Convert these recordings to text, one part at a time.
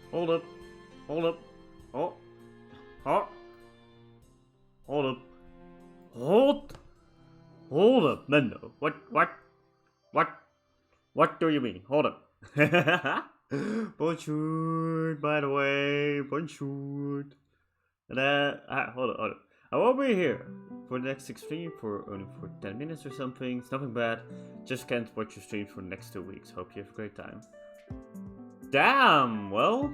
Hold up. Hold up. Oh. Oh. Hold up. Hold up. No. What do you mean? Hold up. Bonjour, by the way. Bonjour. And hold on. I won't be here for the next stream for only for 10 minutes or something. It's nothing bad. Just can't watch your stream for the next 2 weeks. Hope you have a great time. Damn, well,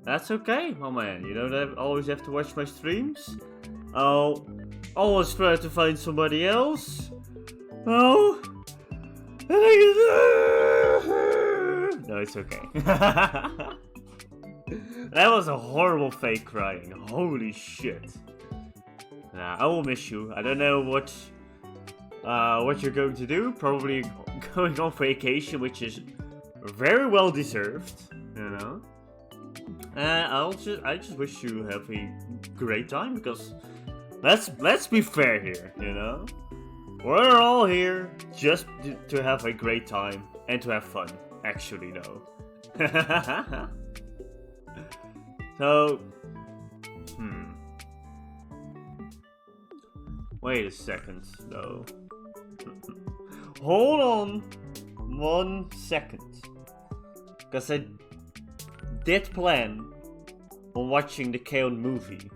that's okay, my man. You don't always have to watch my streams. I'll always try to find somebody else. Oh, no, it's okay. That was a horrible fake crying. Holy shit. Nah, I will miss you. I don't know what you're going to do. Probably going on vacation, which is very well deserved, you know. I just wish you have a great time, because let's be fair here, you know. We're all here just to have a great time and to have fun, actually, though. So, wait a second, though. Hold on 1 second. Because I did plan on watching the Kaon movie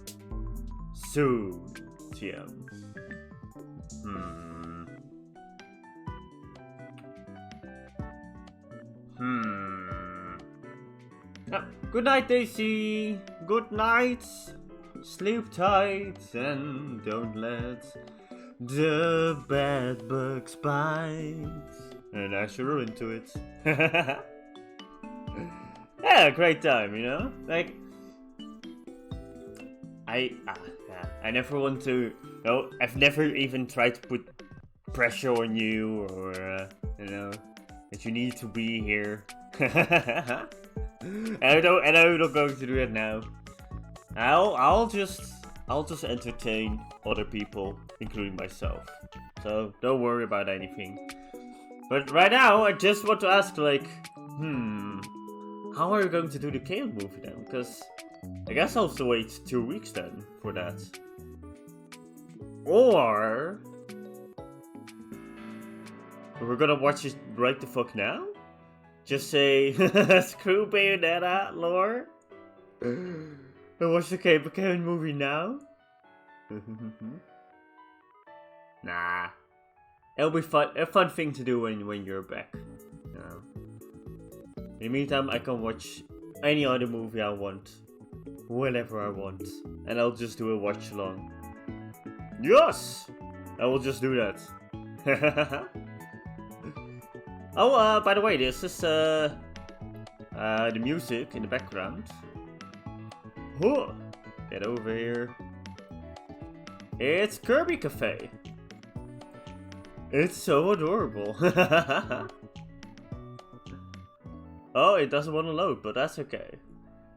soon, TM. Oh, good night, Daisy. Good night. Sleep tight and don't let the bad bugs bite. And I should run into it. Yeah, great time, you know? Like, I never want to, no, I've never even tried to put pressure on you, or, you know, that you need to be here. and I'm not going to do that now. I'll just entertain other people, including myself. So don't worry about anything. But right now, I just want to ask, like, how are you going to do the Kaon movie then? Because I guess I'll have to wait 2 weeks then for that. Or we're gonna watch it right the fuck now? Just say, screw Bayonetta, lore. And watch the Kaon movie now? Nah. It'll be fun, a fun thing to do when you're back. You know. In the meantime, I can watch any other movie I want, whenever I want, and I'll just do a watch along. Yes! I will just do that. Oh, by the way, this is the music in the background. Huh. Get over here. It's Kirby Cafe. It's so adorable. Oh, it doesn't want to load, but that's okay.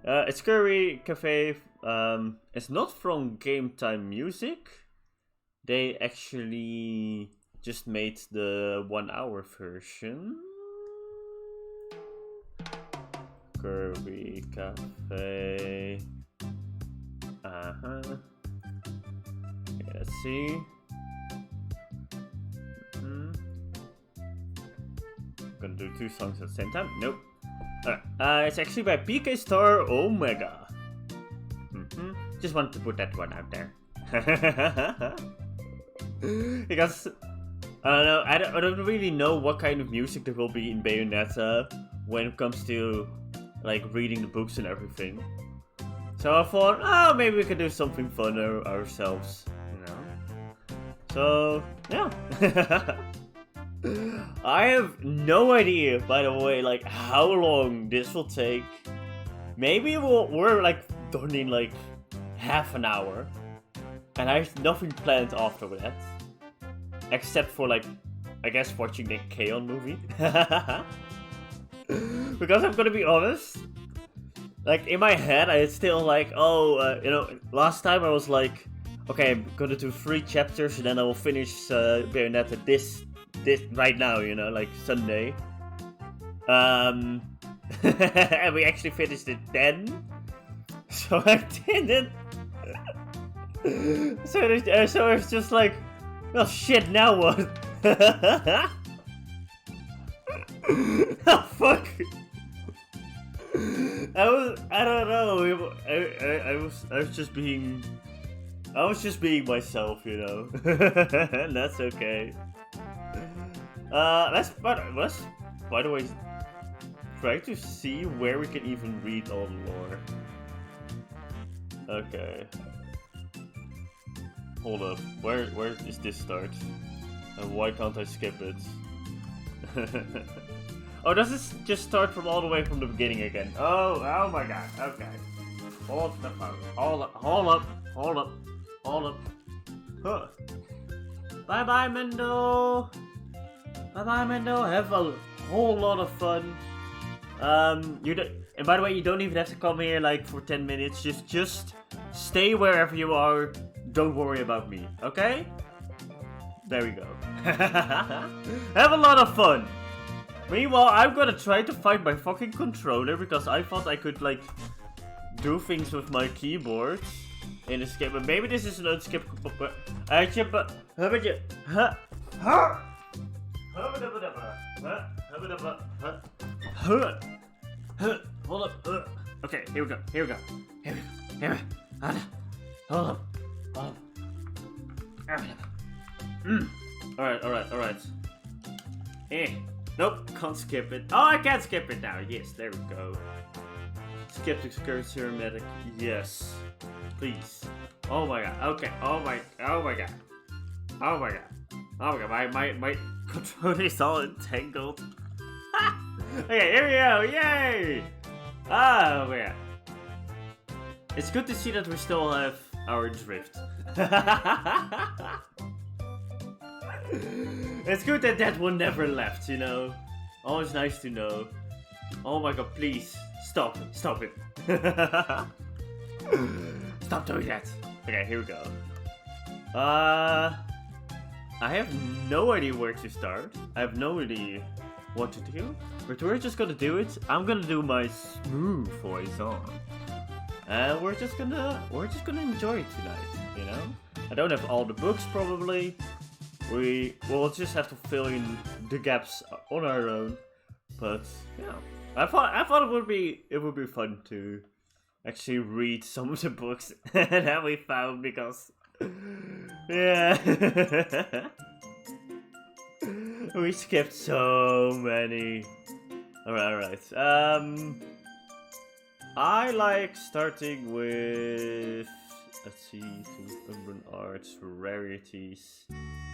It's Kirby Cafe. It's not from Game Time Music. They actually just made the 1 hour version. Kirby Cafe. Okay, let's see. Gonna do 2 songs at the same time? Nope. It's actually by PK Star Omega. Just wanted to put that one out there. Because I don't know, I don't really know what kind of music there will be in Bayonetta when it comes to like reading the books and everything. So I thought, oh, maybe we could do something fun ourselves, you know. So yeah. I have no idea, by the way, like how long this will take. Maybe we're like done in like half an hour, and I have nothing planned after that. except for like, I guess watching the K-On! Movie. Because I'm gonna be honest, like in my head I still like, you know, last time I was like, okay, I'm gonna do 3 chapters and then I will finish Bayonetta this right now, you know, like Sunday. And we actually finished it then, so I didn't. So it's just like, oh shit, now what? Oh fuck! I don't know. I was just being myself, you know. And that's okay. Let's by the way try to see where we can even read all the lore. Okay. Hold up. Where is this start? And why can't I skip it? Oh, does this just start from all the way from the beginning again? Oh my god. Okay. Hold the phone. Hold up. Huh. Bye bye, Mendo. Have a whole lot of fun. And by the way, you don't even have to come here like for 10 minutes. Just stay wherever you are. Don't worry about me, okay? There we go. Have a lot of fun. Meanwhile, I'm gonna try to find my fucking controller because I thought I could like do things with my keyboard in this game. But maybe this is an unskippable. Hold up. Okay, here we go. Hold up. Alright. Nope, can't skip it. Oh, I can skip it now. Yes, there we go. Skip the currency medic. Yes. Please. Oh my god. Okay. Oh my god. My controller is all entangled. Okay, here we go. Yay! Oh yeah. It's good to see that we still have our drift. It's good that one never left, you know. Always nice to know. Oh my god, please. Stop it. Stop doing that. Okay, here we go. I have no idea where to start. I have no idea what to do. But we're just gonna do it. I'm gonna do my smooth voice on. And we're just gonna enjoy it tonight, you know? I don't have all the books probably. We'll just have to fill in the gaps on our own. But yeah. I thought it would be fun to actually read some of the books that we found because yeah. We skipped so many. Alright. I like starting with, let's see, Umbra Arts, rarities.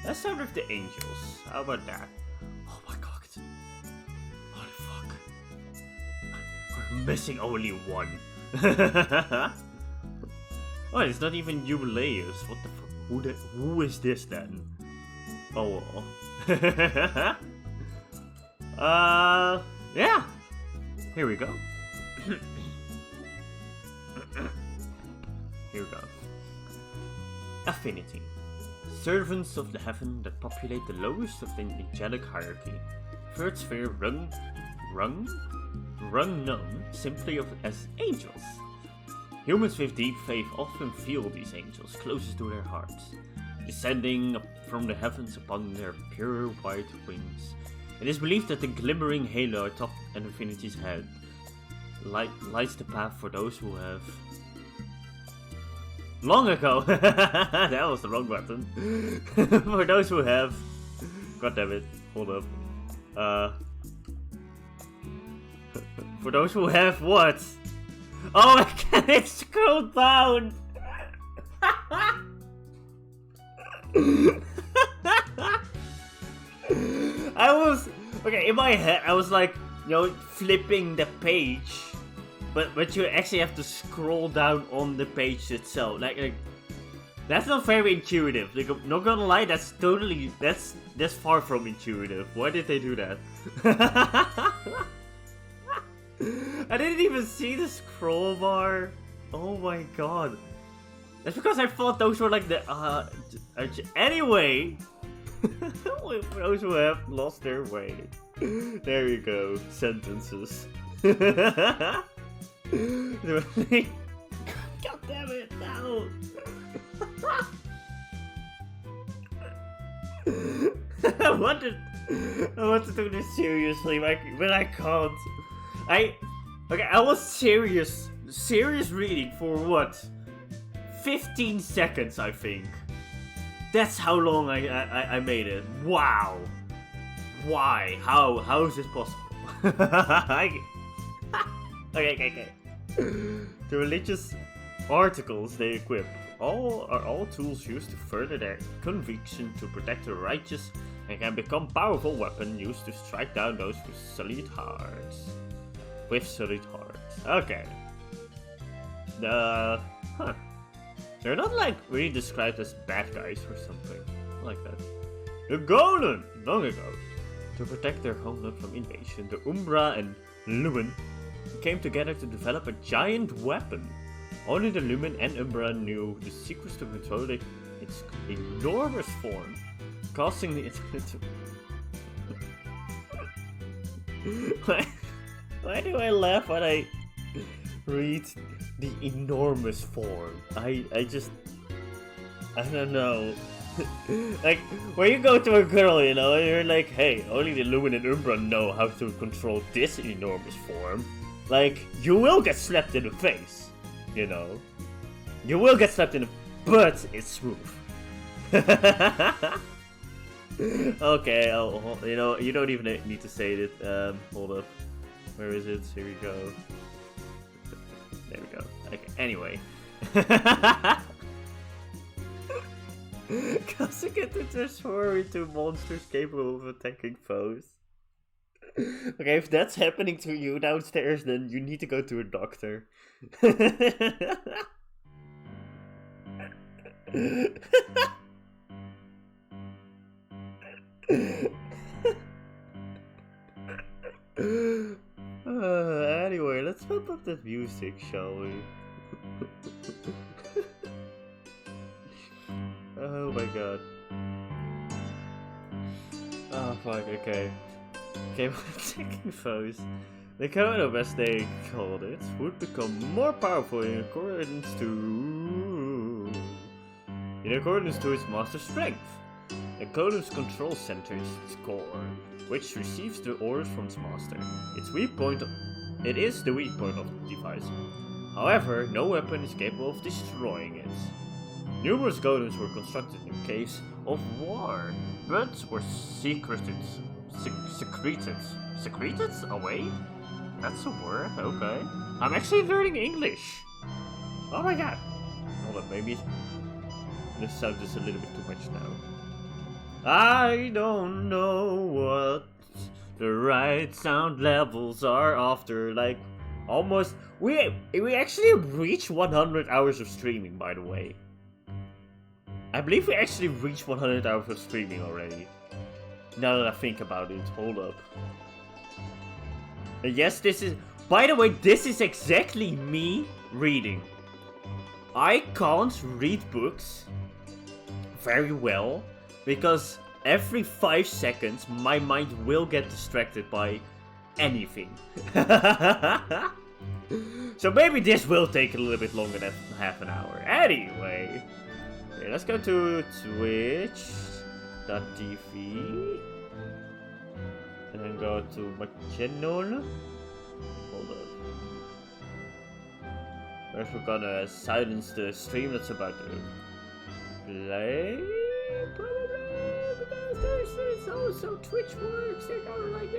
Let's start with the angels. How about that? Oh my god. Holy fuck. We're missing only one. Oh, it's not even Jubileus. What the fuck? Who is this then? Oh well. Yeah. Here we go. Here we go. Affinity. Servants of the heaven that populate the lowest of the angelic hierarchy. Third sphere rung known simply as angels. Humans with deep faith often feel these angels closest to their hearts, descending from the heavens upon their pure white wings. It is believed that the glimmering halo atop an infinity's head lights the path for those who have... Long ago! That was the wrong button. For those who have... God damn it, hold up. For those who have what? Oh, I can't scroll down! Okay, in my head, I was like, you know, flipping the page. But you actually have to scroll down on the page itself. Like That's not very intuitive. Like, I'm not gonna lie, that's totally... That's far from intuitive. Why did they do that? I didn't even see the scroll bar. Oh my god. That's because I thought those were like the... Anyway! Those who have lost their way. There you go. Sentences. God damn it, no! I want to do this seriously, but I can't. I was serious reading for what? 15 seconds, I think. That's how long I made it. Wow. Why? How is this possible? Okay. The religious articles they equip are all tools used to further their conviction to protect the righteous and can become powerful weapons used to strike down those with solid hearts. Okay. They're not like really described as bad guys or something like that. The Golem! Long ago, to protect their homeland from invasion, the Umbra and Lumen came together to develop a giant weapon. Only the Lumen and Umbra knew the secrets to control its enormous form, causing the internet to... Why do I laugh when I read the enormous form? I don't know. Like, when you go to a girl, you know, and you're like, hey, only the Lumen and Umbra know how to control this enormous form. Like, you will get slapped in the face, you know. You will get slapped in the... But it's smooth. Okay, you know, you don't even need to say it. Hold up. Where is it? Here we go. There we go. Okay, anyway. Causing it to transform into monsters capable of attacking foes. Okay, if that's happening to you downstairs, then you need to go to a doctor. Anyway, let's pump up that music, shall we? Oh my god. Oh fuck, okay. Okay, attacking foes. The Komodo, as they called it, would become more powerful in accordance to its master's strength. The Komodo's control center is its core, which receives the orders from its master. It is the weak point of the device. However, no weapon is capable of destroying it. Numerous golems were constructed in case of war, but were secreted away? That's a word, okay. I'm actually learning English. Oh my god. Hold on, maybe this sound is a little bit too much now. I don't know what the right sound levels are after like almost we actually reached 100 hours of streaming, by the way. I believe we actually reached 100 hours of streaming already. Now that I think about it, hold up. Yes, this is... By the way, this is exactly me reading. I can't read books very well because every 5 seconds my mind will get distracted by anything. So maybe this will take a little bit longer than half an hour. Anyway, okay, let's go to twitch.tv and then go to my channel. Hold on. First we're gonna silence the stream that's about to play. There's also Twitch works. They're going like,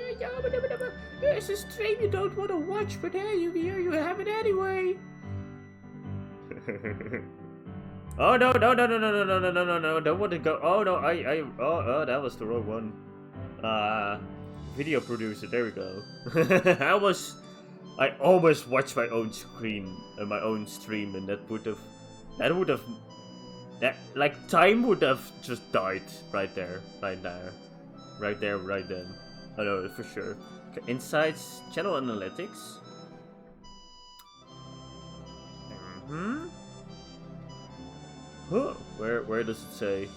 there's a stream you don't want to watch, but there you have it anyway. Oh no, don't want to go. Oh no, oh, that was the wrong one. Video producer, there we go. I almost watched my own screen and my own stream, and that would have That, like, time would have just died right there, right there. Right there, right then. I know it for sure. Okay, insights, channel analytics. Huh, where does it say?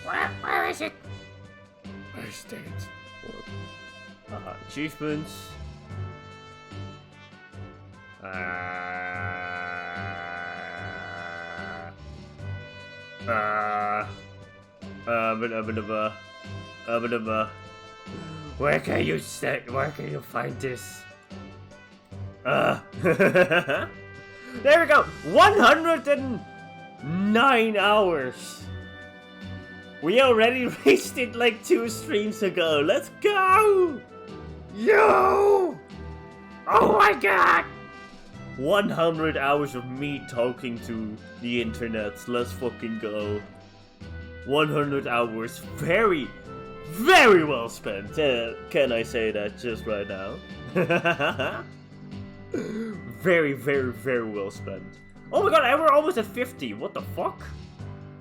Where is it? I stand. Achievements. Where can you say? Where can you find this? There we go. 109 hours. We already reached it like 2 streams ago. Let's go! Yo! Oh my god! 100 hours of me talking to the internet. Let's fucking go. 100 hours. Very, very well spent. Can I say that just right now? Very, very, very well spent. Oh my god, we're almost at 50. What the fuck?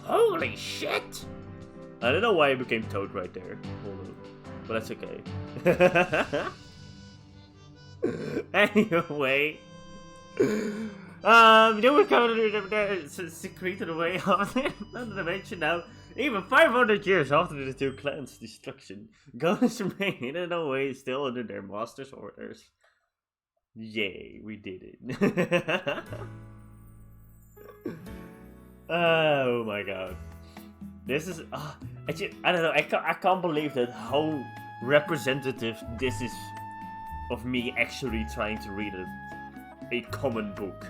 Holy shit! I don't know why I became Toad right there. But that's okay. Anyway. Then we're going to secreted away on another dimension now. Even 500 years after the two clans' destruction, ghosts remain hidden away still under their master's orders. Yay, we did it. Oh my god. This is, I don't know, I can't believe that how representative this is of me actually trying to read a common book.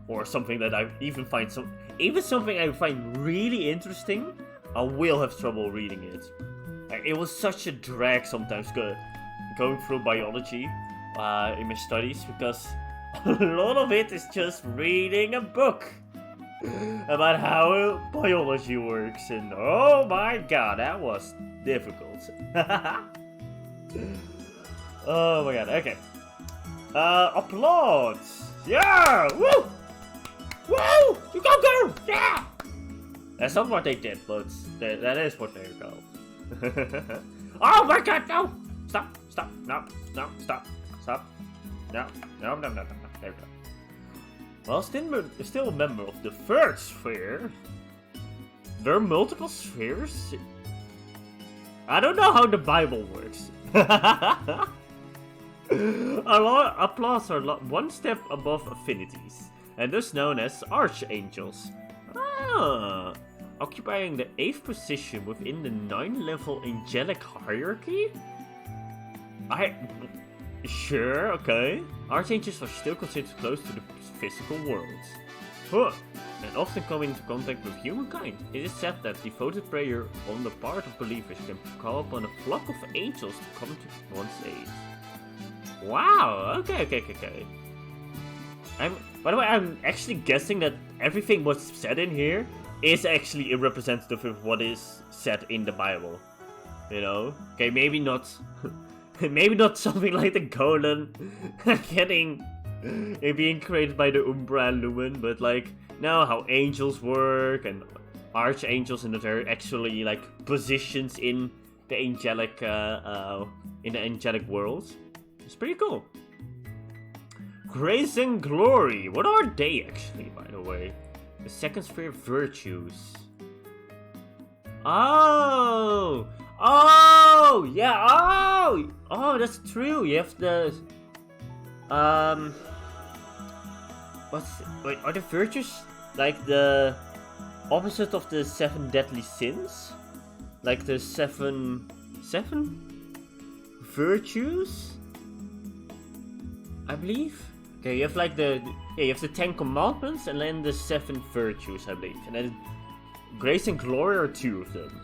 Or something that I even find something I find really interesting, I will have trouble reading it. It was such a drag sometimes going through biology in my studies, because a lot of it is just reading a book about how biology works, and oh my god, that was difficult. Oh my god, okay. Applause! Yeah! Woo! Woo! You go, girl! Yeah! That's not what they did, but that is what they go. Oh my god, no! Stop, no, stop. No. There we go. Well, still a member of the third sphere. There are multiple spheres? I don't know how the Bible works. Applause are one step above affinities, and thus known as archangels. Occupying the 8th position within the 9-level angelic hierarchy? Sure, okay. Archangels are still considered close to the physical world. And often come into contact with humankind. It is said that devoted prayer on the part of believers can call upon a flock of angels to come to one's aid. Wow, okay. By the way, I'm actually guessing that everything what's said in here is actually a representative of what is said in the Bible. You know? Okay, maybe not something like the golem being created by the Umbra Lumen, but like now how angels work and archangels, and that are actually like positions in the angelic world. It's pretty cool. Grace and glory. What are they actually, by the way? The second sphere, virtues. Oh, yeah. Oh, that's true. You have the wait, are the virtues like the opposite of the 7 deadly sins? Like the seven virtues, I believe. Okay, you have like you have the 10 commandments and then the 7 virtues, I believe, and then grace and glory are 2 of them.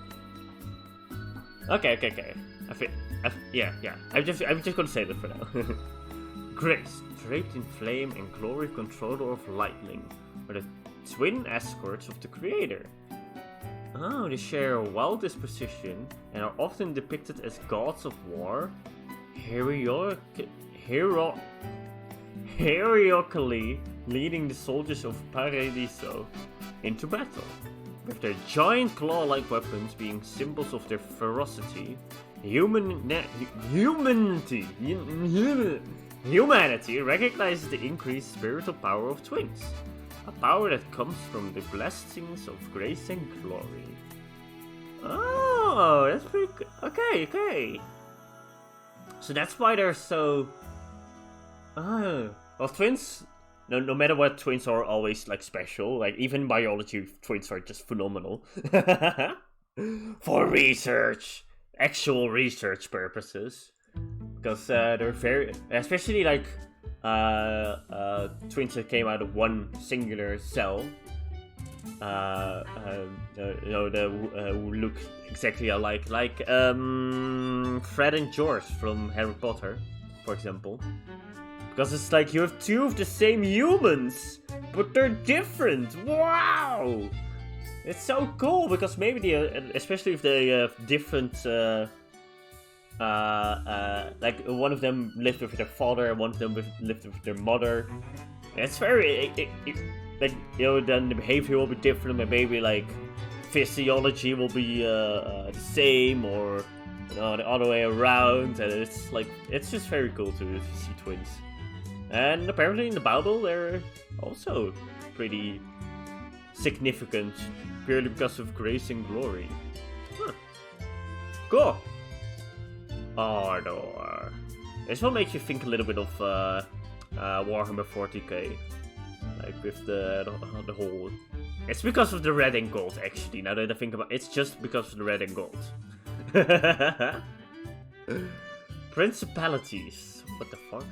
Okay. Yeah. I'm just gonna say that for now. Grace, draped in flame, and glory, controller of lightning, are the twin escorts of the Creator. Oh, they share a wild disposition and are often depicted as gods of war, heroically leading the soldiers of Paradiso. into battle. With their giant claw-like weapons being symbols of their ferocity, humanity recognizes the increased spiritual power of twins. A power that comes from the blessings of grace and glory. Oh, that's pretty good. Okay. So that's why they're so... well, twins... No matter what, twins are always, like, special. Like, even in biology, twins are just phenomenal. For research! Actual research purposes. Because they're very... Especially, like, twins that came out of one singular cell. Who look exactly alike. Like, Fred and George from Harry Potter, for example. Because it's like you have two of the same humans, but they're different. Wow! It's so cool because maybe they, especially if they have different, like one of them lived with their father, and one of them lived with their mother. It's very, like, you know, then the behavior will be different, but maybe like physiology will be the same, or you know, the other way around. And it's like, it's just very cool to see twins. And apparently in the Bible they're also pretty significant, purely because of grace and glory. Huh. Cool. Ardor. This one makes you think a little bit of Warhammer 40k. Like with the whole... It's because of the red and gold, actually, now that I think about it. It's just because of the red and gold. Principalities. What the fuck?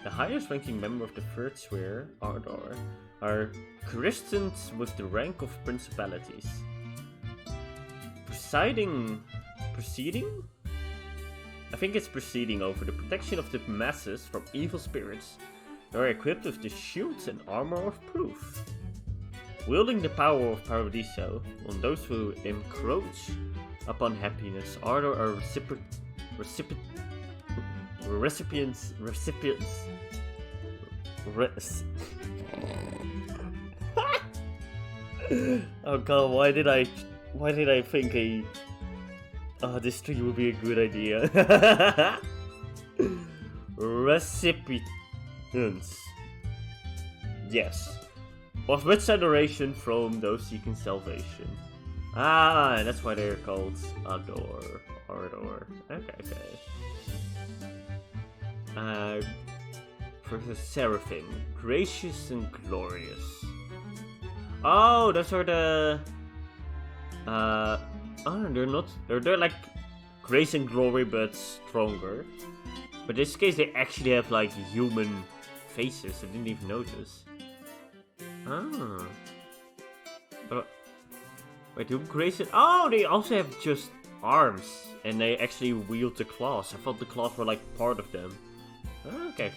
The highest ranking member of the third sphere, Ardor, are christened with the rank of principalities. Proceeding? I think it's proceeding over the protection of the masses from evil spirits. They are equipped with the shields and armor of proof. Wielding the power of Paradiso on those who encroach upon happiness, Ardor are recipients. Oh god, why did I think this tree would be a good idea? Recipients. Yes. Of much adoration from those seeking salvation. Ah, that's why they're called Ardor. Okay. For the Seraphim, gracious and glorious. Oh, those are the... they're not... They're like grace and glory, but stronger. But in this case, they actually have like human faces. I didn't even notice. Ah. Wait, who grace and... Oh, they also have just arms. And they actually wield the claws. I thought the claws were like part of them. Okay.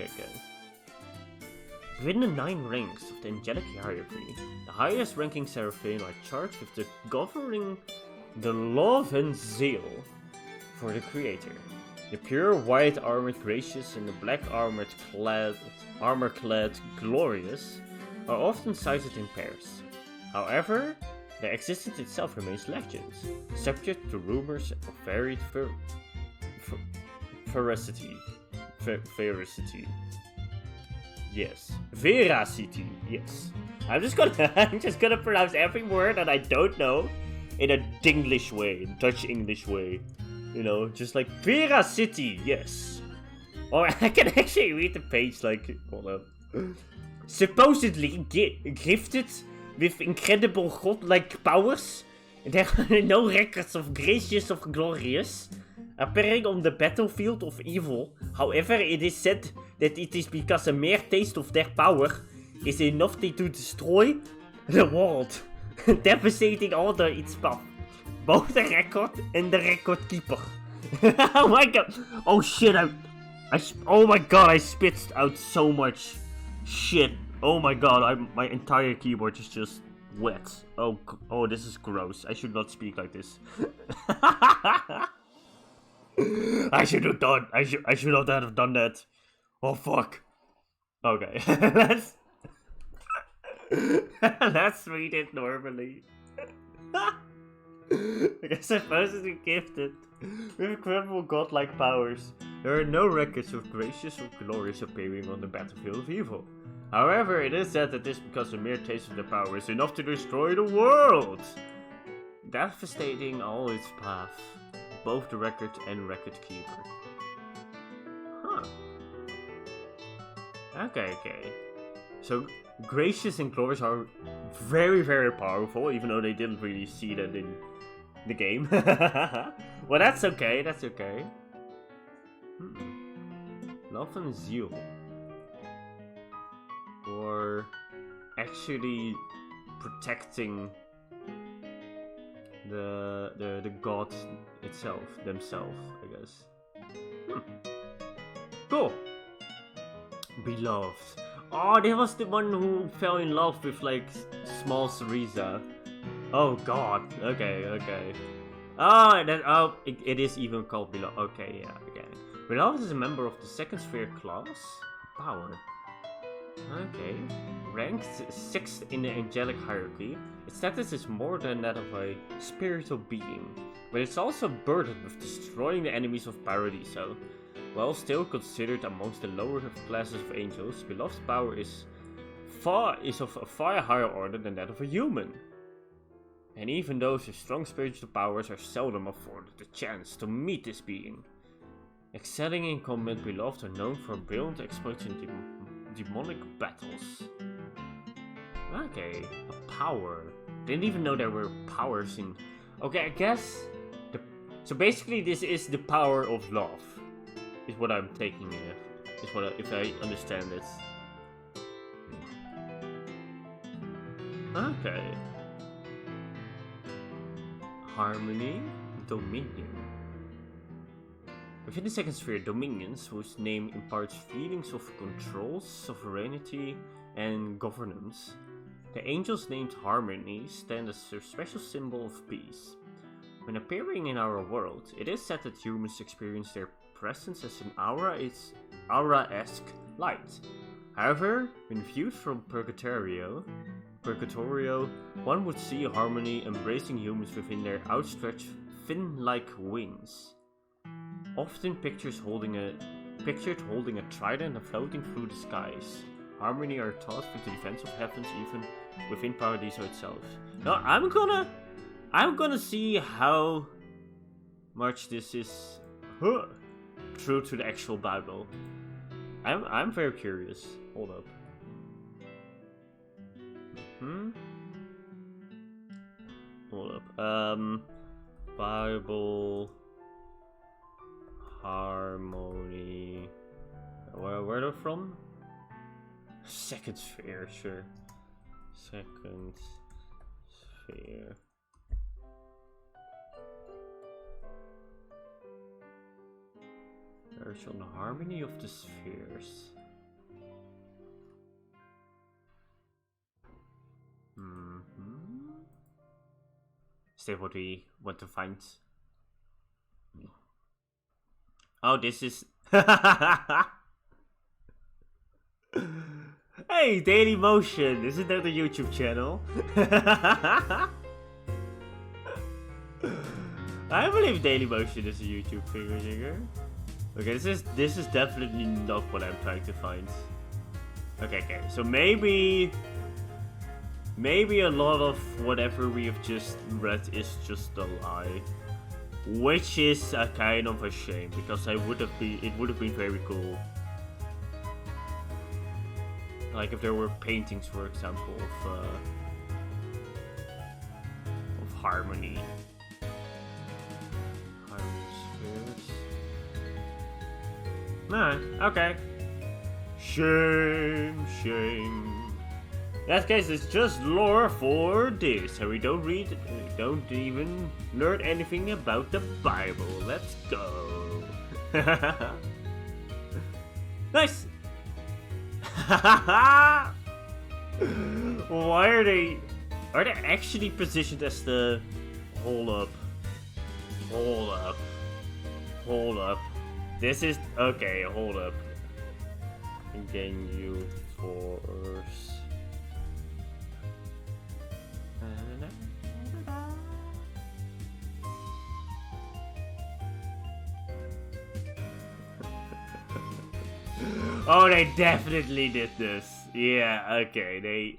Within the 9 ranks of the angelic hierarchy, the highest ranking seraphim are charged with the governing the love and zeal for the Creator. The pure white armored gracious and the black armor clad glorious are often cited in pairs. However, their existence itself remains legend, subject to rumors of varied veracity. Yes. Veracity. Yes. I'm just gonna pronounce every word that I don't know in a Dinglish way, Dutch English way. You know, just like veracity. Yes. Or I can actually read the page like, hold up. Supposedly gifted with incredible godlike powers, there are no records of gracious or glorious appearing on the battlefield of evil. However, it is said that it is because a mere taste of their power is enough to destroy the world, devastating all its path, both the record and the record keeper. Oh my god! Oh shit! Oh my god! I spit out so much shit. Oh my god! My entire keyboard is just wet. Oh, this is gross. I should not speak like this. I should not have done that. Oh fuck. Okay. Let's read it normally. Because supposedly gifted with incredible godlike powers, there are no records of gracious or glorious appearing on the battlefield of evil. However, it is said that this because a mere taste of the power is enough to destroy the world, devastating all its path, both the record and record keeper. Huh. Okay. So gracious and glorious are very, very powerful, even though they didn't really see that in the game. Well, that's okay. Love and zeal. Or actually protecting the gods themselves, I guess. Cool. Beloved. Oh, that was the one who fell in love with like small Syriza. Oh god. Okay. It is even called Beloved. Okay, yeah, again. Beloved is a member of the second sphere class. Power. Okay. Ranked 6th in the angelic hierarchy, its status is more than that of a spiritual being, but it's also burdened with destroying the enemies of Paradiso. While still considered amongst the lower classes of angels, Beloved's power is of a far higher order than that of a human. And even those with strong spiritual powers are seldom afforded the chance to meet this being. Excelling in combat, Beloved are known for brilliant exploits in demonic battles. Okay, a power. Didn't even know there were powers in... Okay, I guess... So basically this is the power of love. Is what I'm taking it. If I understand it. Okay. Harmony, Dominion. Within the second sphere, dominions, whose name imparts feelings of control, sovereignty, and governance. The angels named Harmony stand as a special symbol of peace. When appearing in our world, it is said that humans experience their presence as an aura-esque light. However, when viewed from Purgatorio, one would see Harmony embracing humans within their outstretched fin-like wings. Often pictured holding a trident and floating through the skies. Harmony are tasked with the defense of heavens even within Paradiso itself. Now I'm gonna see how much this is true to the actual Bible. I'm very curious. Hold up. Hold up. Bible Harmony. Where they're from? Second sphere, sure. Second sphere. There's on the harmony of the spheres. Is that what we want to find? Oh, this is... Hey, Daily Motion! Isn't that the YouTube channel? I believe Daily Motion is a YouTube figure. Okay, this is definitely not what I'm trying to find. Okay, so maybe a lot of whatever we have just read is just a lie. Which is a kind of a shame, because it would have been very cool. Like if there were paintings, for example, of Harmony. Nah, okay. Shame. In that case, it's just lore for this, and we don't even learn anything about the Bible. Let's go. Nice. Why are they actually positioned as the... Hold up. This is... Okay, hold up. Can you force... Oh, they definitely did this. Yeah, okay, they...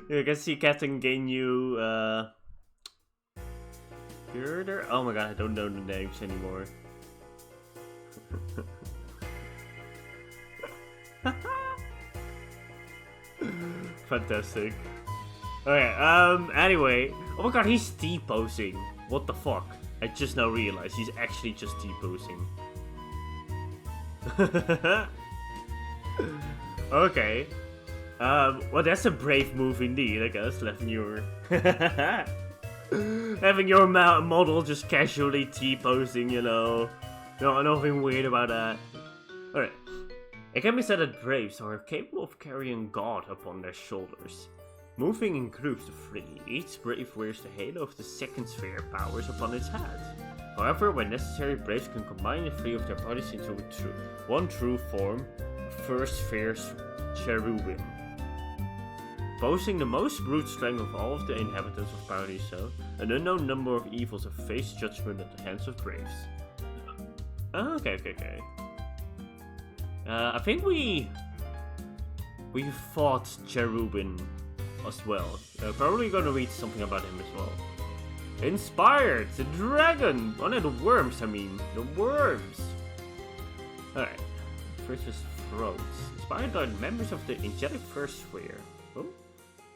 You can see Captain Ginyu, Girder? Oh my god, I don't know the names anymore. Fantastic. Okay, anyway. Oh my god, he's T-posing. What the fuck? I just now realized he's actually just T-posing. Okay. Well, that's a brave move indeed, I guess, having your model just casually T-posing, you know. No, nothing weird about that. Alright. It can be said that braves are capable of carrying God upon their shoulders. Moving in groups of 3, each brave wears the halo of the second sphere powers upon its head. However, when necessary, braves can combine the 3 of their bodies into one true form, a first sphere cherubim. Boasting the most brute strength of all of the inhabitants of Paradiso, an unknown number of evils have faced judgment at the hands of braves. Okay. I think we fought Cherubin as well. Probably gonna read something about him as well. Inspired! The dragon! Oh no, the worms, I mean. The worms! Alright. First is Throats. Inspired by members of the angelic first sphere. Oh?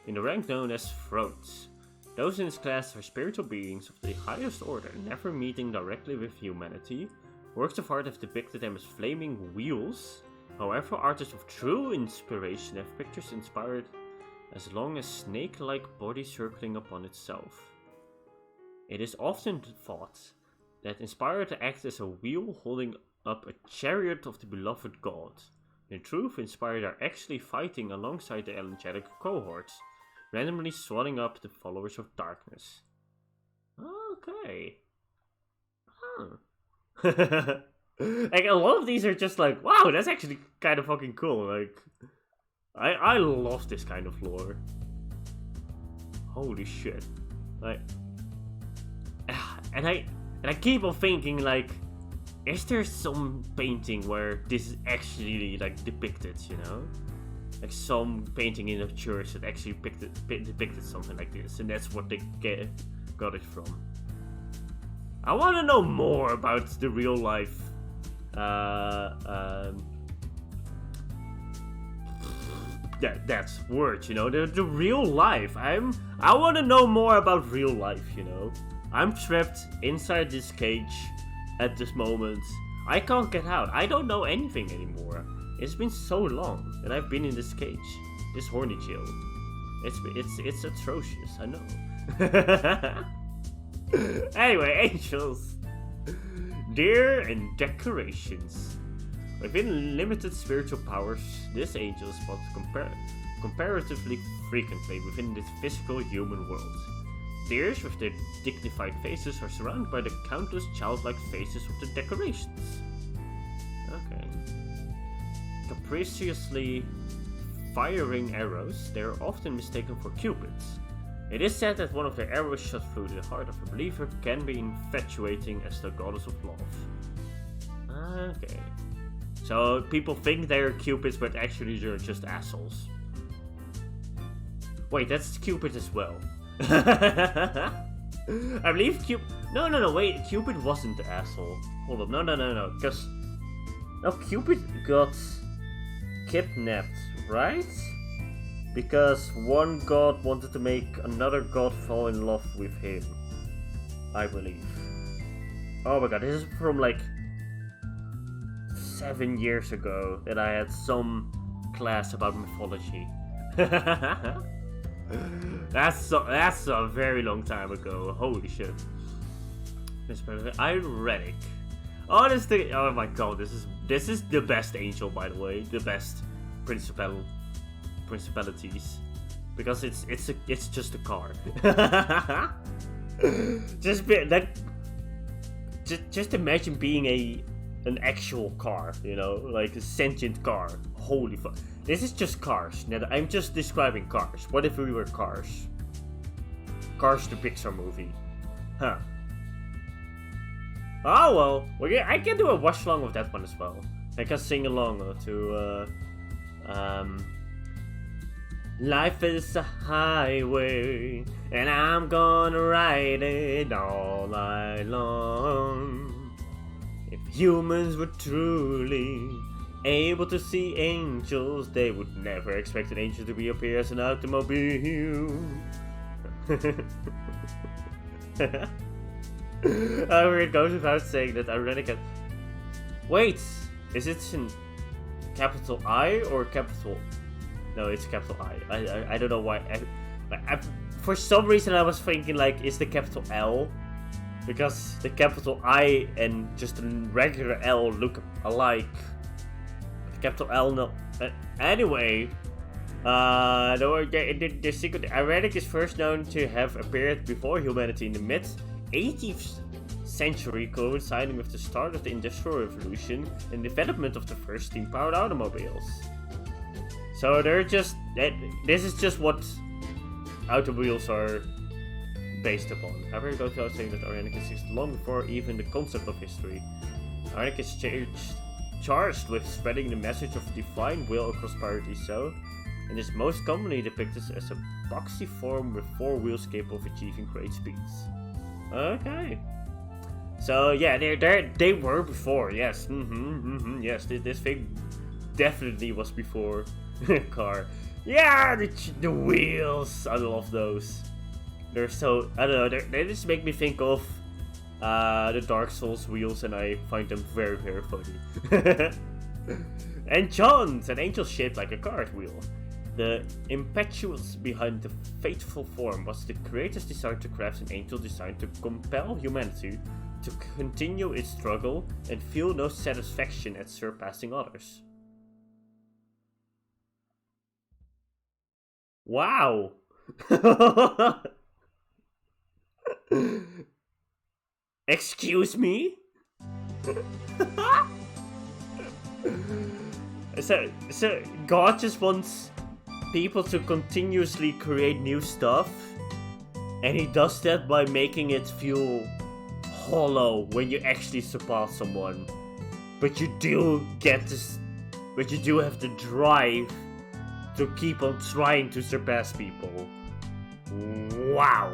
In the rank known as Throats. Those in this class are spiritual beings of the highest order, never meeting directly with humanity. Works of art have depicted them as flaming wheels. However, artists of true inspiration have pictures inspired as long as snake-like body circling upon itself. It is often thought that Inspired acts as a wheel holding up a chariot of the beloved god. In truth, Inspired are actually fighting alongside the angelic cohorts, randomly swallowing up the followers of darkness. Okay. Huh. Like, a lot of these are just like, wow, that's actually kind of fucking cool. Like, I love this kind of lore. Holy shit. Like, and I keep on thinking, like, is there some painting where this is actually, like, depicted, you know? Like, some painting in a church that actually depicted something like this, and that's what they got it from. I want to know more about the real life. That's words, you know. The real life. I want to know more about real life, you know. I'm trapped inside this cage at this moment. I can't get out. I don't know anything anymore. It's been so long that I've been in this cage, this horny jail. It's atrocious. I know. Anyway, angels. Deer and decorations. Within limited spiritual powers, this angel spots comparatively frequently within this physical human world. Deers with their dignified faces are surrounded by the countless childlike faces of the decorations. Okay. Capriciously firing arrows, they are often mistaken for cupids. It is said that one of their arrows shot through the heart of a believer can be infatuating as the goddess of love. Okay. So people think they're cupids, but actually they're just assholes. Wait, that's Cupid as well. I believe No, wait, Cupid wasn't the asshole. Hold up, no, because... No, Cupid got kidnapped, right? Because one god wanted to make another god fall in love with him. I believe. Oh my god, this is from like 7 years ago that I had some class about mythology. That's a very long time ago. Holy shit. Irenic. Oh my god, this is the best angel, by the way. The best principalities, because it's just a car. Just imagine being an actual car, you know, like a sentient car. Holy fuck. This is just Cars. Now, I'm just describing Cars. What if we were Cars? Cars, the Pixar movie. Huh. Oh well, I can do a watch along with that one as well. I can sing along to life is a highway, and I'm gonna ride it all night long. If humans were truly able to see angels, they would never expect an angel to reappear as an automobile. However, it goes without saying that ironic. Wait, is it in capital I or capital? No, it's capital I. I don't know why. For some reason, I was thinking like, is the capital L? Because the capital I and just a regular L look alike. The capital L, no. Anyway, the secret ironic is first known to have appeared before humanity in the mid-18th century, coinciding with the start of the Industrial Revolution and development of the first steam-powered automobiles. So they're just this is just what automobiles are based upon. However, it goes without saying that ironic exists long before even the concept of history. Ironic is charged with spreading the message of divine will across Paradiso, and is most commonly depicted as a boxy form with 4 wheels capable of achieving great speeds. Okay. So yeah, they were before, yes. Yes, this thing definitely was before car. Yeah, the wheels. I love those. They're so, I don't know, they just make me think of the Dark Souls wheels, and I find them very, very funny. Enchant, an angel shaped like a cartwheel. The impetus behind the fateful form was the creator's desire to craft an angel designed to compel humanity to continue its struggle and feel no satisfaction at surpassing others. Wow! Excuse me? So God just wants people to continuously create new stuff, and he does that by making it feel hollow when you actually surpass someone. But you do get this, but you do have the drive to keep on trying to surpass people. Wow.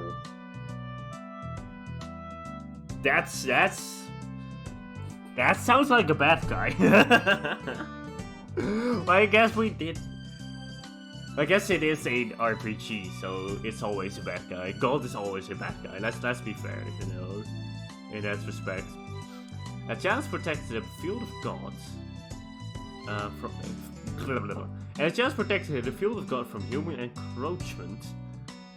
That sounds like a bad guy. Well, I guess it is an RPG, so it's always a bad guy. Gold is always a bad guy. Let's be fair, you know, in that respect. A chance protects the field of God from human encroachment,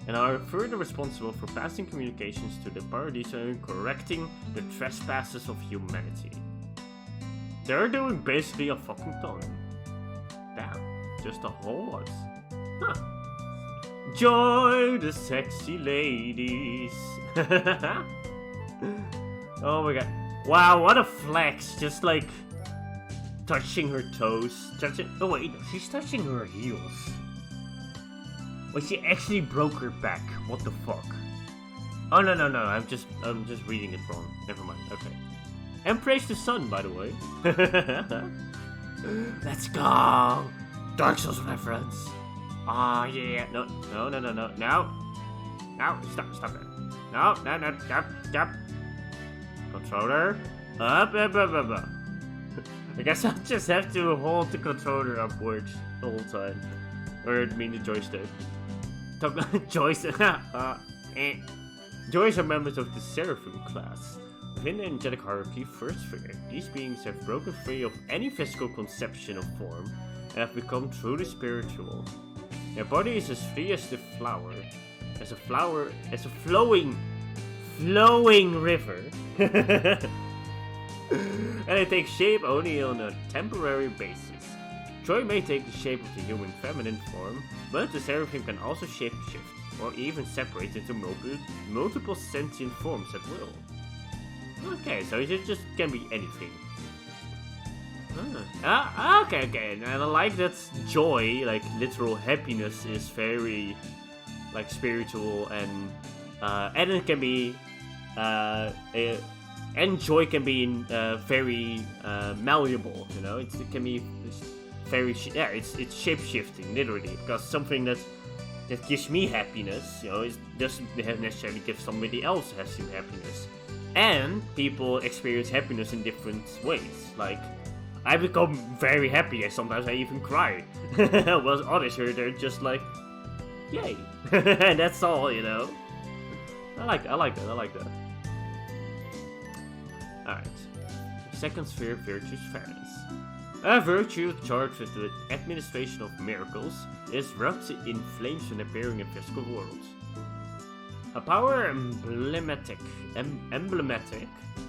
and are further responsible for passing communications to the Paradiso and correcting the trespasses of humanity. They're doing basically a fucking ton. Damn, just a whole lot. Huh. Joy the sexy ladies. Oh my god. Wow, what a flex. Just like touching her toes. Oh wait, she's touching her heels. Well, she actually broke her back. What the fuck? Oh no, I'm just reading it wrong. Never mind. Okay. And praise the sun, by the way. Let's go. Dark Souls reference. Oh yeah. No. Stop it. No. Stop. Controller. Up. I guess I'll just have to hold the controller upwards the whole time. Or I mean the joystick. Joystick. Joys are members of the Seraphim class. Within the angelic hierarchy, first sphere, these beings have broken free of any physical conception of form and have become truly spiritual. Their body is as free as the flower, as a flowing river, and it takes shape only on a temporary basis. Joy may take the shape of the human feminine form, but the Seraphim can also shapeshift, or even separate into multiple sentient forms at will. Okay, so it just can be anything. Okay, and I like that joy, like literal happiness, is very like spiritual, and it can be and joy can be very malleable. You know, it can be very it's shape shifting literally, because something that gives me happiness, you know, it doesn't necessarily give somebody else happiness. And people experience happiness in different ways. Like, I become very happy, and sometimes I even cry. While others here, they're just like, yay. And that's all, you know. I like that. Alright. Second sphere, virtue's fairness. A virtue charged with the administration of miracles is wrapped in flames when appearing in physical worlds. A power emblematic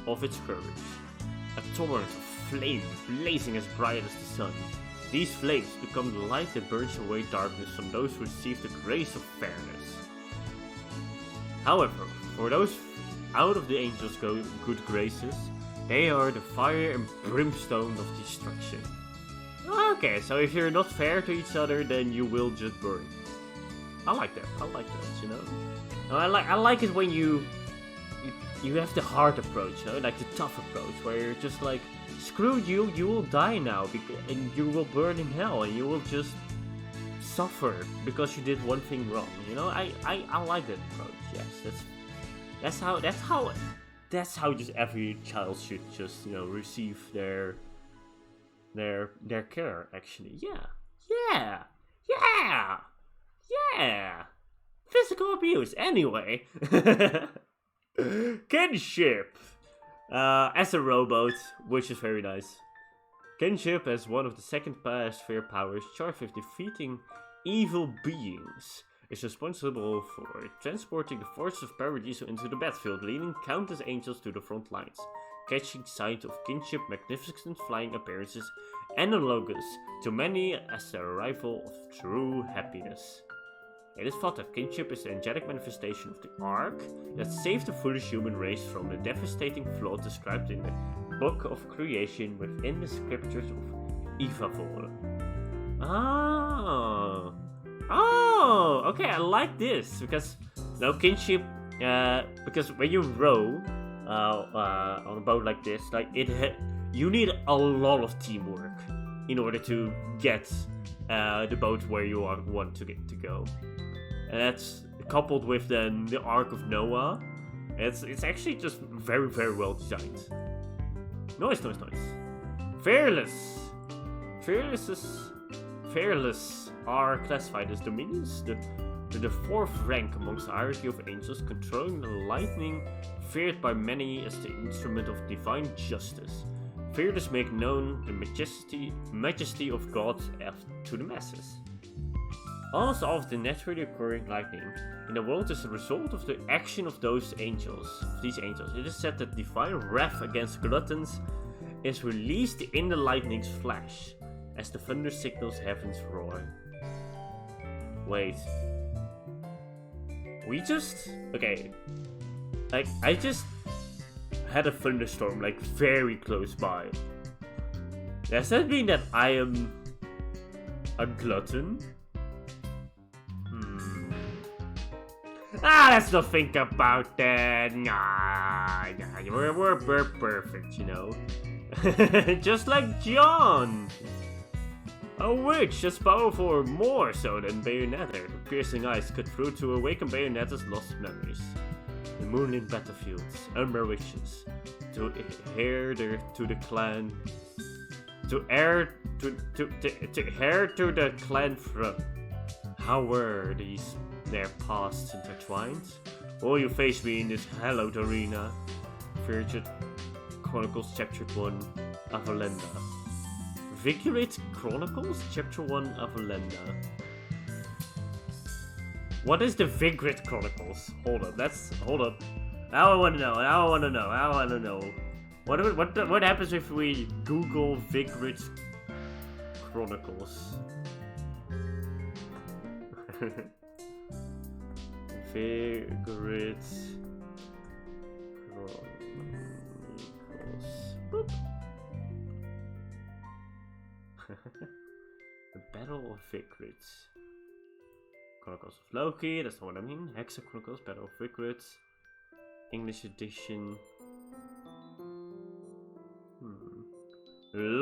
of its courage. A torrent of flame blazing as bright as the sun. These flames become the light that burns away darkness from those who receive the grace of fairness. However, for those out of the angels' good graces, they are the fire and brimstone of destruction. Okay, so if you're not fair to each other, then you will just burn. I like that, you know? I like it when you have the hard approach, you know? Like the tough approach, where you're just like, screw you, you will die now, and you will burn in hell, and you will just suffer because you did one thing wrong, you know? I like that approach, yes, that's how just every child should just, you know, receive their care, actually. Yeah. Physical abuse, anyway. Kinship. As a robot, which is very nice. Kinship as one of the second sphere powers charged with defeating evil beings, is responsible for transporting the forces of Paradiso into the battlefield, leading countless angels to the front lines. Catching sight of Kinship magnificent flying appearances, analogous to many as the arrival of true happiness. It is thought that Kinship is the angelic manifestation of the Ark that saved the foolish human race from the devastating flood described in the Book of Creation within the scriptures of Ivavor. Oh, okay, I like this, because now Kinship, because when you row on a boat like this, like you need a lot of teamwork in order to get the boat where you want to go, and that's coupled with then the Ark of Noah. It's actually just very, very well designed. Nice. Fearless are classified as dominions, the fourth rank amongst the hierarchy of angels, controlling the lightning, feared by many as the instrument of divine justice. Fearless make known the majesty of God to the masses. Almost all of the naturally occurring lightning in the world is a result of the action of these angels. It is said that divine wrath against gluttons is released in the lightning's flash, as the thunder signals heaven's roar. Wait. Okay. Like, I just had a thunderstorm, like, very close by. Does that mean that I am a glutton? Let's not think about that. We're perfect, you know. Just like John. A witch as powerful or more so than Bayonetta. Her piercing eyes cut through to awaken Bayonetta's lost memories. The moonlit battlefields, Umbra Witches, to heir to the clan throne. How were their pasts intertwined? Will you face me in this hallowed arena? Virgin Chronicles Chapter 1, Avalenda. Vigorate Chronicles Chapter 1, Avalenda. What is the Vigorate Chronicles? Hold up. Now I want to know. What happens if we Google Vigorate Chronicles? Vigorate Chronicles. Boop. The Battle of Vigorate. Chronicles of Loki, that's not what I mean. Hexa Chronicles, Battle of Vigorate. English edition.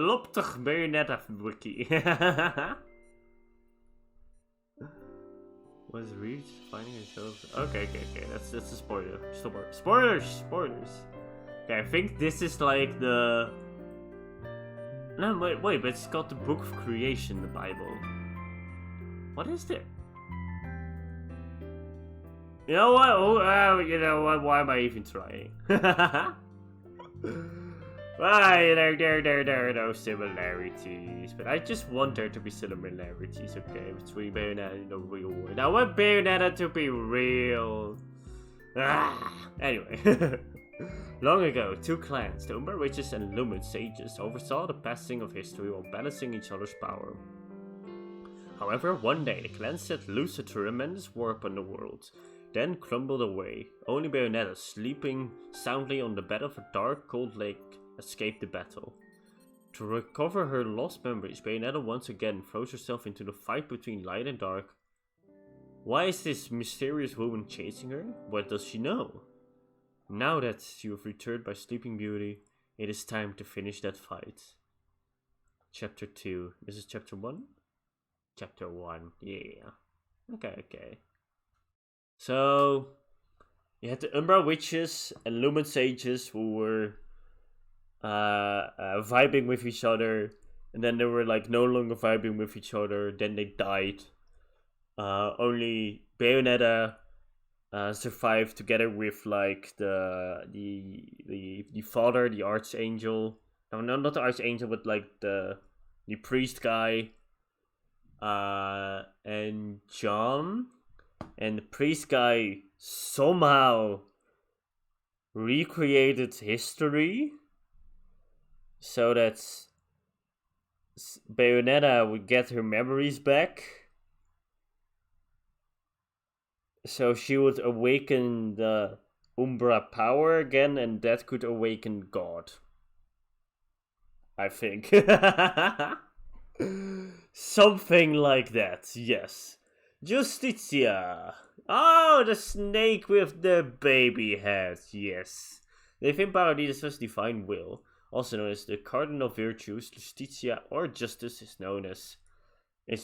Loptig Bayonetta wiki. Was Reed finding himself? Okay. That's a spoiler. Spoilers. Okay, I think this is like the. No, wait, but it's called the Book of Creation, the Bible. What is it? You know what? You know what? Why am I even trying? Why? There are no similarities. But I just want there to be similarities, okay? Between Bayonetta and the real world. I want Bayonetta to be real. Anyway. Long ago, two clans, the Umbra Witches and Lumen Sages, oversaw the passing of history while balancing each other's power. However, one day, the clans set loose a tremendous war upon the world, then crumbled away. Only Bayonetta, sleeping soundly on the bed of a dark, cold lake, escaped the battle. To recover her lost memories, Bayonetta once again throws herself into the fight between light and dark. Why is this mysterious woman chasing her? What does she know? Now that you have returned by Sleeping Beauty, it is time to finish that fight. Chapter 2. This is chapter 1? Chapter 1, yeah. Okay. So, you had the Umbra Witches and Lumen Sages who were vibing with each other, and then they were like no longer vibing with each other, then they died. Only Bayonetta survived together with like the father, the archangel. No, not the archangel, but like the priest guy, and John. And the priest guy somehow recreated history so that Bayonetta would get her memories back. So she would awaken the Umbra power again, and that could awaken God. I think. Something like that, yes. Justitia. Oh, the snake with the baby head, yes. The divine power leads us divine will, also known as the cardinal virtues. Justitia or justice is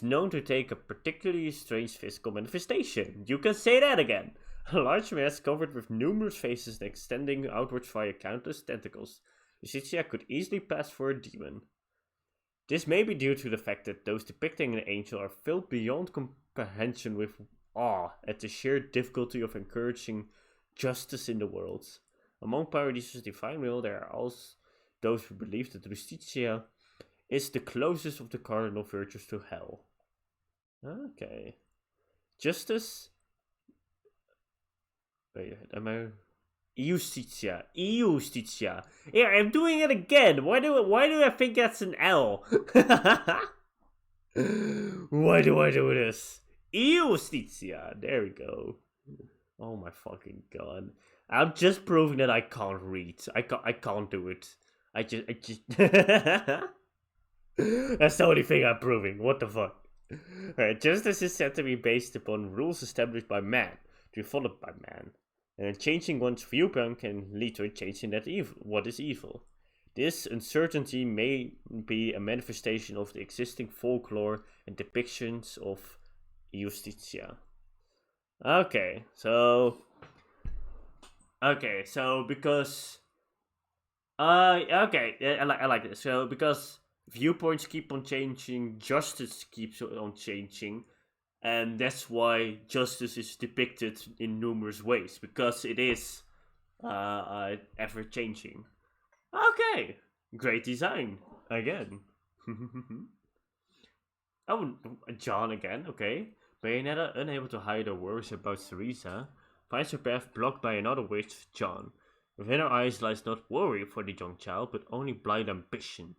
known to take a particularly strange physical manifestation. You can say that again. A large mask covered with numerous faces and extending outwards via countless tentacles. Justitia could easily pass for a demon. This may be due to the fact that those depicting an angel are filled beyond comprehension with awe at the sheer difficulty of encouraging justice in the world. Among Paradise's divine will, there are also those who believe that Justitia is the closest of the cardinal virtues to hell. Okay. Justice. Wait, am I? Justitia. Yeah, I'm doing it again. Why do I think that's an L? Why do I do this? Justitia. There we go. Oh my fucking god. I'm just proving that I can't read. I can't do it. I just That's the only thing I'm proving. What the fuck? Alright, justice is said to be based upon rules established by man, to be followed by man. And changing one's viewpoint can lead to a change in what is evil. This uncertainty may be a manifestation of the existing folklore and depictions of Justitia. Okay, so because I like this. So because viewpoints keep on changing, justice keeps on changing, and that's why justice is depicted in numerous ways, because it is ever changing. Okay, great design again. Oh, John again. Okay, Bayonetta, unable to hide her worries about Teresa, finds her path blocked by another witch, John. Within her eyes lies not worry for the young child, but only blind ambition.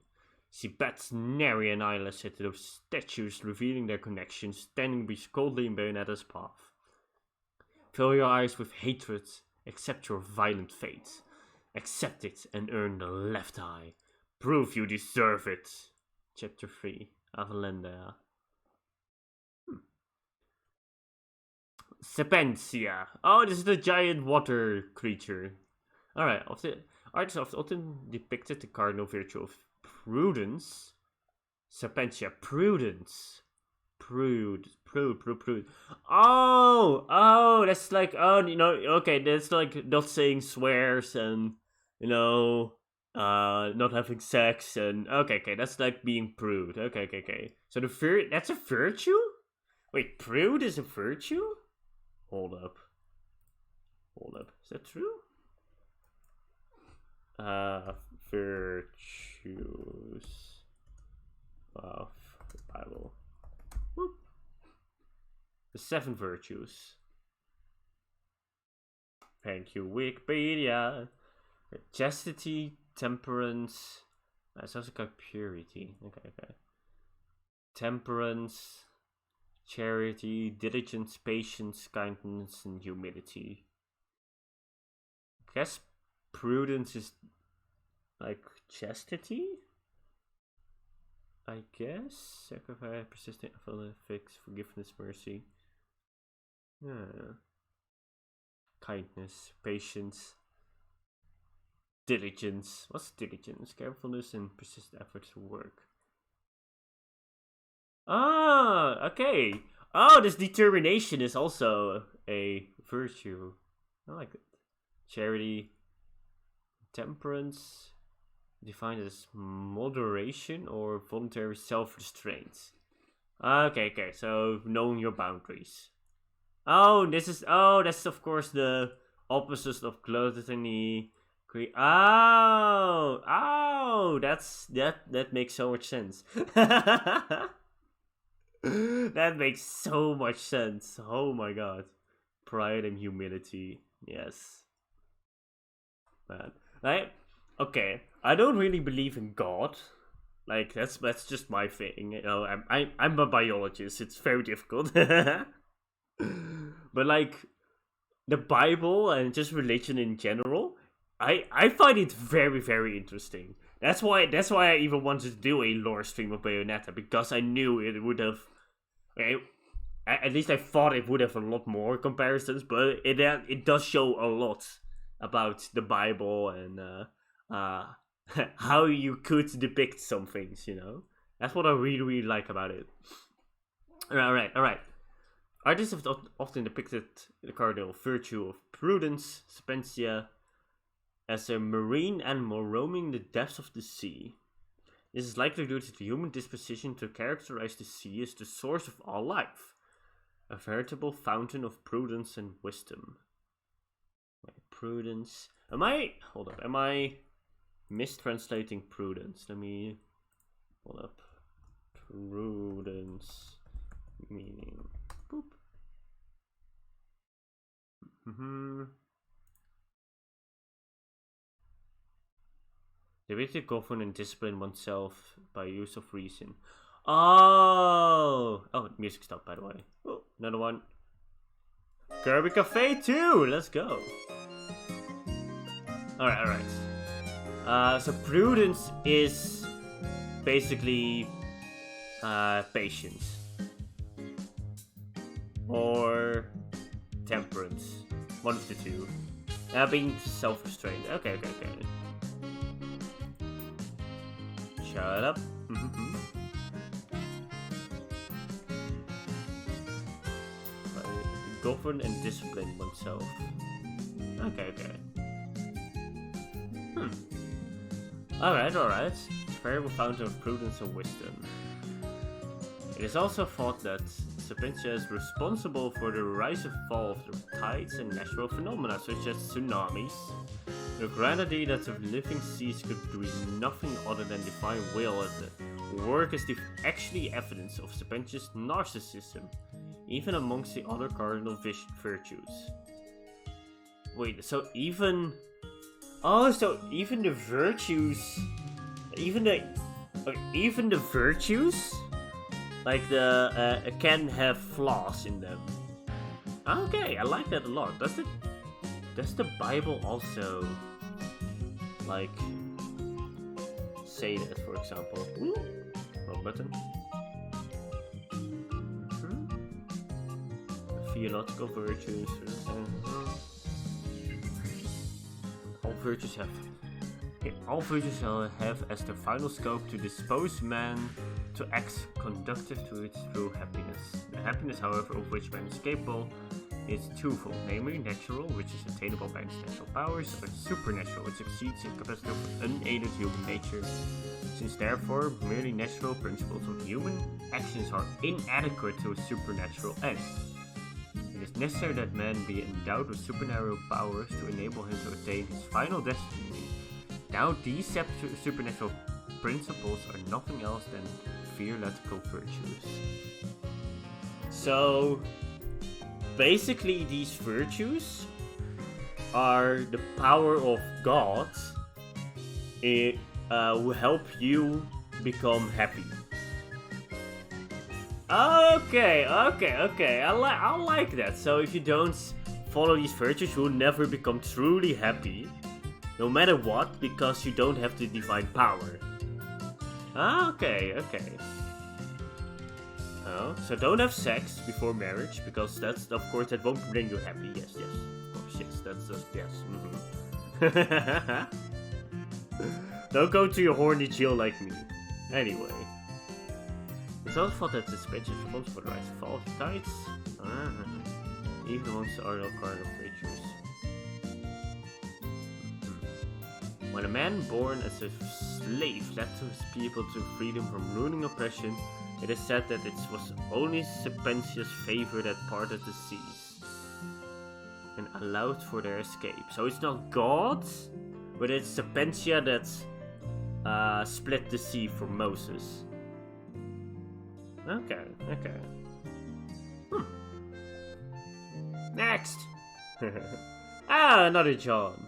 She bats nary an eyelash at those statues, revealing their connections, standing coldly in Bayonetta's path. Fill your eyes with hatred, accept your violent fate. Accept it and earn the left eye. Prove you deserve it. Chapter 3, Avalenda. Sepentia. Oh, this is the giant water creature. Alright, artists have often depicted the cardinal virtue of Prudence. Serpentia, prudence. Prude. Oh, that's like, okay, that's like not saying swears and, not having sex and, okay, that's like being prude. Okay. So that's a virtue? Wait, prude is a virtue? Hold up. Is that true? Virtues of the Bible. Whoop. The 7 virtues. Thank you, Wikipedia. Chastity, temperance. That's also called purity. Okay. Temperance, charity, diligence, patience, kindness, and humility. I guess prudence is like chastity? I guess. Sacrifice, persistent, fix, forgiveness, mercy. Kindness, patience, diligence. What's diligence? Carefulness and persistent efforts to work. Okay. Oh, this determination is also a virtue. I like it. Charity, temperance, defined as moderation or voluntary self-restraint. Okay, so knowing your boundaries. That's of course the opposite of gluttony. That makes so much sense. That makes so much sense. Oh my god. Pride and humility. Yes. Man. Okay. I don't really believe in God. Like that's just my thing. I'm a biologist. It's very difficult. But like the Bible and just religion in general, I find it very, very interesting. That's why I even wanted to do a lore stream of Bayonetta, because I knew it would have. At least I thought it would have a lot more comparisons, but it does show a lot about the Bible and how you could depict some things. That's what I really, really like about it. All right. Artists have often depicted the cardinal virtue of prudence, Serpentia, as a marine animal roaming the depths of the sea. This is likely due to the human disposition to characterize the sea as the source of all life, a veritable fountain of prudence and wisdom. Prudence. Am I mistranslating prudence? Let me hold up. Prudence meaning. Boop. The ability to govern and discipline oneself by use of reason. Oh, music stopped, by the way. Oh, another one. Kirby Cafe 2, let's go. Alright. So prudence is basically patience. Or temperance. One of the two. Being self-restrained. Okay. Shut up. Govern and discipline oneself. Okay. Alright. Variable fountain of prudence and wisdom. It is also thought that Serpentia is responsible for the rise and fall of the tides and natural phenomena such as tsunamis. The granddaddy that the living seas could do nothing other than defy will at the work is actually evidence of Serpentia's narcissism, even amongst the other cardinal virtues. Wait, so even the virtues, even the virtues, like can have flaws in them. Okay, I like that a lot. Does the Bible also like say that, for example? Ooh, wrong button. Theological virtues. All virtues have All virtues shall have as their final scope to dispose man to acts conducive to its true happiness. The happiness, however, of which man is capable is twofold, namely natural, which is attainable by its natural powers, or supernatural, which exceeds the capacity of unaided human nature. Since therefore merely natural principles of human actions are inadequate to a supernatural end, it is necessary that man be endowed with supernatural powers to enable him to attain his final destiny. Now these supernatural principles are nothing else than theoretical virtues. So basically these virtues are the power of God who help you become happy. Okay. I like that. So if you don't follow these virtues, you will never become truly happy, no matter what, because you don't have the divine power. Okay. Oh, so don't have sex before marriage, because that's, of course, that won't bring you happy. Yes, of course, yes, that's just, yes. Don't go to your horny chill like me. Anyway. It's also thought that this bitch is responsible for the rise of false tides. Even amongst the ordinary kind of virtues. When a man born as a slave led to his people to freedom from ruling oppression, it is said that it was only Sapentia's favor that parted the seas and allowed for their escape. So it's not God, but it's Sapentia that split the sea for Moses. Okay. Next! Another John.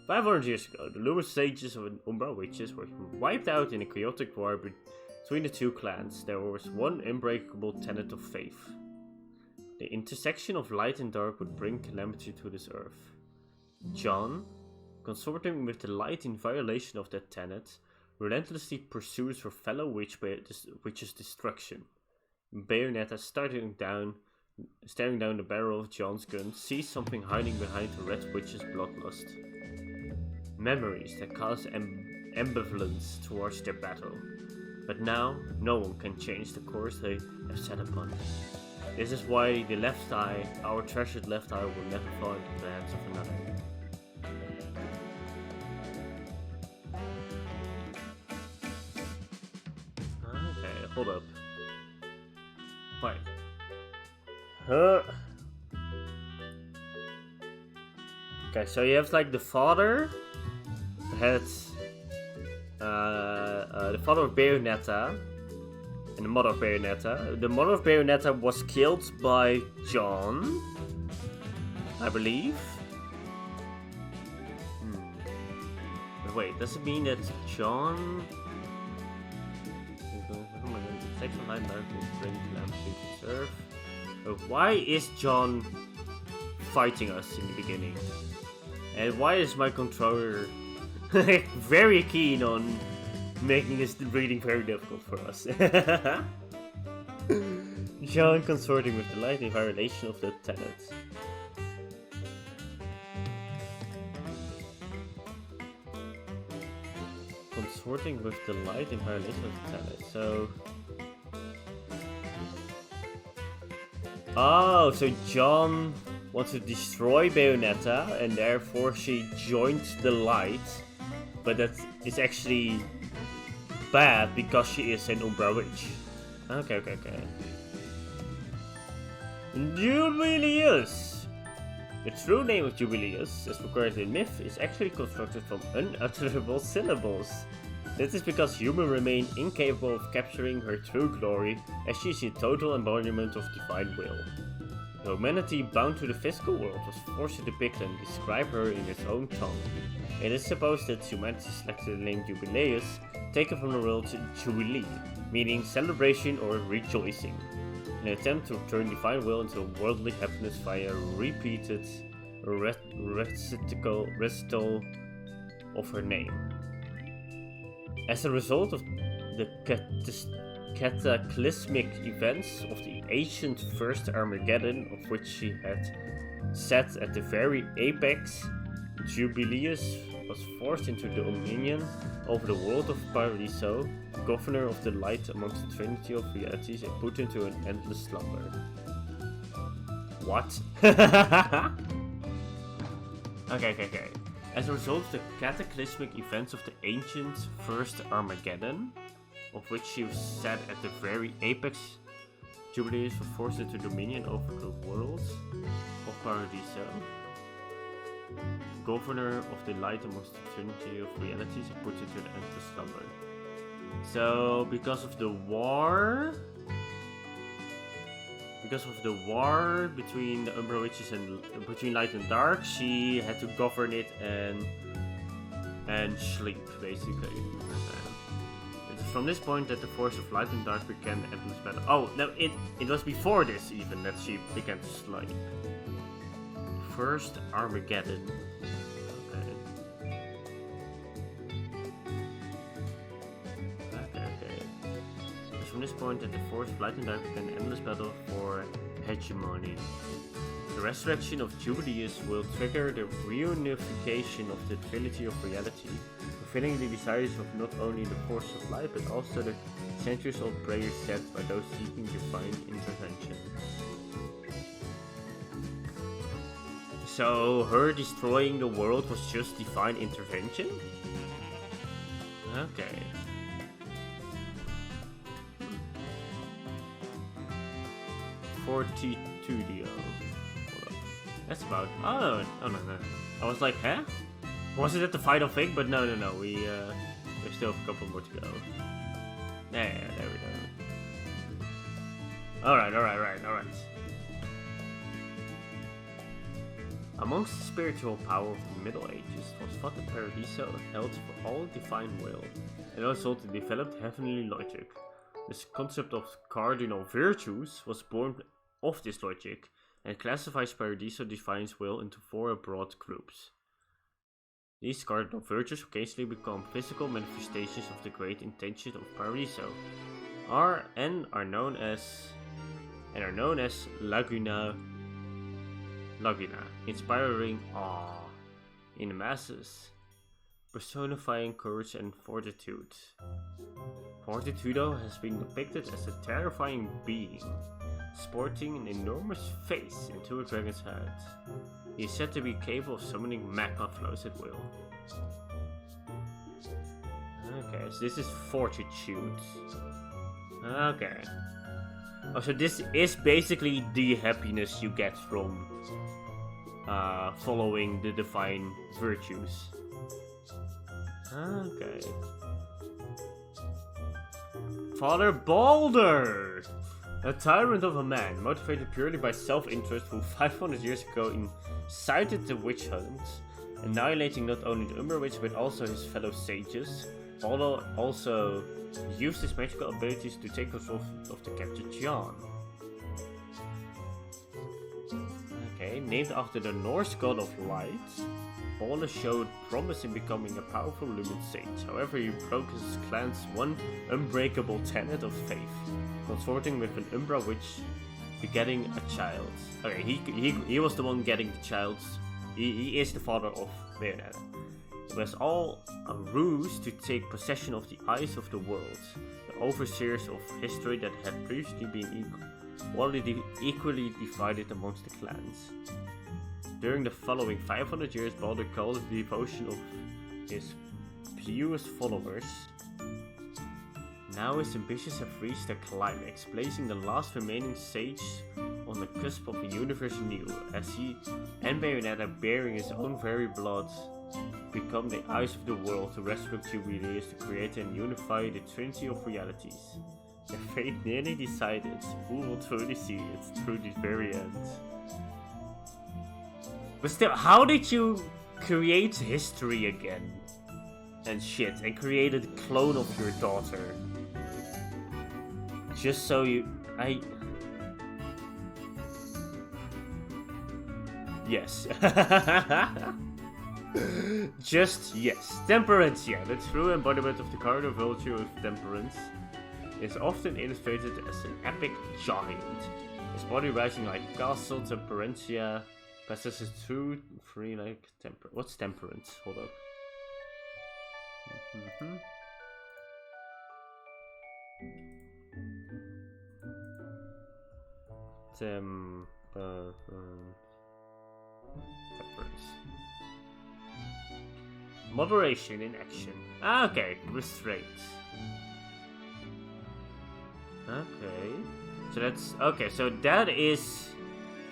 500 years ago, the luminous sages of Umbra Witches were wiped out in a chaotic war between the two clans. There was one unbreakable tenet of faith. The intersection of light and dark would bring calamity to this earth. John, consorting with the light in violation of that tenet, relentlessly pursues her fellow witch's destruction. Bayonetta, staring down the barrel of John's gun, sees something hiding behind the Red Witch's bloodlust. Memories that cause ambivalence towards their battle. But now, no one can change the course they have set upon. This is why the left eye, our treasured left eye, will never fall into the hands of another. Okay, hold up. Wait. Okay, so you have like the father had the father of Bayonetta and the mother of Bayonetta. The mother of Bayonetta was killed by John, I believe. But wait, does it mean that John? Sexual life will bring calamity to this earth. Why is John fighting us in the beginning? And why is my controller very keen on making this reading very difficult for us? John consorting with the light in violation of the tenet. Consorting with the light in violation of the tenet. So... oh, so John wants to destroy Bayonetta, and therefore she joined the light. But that is actually bad because she is an Umbra Witch. Okay. Jubilius! The true name of Jubilius, as recorded in myth, is actually constructed from unutterable syllables. This is because humans remain incapable of capturing her true glory, as she is a total embodiment of divine will. Humanity bound to the physical world was forced to depict and describe her in its own tongue. It is supposed that humanity selected the name Jubileus, taken from the word Jubilee, meaning celebration or rejoicing, in an attempt to turn divine will into worldly happiness via repeated recital of her name. As a result of the cataclysmic events of the ancient First Armageddon, of which she had sat at the very apex, Jubilius was forced into the dominion over the world of Paradiso, governor of the light amongst the trinity of realities, and put into an endless slumber. What? Okay. As a result of the cataclysmic events of the ancient First Armageddon, of which she was set at the very apex, Jubilees was forced into dominion over the worlds of Paradiso, governor of the light amongst the trinity of realities, and put into an endless slumber. So, because of the war between the Umbra Witches and between light and dark, she had to govern it and sleep, basically. It is from this point that the force of light and dark began the endless battle. Oh, no, it was before this even that she began to sleep. First Armageddon. Okay. From this point that the force of light and dark began an endless battle for hegemony. The resurrection of Jubileus will trigger the reunification of the Trinity of Reality, fulfilling the desires of not only the force of light but also the centuries-old prayers set by those seeking divine intervention. So her destroying the world was just divine intervention? Okay. 42 Dio. Hold up. That's about. Oh no. I was like, huh? Was it at the final thing? But no. We still have a couple more to go. Yeah, there we go. Alright. Amongst the spiritual power of the Middle Ages was thought that Paradiso held for all divine will, and as a result developed heavenly logic. This concept of cardinal virtues was born of this logic, and classifies Paradiso divine's will into four broad groups. These cardinal virtues occasionally become physical manifestations of the great intention of Paradiso, are known as Laguna, inspiring awe in the masses, personifying courage and fortitude. Fortitudo has been depicted as a terrifying being, sporting an enormous face into a dragon's head. He is said to be capable of summoning magma flows at will. Okay, so this is Fortitude. Okay. Oh, so this is basically the happiness you get from following the divine virtues. Okay. Father Balder! A tyrant of a man, motivated purely by self-interest, who 500 years ago incited the witch hunt, annihilating not only the Umbra Witch but also his fellow sages. Balder also used his magical abilities to take control of the captured John. Okay, named after the Norse god of light, Balder showed promise in becoming a powerful lumen sage. However, he broke his clan's one unbreakable tenet of faith, consorting with an Umbra witch, begetting a child. Okay, he was the one getting the child. He is the father of Bayonetta. It was all a ruse to take possession of the eyes of the world, the overseers of history that had previously been equally divided amongst the clans. During the following 500 years, Balder called the devotion of his fewest followers. Now his ambitions have reached their climax, placing the last remaining sage on the cusp of a universe anew, as he and Bayonetta, bearing his own very blood, become the eyes of the world to resurrect Jubileus to create and unify the Trinity of Realities. Their fate nearly decided, who will truly see it through the very end. But still, how did you create history again? And shit, and create a clone of your daughter? Just so you... Yes. Just yes. Temperance, yeah. The true embodiment of the cardinal virtue of temperance is often illustrated as an epic giant. His body rising like a castle, Temperantia possesses true free like temper. What's temperance? Hold up. Mm-hmm. Moderation in action. Ah, okay, restraint. Okay. So that's okay, so that is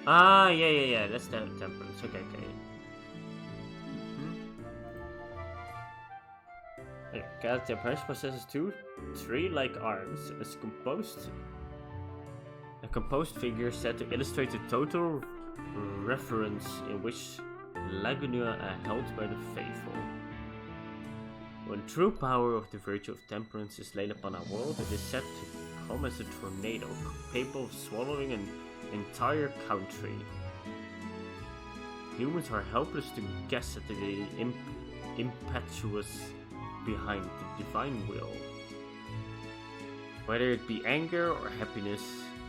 yeah, that's the temperance. Okay. Okay, cat temperance possesses 3 like arms. A composed figure said to illustrate the total reverence in which Lagunua are held by the faithful. When true power of the virtue of temperance is laid upon our world, it is said to come as a tornado, capable of swallowing an entire country. Humans are helpless to guess at the impetuous behind the divine will. Whether it be anger or happiness,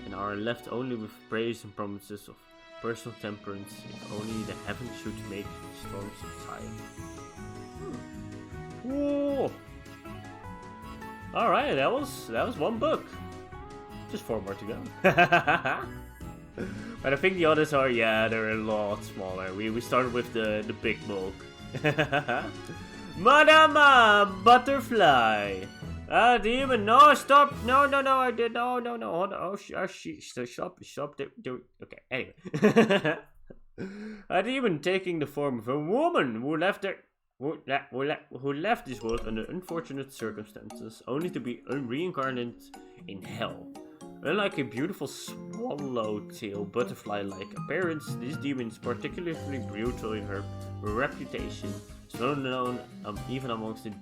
and are left only with praise and promises of personal temperance, if only the heavens should make storms subside. Whoa! Alright, that was one book. Just 4 more to go. But I think the others are, they're a lot smaller. We started with the big bulk. Madama Butterfly! Demon, no, stop! No, I did, no, hold on, stop, okay, anyway. A demon taking the form of a woman who left this world under unfortunate circumstances, only to be reincarnated in hell. Unlike a beautiful swallowtail butterfly-like appearance, this demon is particularly brutal in her reputation, so known even amongst the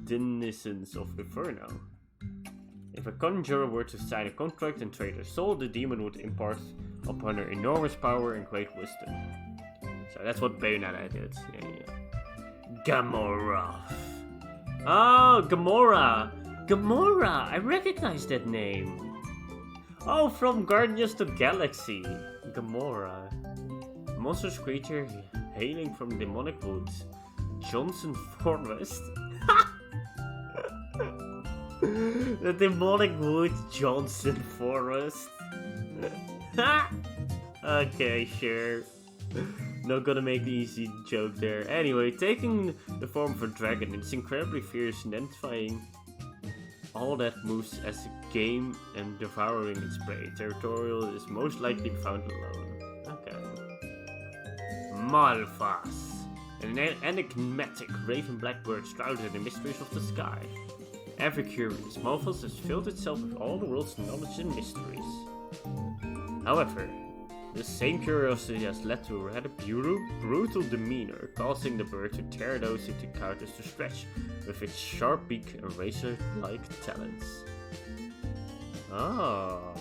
denizens of Inferno. If a conjurer were to sign a contract and trade her soul, the demon would impart upon her enormous power and great wisdom. So that's what Bayonetta did. Yeah. Gamora. Oh, Gamora! I recognize that name. Oh, from Guardians of the Galaxy. Gamora. Monstrous creature hailing from demonic woods. Johnson Forest. The demonic woods Johnson Forest. Okay, sure. Not gonna make the easy joke there. Anyway, taking the form of a dragon, it's incredibly fierce, identifying all that moves as a game and devouring its prey. Territorial is most likely found alone. Okay. Malphas. An enigmatic raven blackbird shrouded in the mysteries of the sky. Ever curious, Malphas has filled itself with all the world's knowledge and mysteries. However, this same curiosity has led to a rather brutal demeanor, causing the bird to tear those it encounters to stretch with its sharp beak and razor-like talons. Oh.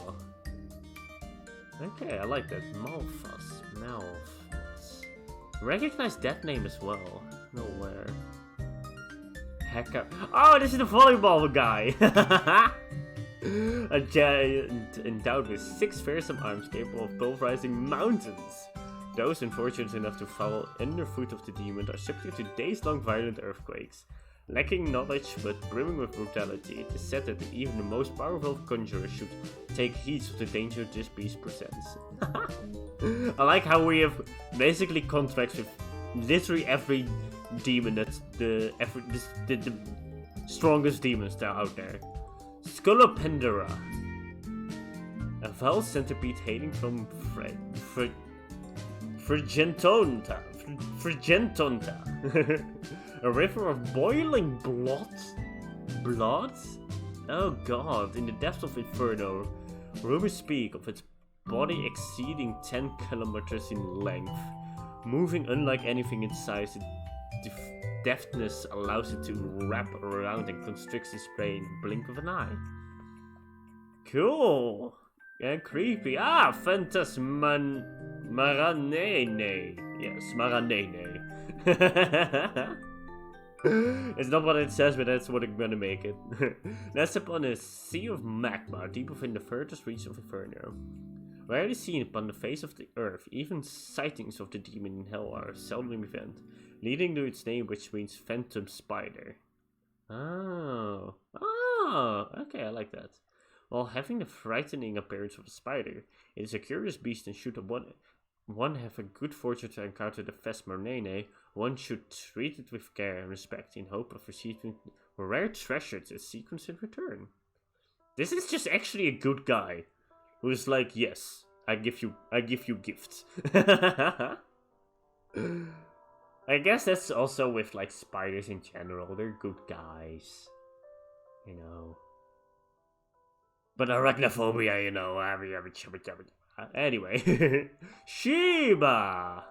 Okay, I like that. Malphas. Recognize that name as well. Nowhere. Hacker. Oh, this is the volleyball guy! A giant endowed with 6 fearsome arms capable of pulverizing mountains. Those unfortunate enough to fall underfoot of the demon are subject to days-long violent earthquakes. Lacking knowledge but brimming with brutality, it is said that even the most powerful conjurer should take heed of the danger this beast presents. I like how we have basically contracts with literally every demon that's the strongest demons that are out there. Scolopendra. A foul centipede hailing from Frigentonta. A river of boiling blood? Blood? Oh god, in the depths of Inferno, rumors speak of its body exceeding 10 kilometers in length. Moving unlike anything in size, its deftness allows it to wrap around and constricts its prey in the blink of an eye. Cool! And creepy. Ah, Phantasmaranene. Yes, Maranene. It's not what it says, but that's what I'm gonna make it. That's upon a sea of magma deep within the furthest reach of Inferno. Rarely seen upon the face of the earth, even sightings of the demon in hell are a seldom event, leading to its name, which means phantom spider. Oh. Oh, okay, I like that. While having the frightening appearance of a spider, it is a curious beast and should one have a good fortune to encounter the Vesmernene, one should treat it with care and respect in hope of receiving rare treasures as sequence in return. This is just actually a good guy who's like, yes, I give you gifts. I guess that's also with like spiders in general. They're good guys, you know. But arachnophobia, you know. Anyway, Sheba,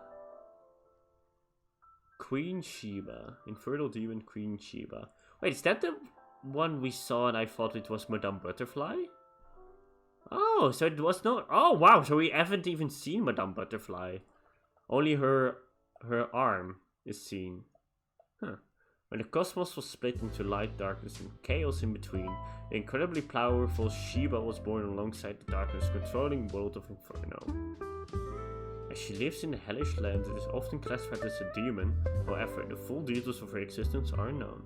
Queen Sheba, Infernal Demon Queen Sheba. Wait, is that the one we saw and I thought it was Madame Butterfly? Oh, so it was not. Oh wow, so we haven't even seen Madame Butterfly. Only her arm is seen. Huh. When the cosmos was split into light, darkness, and chaos in between, the incredibly powerful Sheba was born alongside the darkness, controlling world of Inferno. As she lives in the hellish land, it is often classified as a demon. However, the full details of her existence are unknown.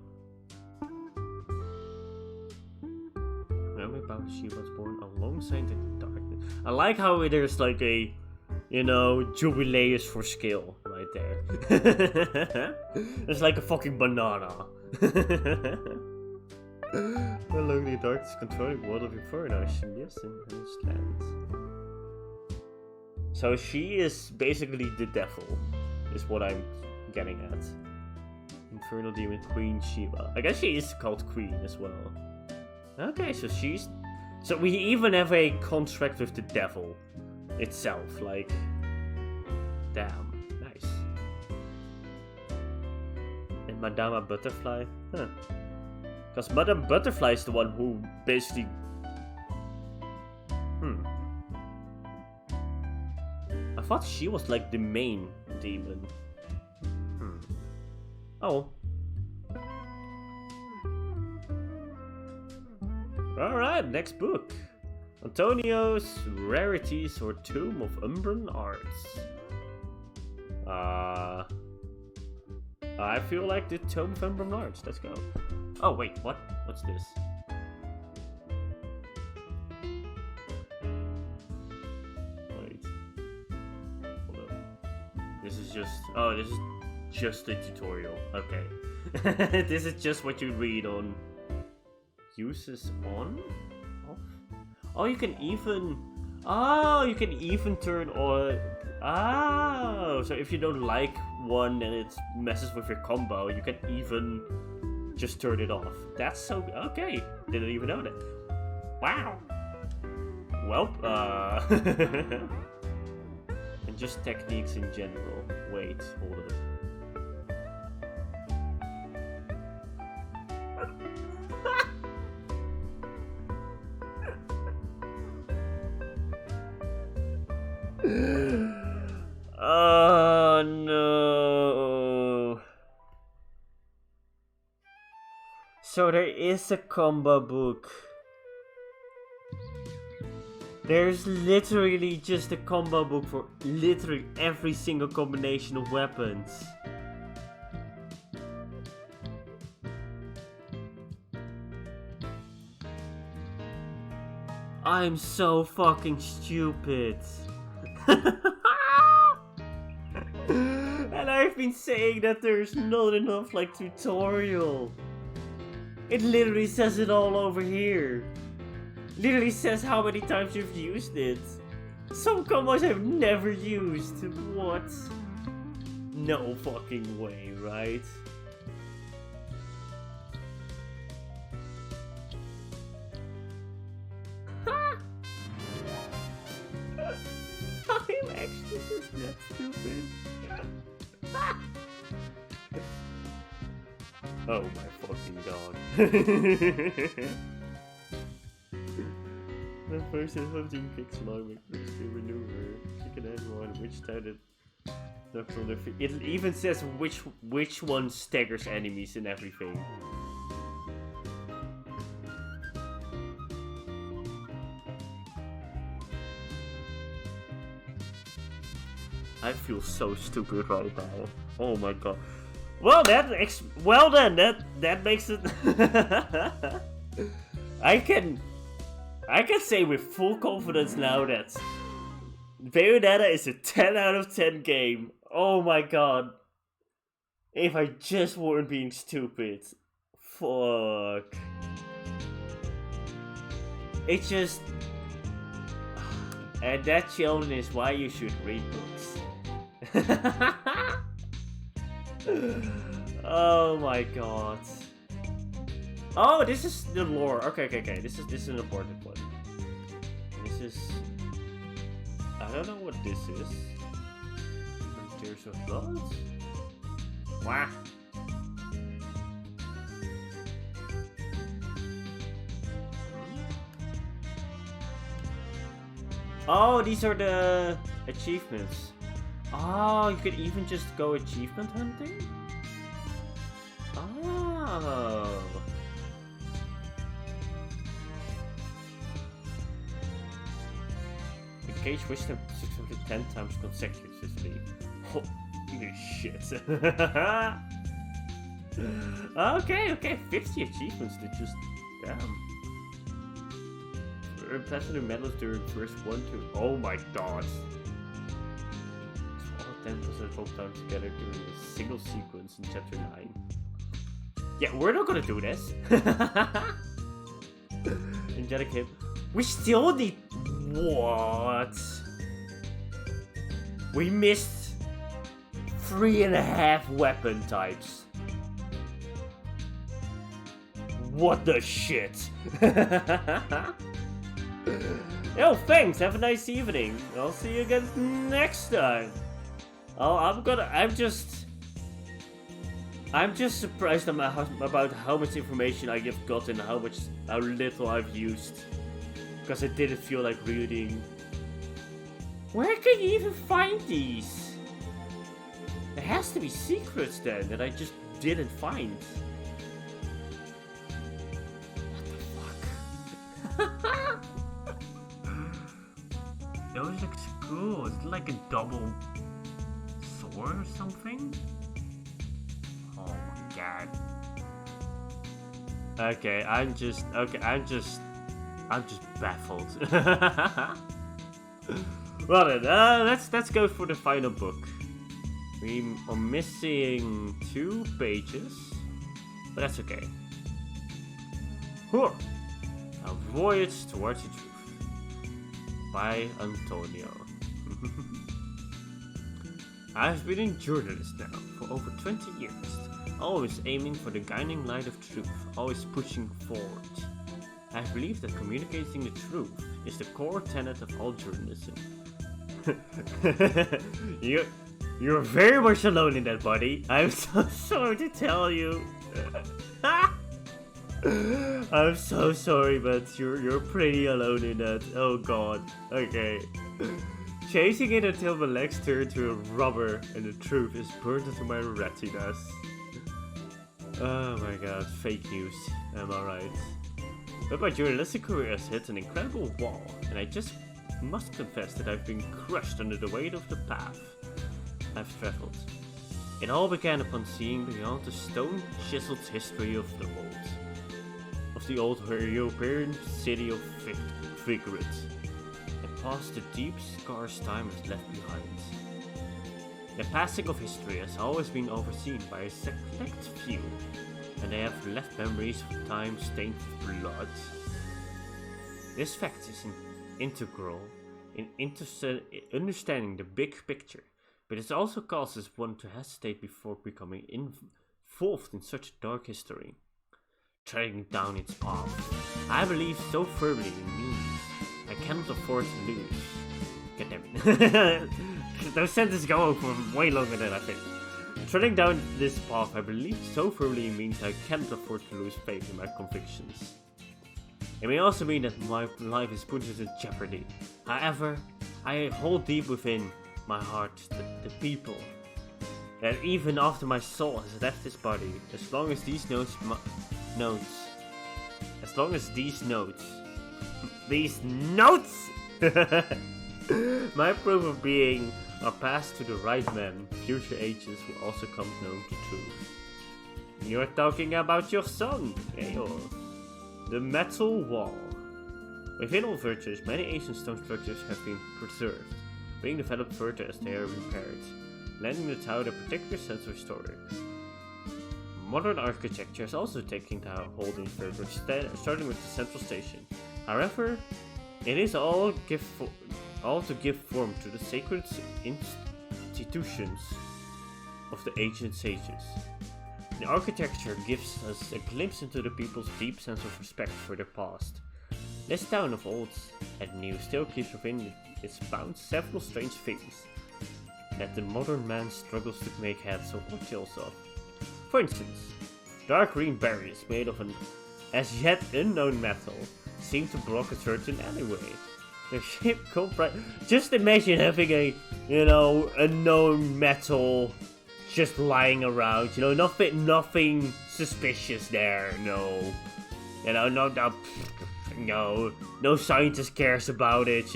Remember about Sheba was born alongside the darkness. I like how there's like a, you know, jubileus for skill right there. It's like a fucking banana. Along the darkness controlling world of Inferno, she lives in this land. So she is basically the devil, is what I'm getting at. Infernal Demon Queen Sheba. I guess she is called Queen as well. Okay, so she's... So we even have a contract with the devil itself, like... Damn, nice. And Madame Butterfly? Huh. Because Madame Butterfly is the one who basically... I thought she was like the main demon. Oh. Alright, next book. Antonio's Rarities or Tomb of Umbran Arts. I feel like the Tomb of Umbran Arts. Let's go. Oh wait, what? What's this? Wait. Hold up. This is just... Oh, this is just a tutorial. Okay. This is just what you read on... Uses on? Off? Oh, you can even... Oh, you can even turn on... Oh, so if you don't like one and it messes with your combo, you can even just turn it off. That's so... Okay, didn't even know that. Wow. Well, and just techniques in general. Wait, hold up. Oh no. So there is a combo book. There's literally just a combo book for literally every single combination of weapons. I'm so fucking stupid. And I've been saying that there's not enough like tutorial. It literally says it all over here. Literally says how many times you've used it. Some combos I've never used. What? No fucking way, right? I'm actually just that stupid. Oh my fucking god. The first is 15 kicks long with which to maneuver. She can add one which time it knocks on their feet. It even says which one staggers enemies and everything. I feel so stupid right now. Oh my god. Well, that makes it. I can say with full confidence now that Bayonetta is a 10 out of 10 game. Oh my god. If I just weren't being stupid. Fuck. It just... And that, children, is why you should read books. Oh my god. Oh, this is the lore. Okay. This is an important one. This is... I don't know what this is. Tears of Blood? Wow. Oh, these are the achievements. Oh, you could even just go achievement hunting? Oh. Engage wisdom 610 times consecutively. Holy shit. Okay, 50 achievements to just... Damn. Platinum medals during first 1 to... Oh my god. 10% whole time together during a single sequence in chapter 9. Yeah, we're not gonna do this. Angelic hip. We still need... What? We missed 3.5 weapon types. What the shit? Yo, thanks. Have a nice evening. I'll see you again next time. Oh, I'm just surprised about how much information I have gotten, how little I've used. Because I didn't feel like reading. Where can you even find these? There has to be secrets then that I just didn't find. What the fuck? Those looks cool. Is it like a double sword or something? Oh my god. Okay, I'm just baffled. Well then, let's go for the final book. We are missing 2 pages, but that's okay. A Voyage Towards the Truth by Antonio. I've been a journalist now for over 20 years, always aiming for the guiding light of truth, always pushing forward. I believe that communicating the truth is the core tenet of all journalism. You're very much alone in that, buddy. I'm so sorry to tell you. I'm so sorry, but you're pretty alone in that. Oh god. Okay. Chasing it until my legs turn to a rubber and the truth is burned into my retinas. Oh my god, fake news. Am I right? But my journalistic career has hit an incredible wall, and I just must confess that I've been crushed under the weight of the path I've traveled. It all began upon seeing beyond the stone-chiseled history of the old European city of Vigrid, and past the deep scars time has left behind. The passing of history has always been overseen by a select few, and they have left memories of time stained with blood. This fact is integral in understanding the big picture, but it also causes one to hesitate before becoming involved in such dark history. Treading down its path, I believe so firmly in me. I cannot afford to lose. God damn it. Those sentences go on for way longer than I think. Treading down this path, I believe so firmly means I cannot afford to lose faith in my convictions. It may also mean that my life is put into jeopardy. However, I hold deep within my heart the people that even after my soul has left this body, as long as these notes, my proof of being are passed to the right man, future agents will also come to know the truth. You're talking about your son, Eeyore. The Metal Wall. Within all virtues, many ancient stone structures have been preserved, being developed further as they are repaired, lending the town a particular sense of story. Modern architecture is also taking hold in Vergor, starting with the central station. However, it is all to give form to the sacred institutions of the ancient sages. The architecture gives us a glimpse into the people's deep sense of respect for their past. This town of old and new still keeps within its bounds several strange things that the modern man struggles to make heads or tails of. For instance, dark green berries made of an as yet unknown metal seem to block a certain alleyway. Their shape just imagine having a, unknown metal just lying around, nothing suspicious there, no. No scientist cares about it,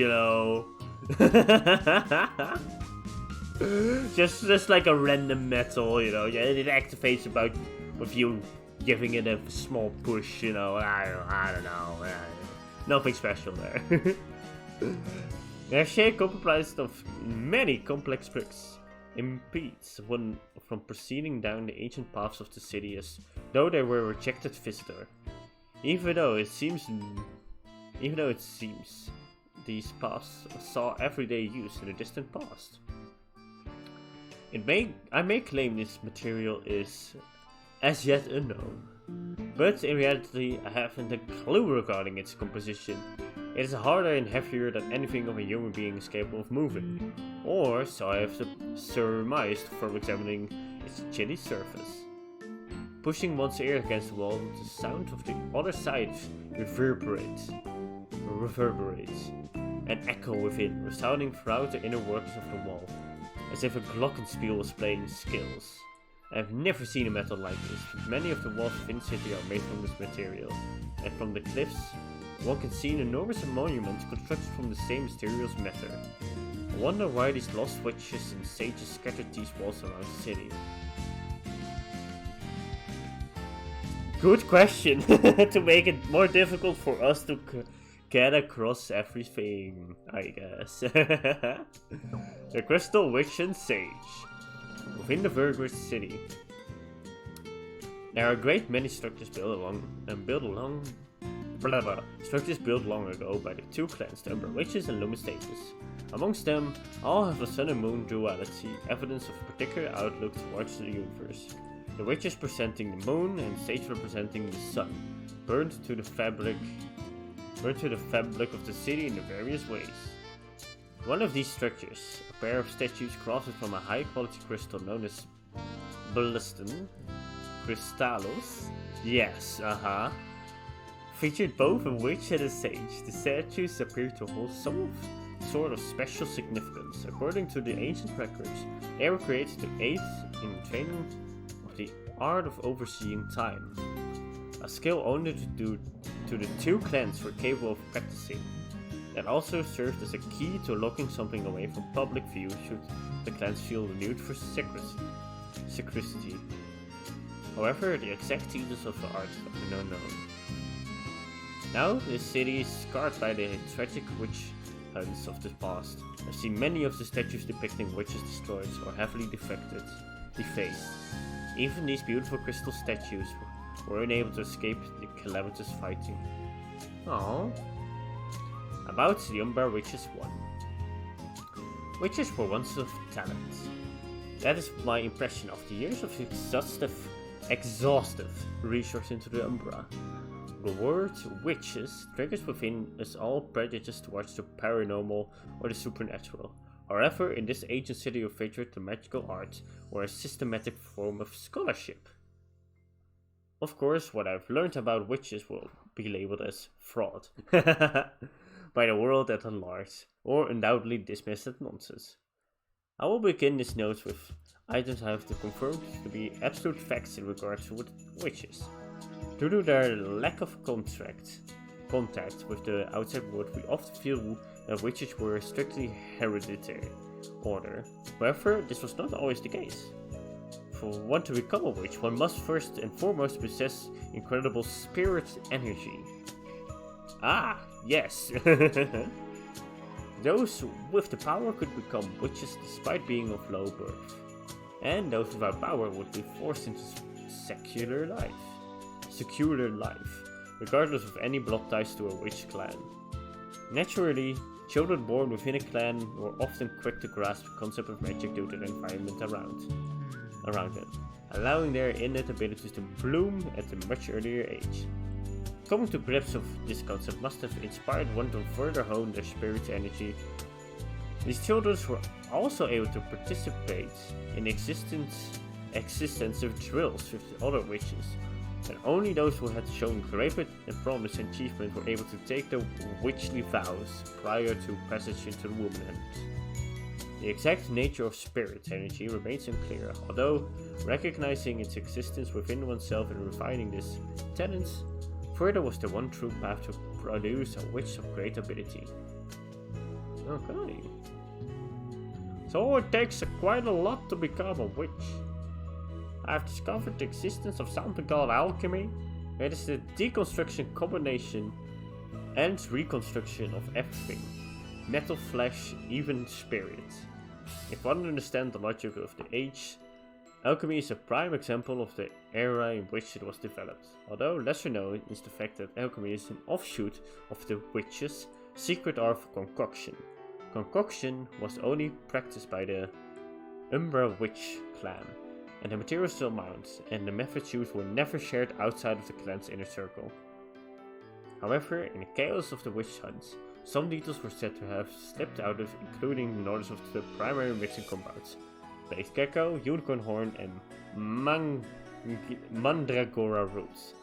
just like a random metal, it activates with you giving it a small push, I don't know, nothing special there. Their shape comprised of many complex bricks impedes one from proceeding down the ancient paths of the city as though they were a rejected visitor. Even though it seems these paths saw everyday use in the distant past. I may claim this material is as yet unknown, but in reality I haven't a clue regarding its composition. It is harder and heavier than anything of a human being is capable of moving, or so I have surmised from examining its chilly surface. Pushing one's ear against the wall, the sound of the other side reverberates, an echo within, resounding throughout the inner workings of the wall, as if a glockenspiel was playing scales. I have never seen a metal like this, but many of the walls within the city are made from this material, and from the cliffs, one can see an enormous monument constructed from the same mysterious matter. I wonder why these lost witches and sages scattered these walls around the city. Good question, to make it more difficult for us to get across everything, I guess. The Crystal Witch and Sage. Within the Vergor city, there are a great many structures built long ago by the two clans, the Umbra Witches and Luminous Sages. Amongst them, all have a sun and moon duality, evidence of a particular outlook towards the universe. The witches presenting the moon and Sage representing the sun, burned to the fabric of the city in the various ways. One of these structures, a pair of statues crafted from a high-quality crystal known as Balliston Crystallos, featured both a witch and a sage. The statues appear to hold some sort of special significance. According to the ancient records, they were created to aid in training of the art of overseeing time, a skill only to the two clans were capable of practicing. That also served as a key to locking something away from public view should the clans feel the need for secrecy. However, the exact details of the art are unknown. Now, the city is scarred by the tragic witch hunts of the past. I've seen many of the statues depicting witches destroyed or heavily defaced. Even these beautiful crystal statues were unable to escape the calamitous fighting. Aww. About the Umbra Witches 1. Witches were once of talent. That is my impression after years of exhaustive research into the Umbra. The word witches triggers within us all prejudice towards the paranormal or the supernatural. However, in this ancient city of featured the magical arts were a systematic form of scholarship. Of course, what I've learned about witches will be labeled as fraud by the world at large, or undoubtedly dismissed as nonsense. I will begin this note with items I have to confirm to be absolute facts in regards to witches. Due to their lack of contact with the outside world, we often feel that witches were strictly hereditary. order. However, this was not always the case. For one to become a witch, one must first and foremost possess incredible spirit energy. Ah, yes! Those with the power could become witches despite being of low birth. And those without power would be forced into secular life, regardless of any blood ties to a witch clan. Naturally, children born within a clan were often quick to grasp the concept of magic due to the environment around them, allowing their innate abilities to bloom at a much earlier age. Coming to grips with this concept must have inspired one to further hone their spirit energy. These children were also able to participate in extensive drills with the other witches, and only those who had shown great and promise and achievement were able to take the witchly vows prior to passage into the womanhood. The exact nature of spirit energy remains unclear, although recognizing its existence within oneself and refining this tenets further was the one true path to produce a witch of great ability. Okay. So it takes quite a lot to become a witch. I've discovered the existence of something called alchemy. It is the deconstruction, combination, and reconstruction of everything. Metal, flesh, even spirit. If one understands the logic of the age, alchemy is a prime example of the era in which it was developed. Although lesser known is the fact that alchemy is an offshoot of the witches' secret art of concoction. Concoction was only practiced by the Umbra Witch clan, and the materials amounts and the methods used were never shared outside of the clan's inner circle. However, in the chaos of the witch hunts, some details were said to have slipped out of, including the knowledge of the primary mixing compounds: Blade Gecko, Unicorn Horn, and Mandragora roots.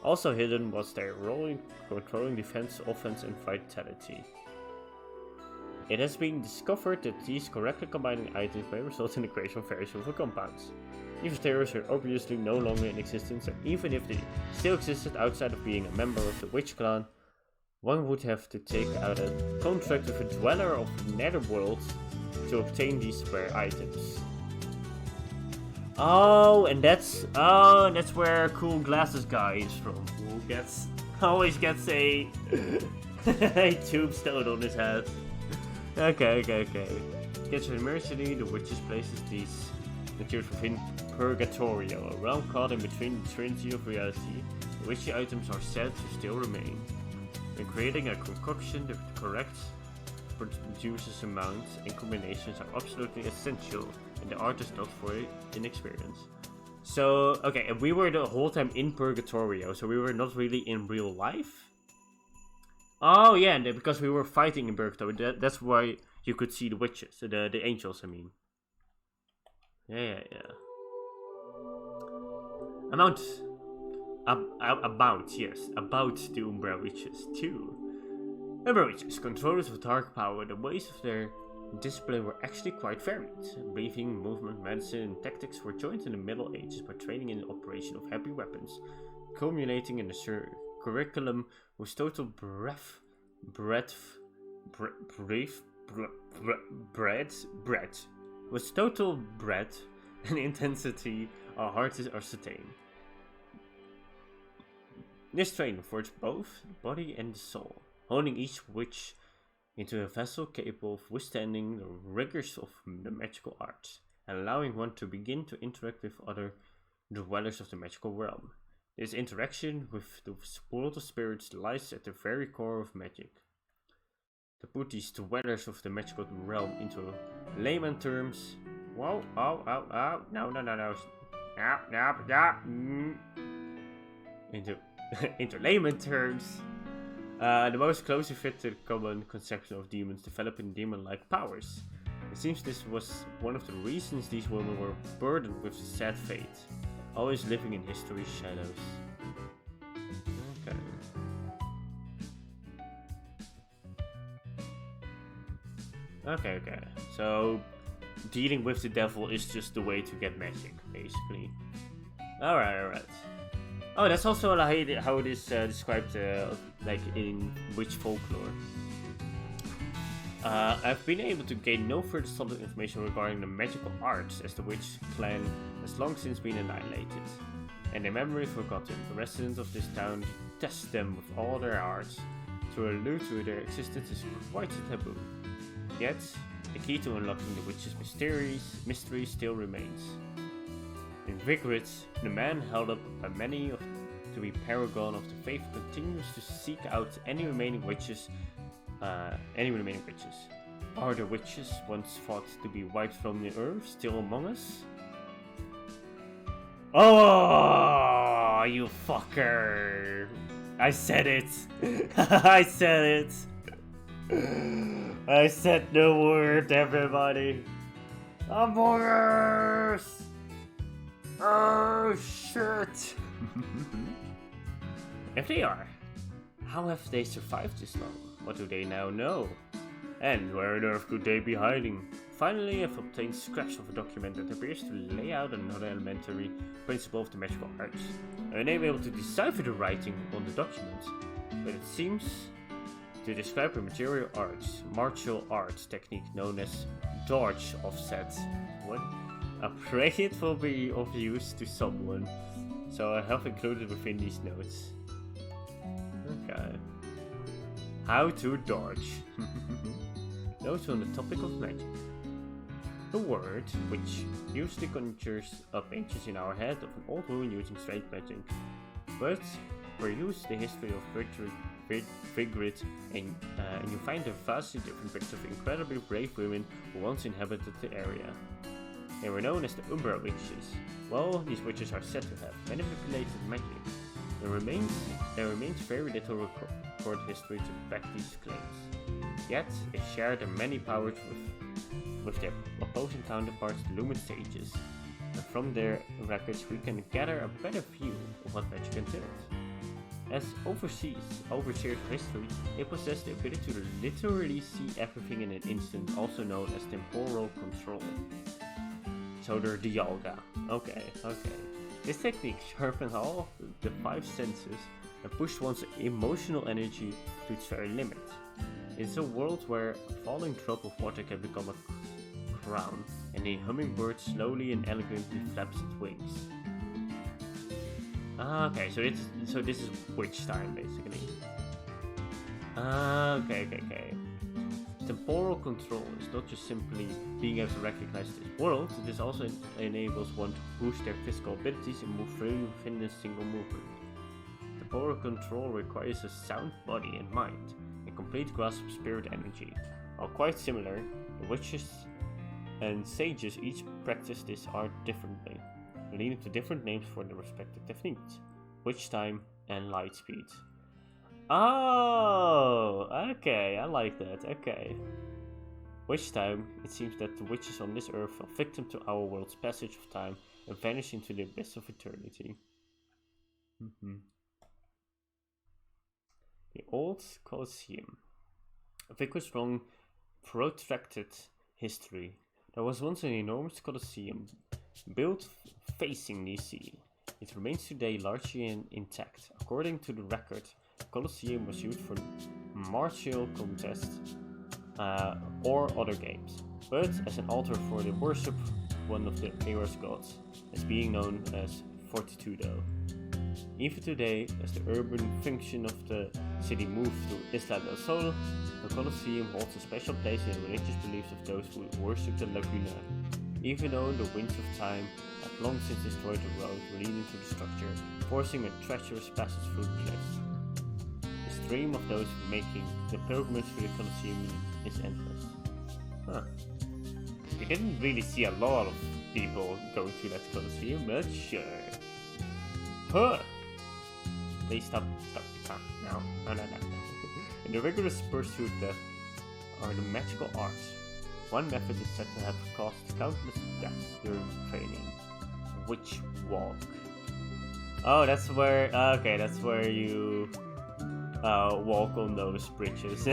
Also hidden was their role in controlling defense, offense, and vitality. It has been discovered that these correctly combining items may result in the creation of various useful compounds. These materials are obviously no longer in existence, and even if they still existed outside of being a member of the Witch Clan, one would have to take out a contract with a dweller of the Netherworld to obtain these rare items. Oh, and that's where Cool Glasses Guy is from, who always gets a tombstone on his head. Okay. Gets emergency, the witches places these materials within Purgatorio, a realm caught in between the trinity of reality. The witchy items are said to still remain. When creating a concoction, the correct produces amounts and combinations are absolutely essential, and the art is not for inexperience. So, okay, and we were the whole time in Purgatorio, so we were not really in real life? Oh yeah, and because we were fighting in Purgatorio, that's why you could see the witches, the angels, I mean. Yeah. About the Umbra Witches too. Umbra Witches, controllers of dark power, the ways of their discipline were actually quite varied. Breathing, movement, medicine, and tactics were joined in the Middle Ages by training in the operation of heavy weapons, culminating in a curriculum whose total breadth and intensity are hard to ascertain. This training forged both the body and the soul, honing each witch into a vessel capable of withstanding the rigors of the magical arts, and allowing one to begin to interact with other dwellers of the magical realm. This interaction with the world of spirits lies at the very core of magic. To put these dwellers of the magical realm into layman terms, into layman terms, the most closely fit to the common conception of demons developing demon-like powers. It seems this was one of the reasons these women were burdened with a sad fate, always living in history's shadows. Okay. So, dealing with the devil is just the way to get magic, basically. Alright. Oh, that's also how it is described, like in witch folklore. I've been able to gain no further solid information regarding the magical arts, as the witch clan has long since been annihilated, and their memory forgotten. The residents of this town detest them with all their arts. To allude to their existence is quite a taboo. Yet, the key to unlocking the witch's mystery still remains. Invigorated, the man held up by many to be paragon of the faith continues to seek out any remaining witches. Are the witches once thought to be wiped from the earth still among us? Oh, you fucker! I said it! I said it! I said the word, everybody! Among us! Oh, shit! If they are, how have they survived this long? What do they now know? And where on earth could they be hiding? Finally, I've obtained scraps of a document that appears to lay out another elementary principle of the magical arts. I'm able to decipher the writing on the document, but it seems to describe a martial arts technique known as dodge offset. What? I pray it will be of use to someone, so I have included within these notes. Okay. How to dodge. Notes on the topic of magic. The word, which usually conjures up images in our head of an old woman using strange magic, but for use the history of Vigrid, and you find a vastly different picture of incredibly brave women who once inhabited the area. They were known as the Umbra Witches. Well, these witches are said to have manipulated magic. There remains very little recorded history to back these claims. Yet, they share their many powers with their opposing counterparts, the Lumen Sages, and from their records we can gather a better view of what magic entails. As overseers of history, they possess the ability to literally see everything in an instant, also known as temporal control. So they're Dialga. Okay. This technique sharpens all the five senses and pushes one's emotional energy to its very limit. It's a world where a falling drop of water can become a crown, and a hummingbird slowly and elegantly flaps its wings. Okay, so this is witch time, basically. Okay. Temporal control is not just simply being able to recognize this world, this also enables one to boost their physical abilities and move freely within a single movement. Temporal control requires a sound body and mind, a complete grasp of spirit energy. While quite similar, the witches and sages each practice this art differently, leading to different names for the respective techniques: witch time and light speed. Oh, okay, I like that, okay. Witch time, it seems that the witches on this earth fell victim to our world's passage of time and vanish into the abyss of eternity. The Old Colosseum. A vigorous, long, protracted history. There was once an enormous Colosseum built facing the sea. It remains today largely intact. According to the record, the Colosseum was used for martial contests or other games, but as an altar for the worship of one of the era's gods, as being known as Fortitudo. Even today, as the urban function of the city moved to Isla del Sol, the Colosseum holds a special place in the religious beliefs of those who worship the Laguna, even though the winds of time have long since destroyed the road leading to the structure, forcing a treacherous passage through the cliffs. The stream of those making the pilgrimage to the Colosseum is endless. You didn't really see a lot of people going to that Colosseum, but sure. Please stop. No. In the rigorous pursuit that are the magical arts, one method is said to have caused countless deaths during training. Witch walk. Oh, that's where you walk on those bridges,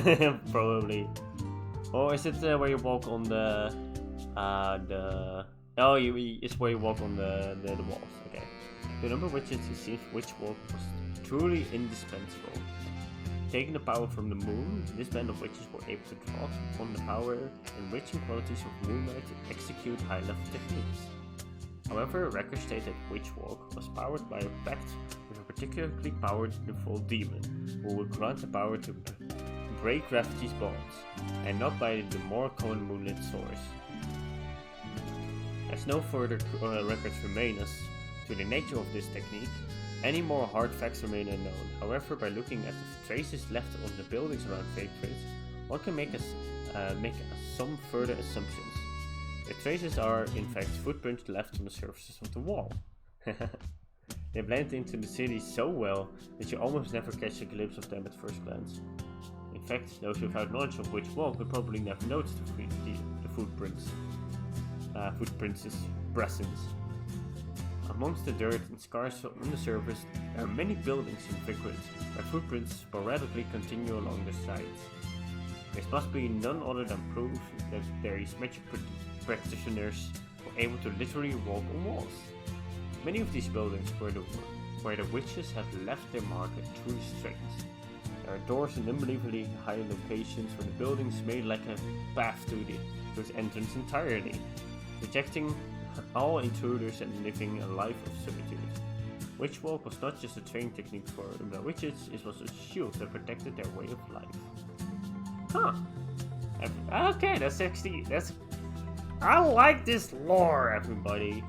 probably. Or is it where you walk on it's where you walk on the walls. Okay. The number of witches who sees witch walk was truly indispensable. taking the power from the moon, this band of witches were able to draw upon the power and enriching qualities of moonlight to execute high-level techniques. However, records state that Witchwalk was powered by a pact with a particularly powerful demon, who would grant the power to break gravity's bonds, and not by the more common moonlit source. As no further records remain as to the nature of this technique, any more hard facts remain unknown. However, by looking at the traces left on the buildings around Fate, one can make some further assumptions. The traces are, in fact, footprints left on the surfaces of the wall. They blend into the city so well that you almost never catch a glimpse of them at first glance. In fact, those without knowledge of which wall would probably never notice the footprints' presence. Amongst the dirt and scars on the surface, there are many buildings in Vigrid, where footprints sporadically continue along the sides. This must be none other than proof that these magic practitioners were able to literally walk on walls. Many of these buildings where the witches have left their mark are truly strange. There are doors in unbelievably high locations where the buildings made like a path to its entrance entirely, rejecting all intruders and living a life of solitude. Witchwalk was not just a training technique for Umbra Witches, it was a shield that protected their way of life. Huh. Okay, that's... I like this lore, everybody.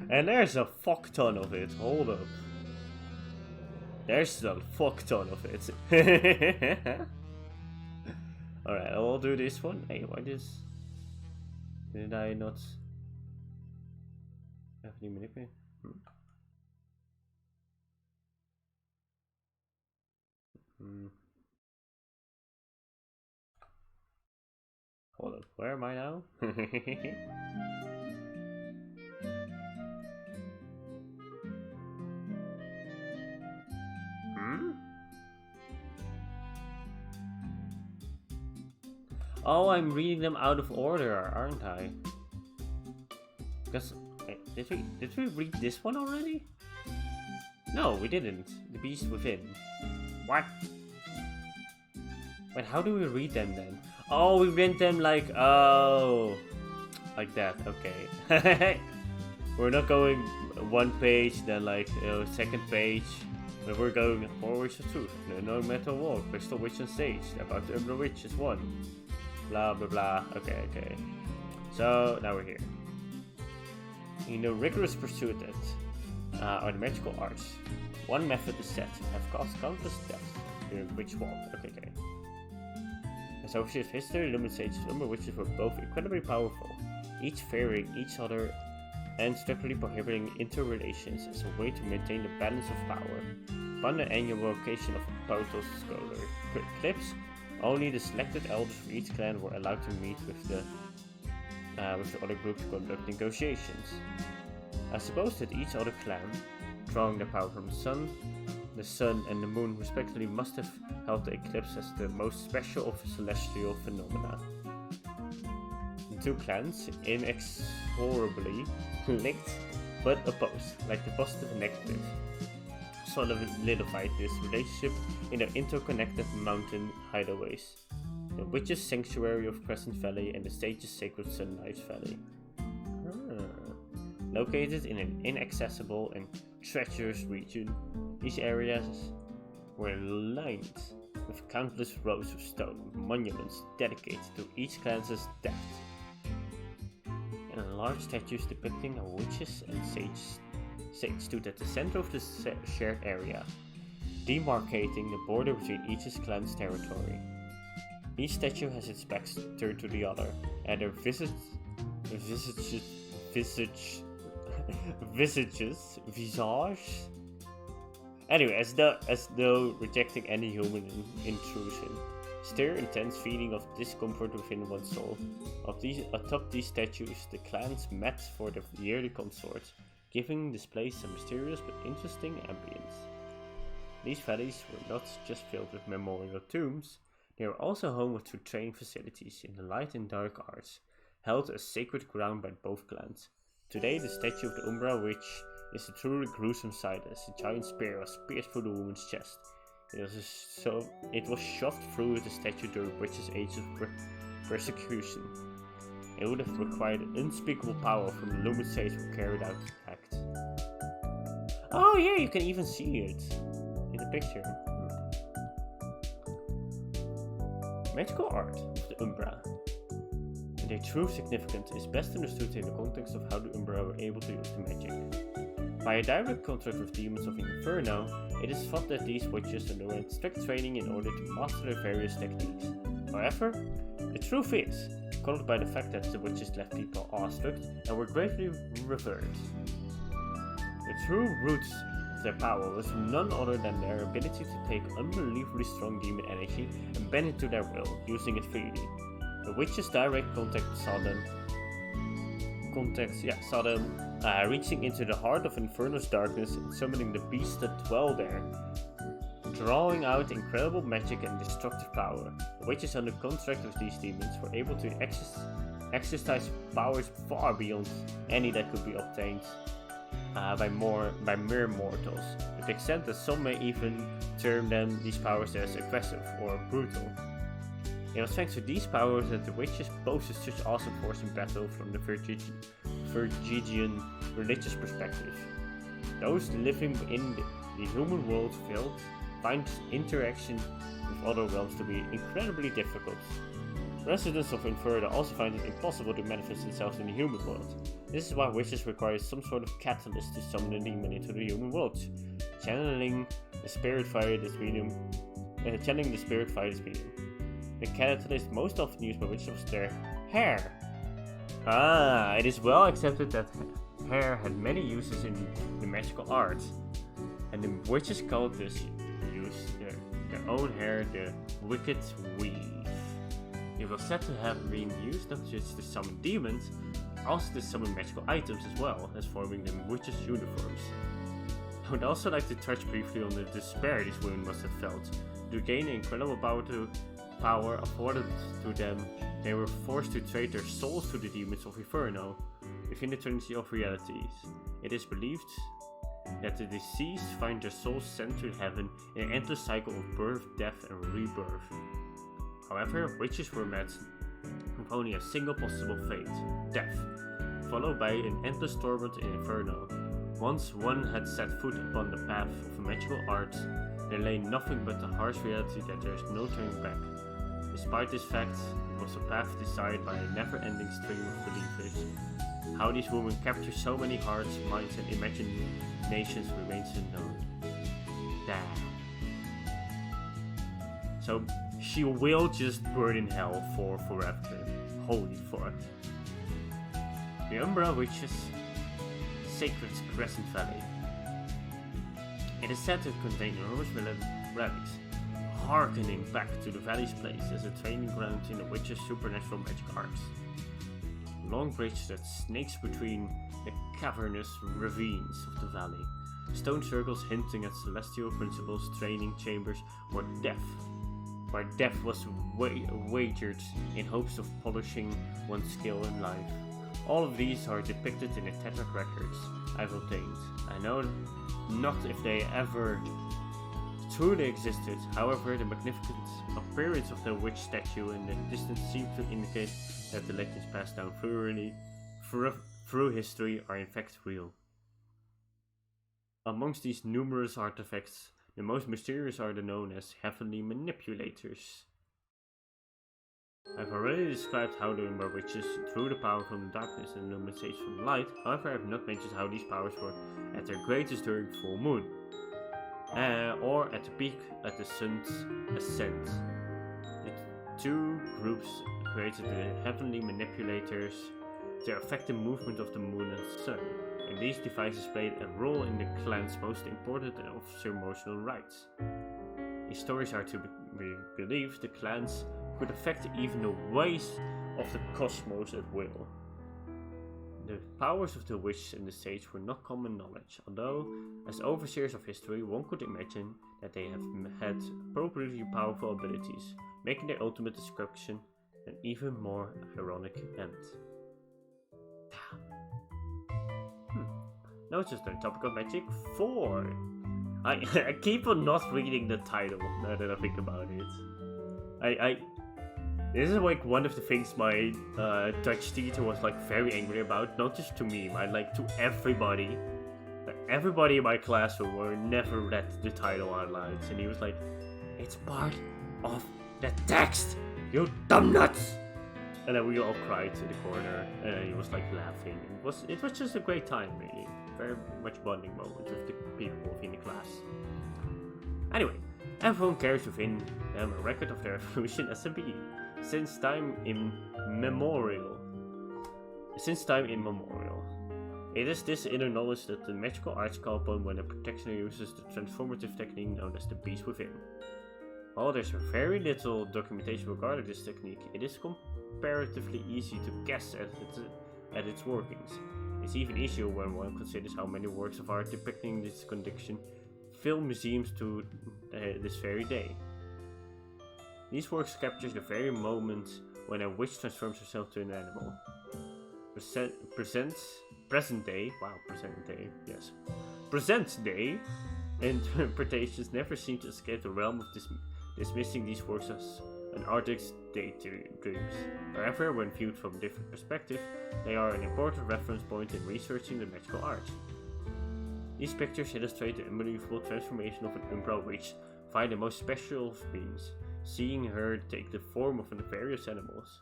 And there's a fuck ton of it. Hold up. There's a fuck ton of it. Alright, I'll do this one. Hey, why this? Did I not have any manipulate? Hold up, where am I now? Oh, I'm reading them out of order, aren't I? Because did we read this one already? No, we didn't. The Beast Within. What? Wait, how do we read them then? Oh, we read them like that. Okay. We're not going one page, then like second page. But we're going forwards to truth. No metal wall, crystal witch on stage. About the Umbra Witches 1. Blah blah blah. Okay. So now we're here. In the rigorous pursuit are the magical arts. One method is set have caused countless deaths during Witchwalk. Okay. Associated history, Lumen Sages and Umbra Witches were both incredibly powerful, each favoring each other and strictly prohibiting interrelations as a way to maintain the balance of power. Upon the annual occasion of Total Scholar Eclipse, only the selected elders for each clan were allowed to meet with the other group to conduct negotiations. I suppose that each other clan, drawing their power from the sun and the moon respectively, must have held the eclipse as the most special of celestial phenomena. The two clans, inexorably linked but opposed, like the positive and negative, solidified this relationship in their interconnected mountain hideaways. The Witches' Sanctuary of Crescent Valley and the Sage's Sacred Sunlight Valley. Located in an inaccessible and treacherous region, these areas were lined with countless rows of stone monuments dedicated to each clan's death, and large statues depicting a witches and sage stood at the center of the shared area, demarcating the border between each clan's territory. Each statue has its back turned to the other, and their visage. Anyway, as though rejecting any human intrusion. Stir intense feeling of discomfort within one's soul. Atop these statues, the clans met for the yearly consort, giving this place a mysterious but interesting ambience. These valleys were not just filled with memorial tombs, they were also home to training facilities in the light and dark arts, held as sacred ground by both clans. Today, the statue of the Umbra Witch is a truly gruesome sight as a giant spear was pierced through the woman's chest. It was shoved through the statue during Witch's age of persecution. It would have required unspeakable power from the lumen sage to carry out the act. Oh yeah, you can even see it in the picture. Magical art of the Umbra and their true significance is best understood in the context of how the Umbra were able to use the magic. By a direct contact with demons of Inferno, it is thought that these witches underwent strict training in order to master their various techniques. However, the truth is, colored by the fact that the witches left people awestruck and were greatly revered. The true roots of their power was none other than their ability to take unbelievably strong demon energy and bend it to their will, using it freely. The witches' direct contact saw them reaching into the heart of Inferno's darkness and summoning the beasts that dwell there, drawing out incredible magic and destructive power. The witches under contract with these demons were able to exercise powers far beyond any that could be obtained by mere mortals, to the extent that some may even term these powers as aggressive or brutal. It was thanks to these powers that the witches posed such awesome force in battle from the Phrygian religious perspective. Those living in the human world find interaction with other realms to be incredibly difficult. Residents of Inferno also find it impossible to manifest themselves in the human world. This is why witches require some sort of catalyst to summon a demon into the human world, channeling the spirit fire between them. The catalyst most often used by witches was their hair. It is well accepted that hair had many uses in the magical art, and the witches called this use their own hair the wicked weave. It was said to have been used not just to summon demons, but also to summon magical items as well as forming the witches' uniforms. I would also like to touch briefly on the despair these women must have felt. To gain incredible power afforded to them, they were forced to trade their souls to the demons of Inferno. Within the Trinity of Realities, it is believed that the deceased find their souls sent to heaven in an endless cycle of birth, death, and rebirth. However, witches were met with only a single possible fate, death, followed by an endless torment in Inferno. Once one had set foot upon the path of magical art, there lay nothing but the harsh reality that there is no turning back. Despite this fact, it was a path desired by a never-ending stream of believers. How these women capture so many hearts, minds, and imaginations remains unknown. Damn. So she will just burn in hell for forever. Holy fuck. The Umbra Witches, Sacred Crescent Valley. It is said to contain enormous relics, harkening back to the valley's place as a training ground in the witches' supernatural magic arts. A long bridge that snakes between the cavernous ravines of the valley. Stone circles hinting at celestial principles, training chambers where death was wagered in hopes of polishing one's skill in life. All of these are depicted in the Tetrarch records I've obtained. I know not if they ever truly existed, however the magnificent appearance of the witch statue in the distance seems to indicate that the legends passed down through history are in fact real. Amongst these numerous artifacts, the most mysterious are the known as heavenly manipulators. I've already described how the Umbra Witches drew the power from the darkness and illuminates from the light, however I have not mentioned how these powers were at their greatest during full moon, or at the peak at the sun's ascent. The two groups created the heavenly manipulators to affect the movement of the moon and the sun, and these devices played a role in the clan's most important of ceremonial rites. If stories are to be believed, the clans could affect even the ways of the cosmos at will. The powers of the witch and the sage were not common knowledge, although, as overseers of history, one could imagine that they have had appropriately powerful abilities, making their ultimate destruction an even more ironic end. Now it's just on Tropical Magic 4. I keep on not reading the title now that I think about it. This is like one of the things my Dutch teacher was like very angry about, not just to me, but like to everybody. Like, everybody in my classroom were never read the title out loud, and he was like, "It's part of the text, you dumb nuts!" And then we all cried in the corner, and he was like laughing. It was just a great time, really. Very much bonding moment with the people within the class. Anyway, everyone carries within them a record of their evolution as a being, since time immemorial. It is this inner knowledge that the magical arts call upon when a practitioner uses the transformative technique known as the beast within. While there's very little documentation regarding this technique, it is comparatively easy to guess at its workings. It's even easier when one considers how many works of art depicting this condition fill museums to this very day. These works capture the very moment when a witch transforms herself to an animal. Present day interpretations never seem to escape the realm of dismissing these works as an artist's daydreams. However, when viewed from a different perspective, they are an important reference point in researching the magical art. These pictures illustrate the unbelievable transformation of an Umbra Witch via the most special of means, seeing her take the form of various animals.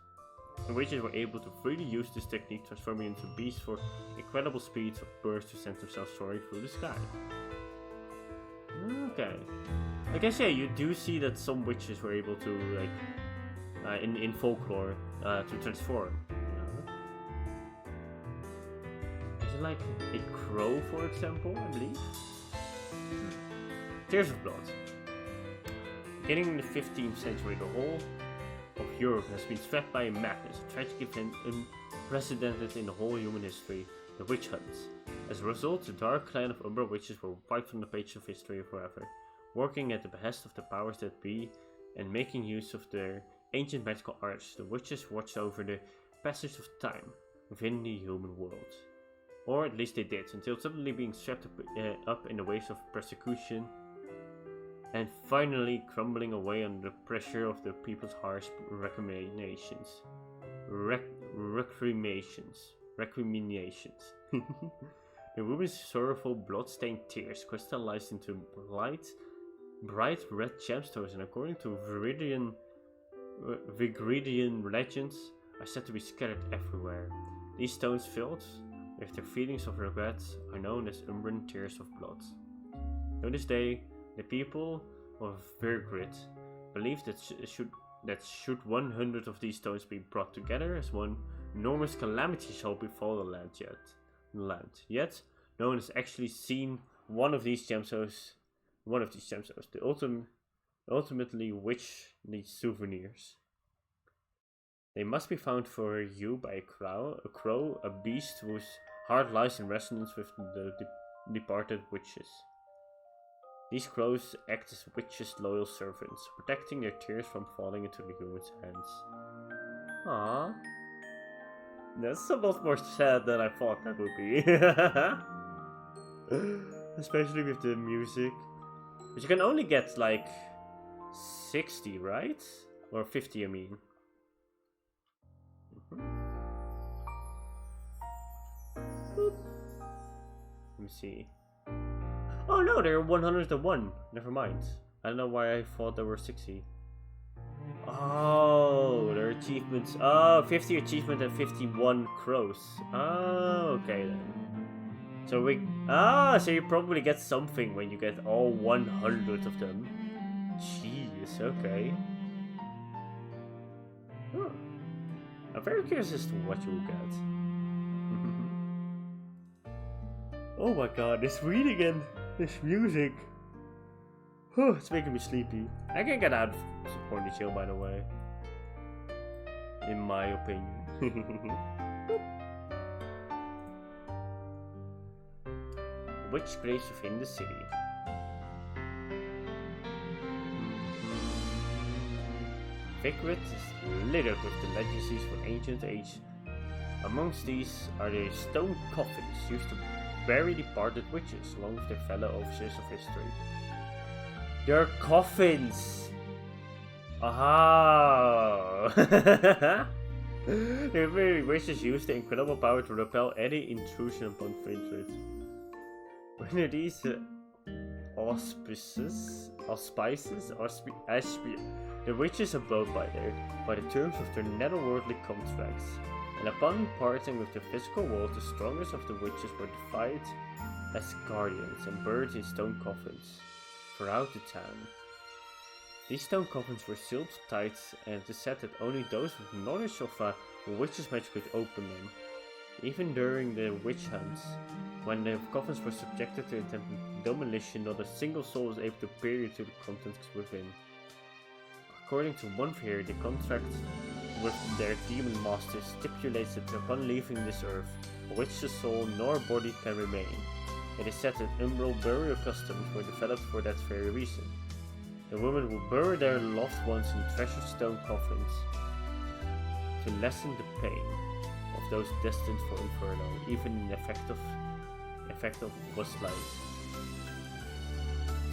The witches were able to freely use this technique, transforming into beasts for incredible speeds of birds to send themselves soaring through the sky. Okay. I guess, yeah, you do see that some witches were able to, like, in folklore, to transform. Is it like a crow, for example, I believe? Tears of Blood. Beginning in the 15th century, the whole of Europe has been swept by a madness, a tragic event unprecedented in the whole human history, the witch hunts. As a result, the dark clan of Umbra Witches were wiped from the page of history forever, working at the behest of the powers that be and making use of their ancient magical arts. The witches watched over the passage of time within the human world. Or at least they did, until suddenly being swept up in the waves of persecution and finally crumbling away under the pressure of the people's harsh recriminations. The woman's sorrowful blood-stained tears crystallized into bright red gemstones, and according to Vigridian legends, are said to be scattered everywhere. These stones, filled with their feelings of regret, are known as Umbran tears of blood. To this day, the people of Vigrid believe that should 100 of these stones be brought together, as one enormous calamity shall befall the land. Yet, no one has actually seen one of these gemstones. The ultimately witch needs souvenirs. They must be found for you by a crow, a beast whose heart lies in resonance with the departed witches. These crows act as witches' loyal servants, protecting their tears from falling into the human's hands. Aww. That's a lot more sad than I thought that would be. Especially with the music. But you can only get like 60, right? Or 50, I mean. Boop. Let me see. Oh no, there are 101. Never mind. I don't know why I thought there were 60. Oh, there are achievements. Oh, 50 achievement and 51 crows. Oh, okay then. So so you probably get something when you get all 100 of them. Jeez, okay. Huh. I'm very curious as to what you will get. Oh my god, this reading and this music. It's making me sleepy. I can get out of Ponytail, by the way. In my opinion. Witch graves within the city. Vigrid is littered with the legacies from ancient age. Amongst these are the stone coffins used to very departed witches, along with their fellow overseers of history. Their coffins! Aha! The very witches use their incredible power to repel any intrusion upon Findred. Under these auspices, the witches abode by the terms of their netherworldly contracts, and upon parting with the physical world, the strongest of the witches were defied as guardians and buried in stone coffins throughout the town. These stone coffins were sealed tight, and it is said that only those with knowledge of a witch's magic could open them. Even during the witch hunts, when the coffins were subjected to attempted demolition, not a single soul was able to peer into the contents within. According to one theory, the contract with their demon master stipulates that upon leaving this earth, a witch's soul nor body can remain. It is said that umbral burial customs were developed for that very reason. The women would bury their loved ones in treasured stone coffins to lessen the pain of those destined for inferno, even in the effect of was light.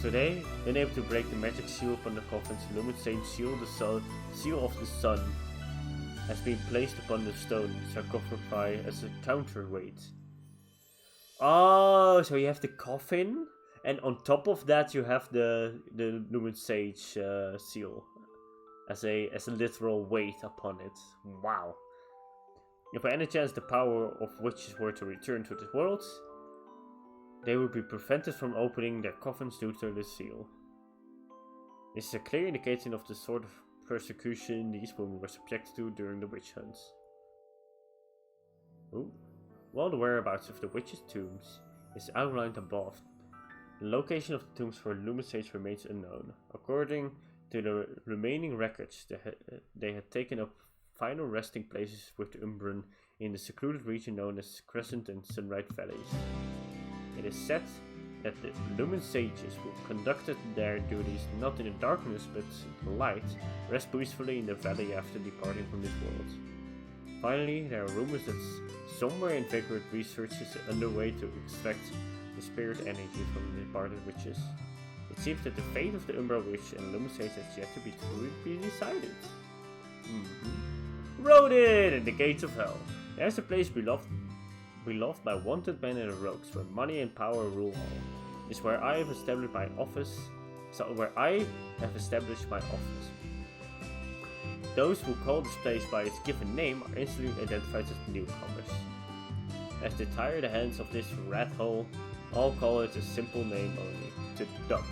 Today, unable to break the magic seal upon the coffins, Lumen Saint seal of the sun has been placed upon the stone sarcophagi as a counterweight. Oh, so you have the coffin, and on top of that you have the Lumen Sage seal as a literal weight upon it. Wow. If by any chance the power of witches were to return to this world, they would be prevented from opening their coffins due to the seal. This is a clear indication of the sort of persecution these women were subjected to during the witch hunts. Ooh. While the whereabouts of the witches' tombs is outlined above, the location of the tombs for Lumen Sage remains unknown. According to the remaining records, they had taken up final resting places with the Umbran in the secluded region known as Crescent and Sunrise Valleys. It is said that the Lumen Sages, who conducted their duties not in the darkness but in the light, rest peacefully in the valley after departing from this world. Finally, there are rumors that somewhere invigorated research is underway to extract the spirit energy from the departed witches. It seems that the fate of the Umbra Witch and Lumen Sage has yet to be truly decided. Rodin and the Gates of Hell. There's a place beloved by wanted men and rogues, where money and power rule all. It's where I have established my office. Those who call this place by its given name are instantly identified as newcomers. As they tire the hands of this rat hole, all call it a simple name only: the dump.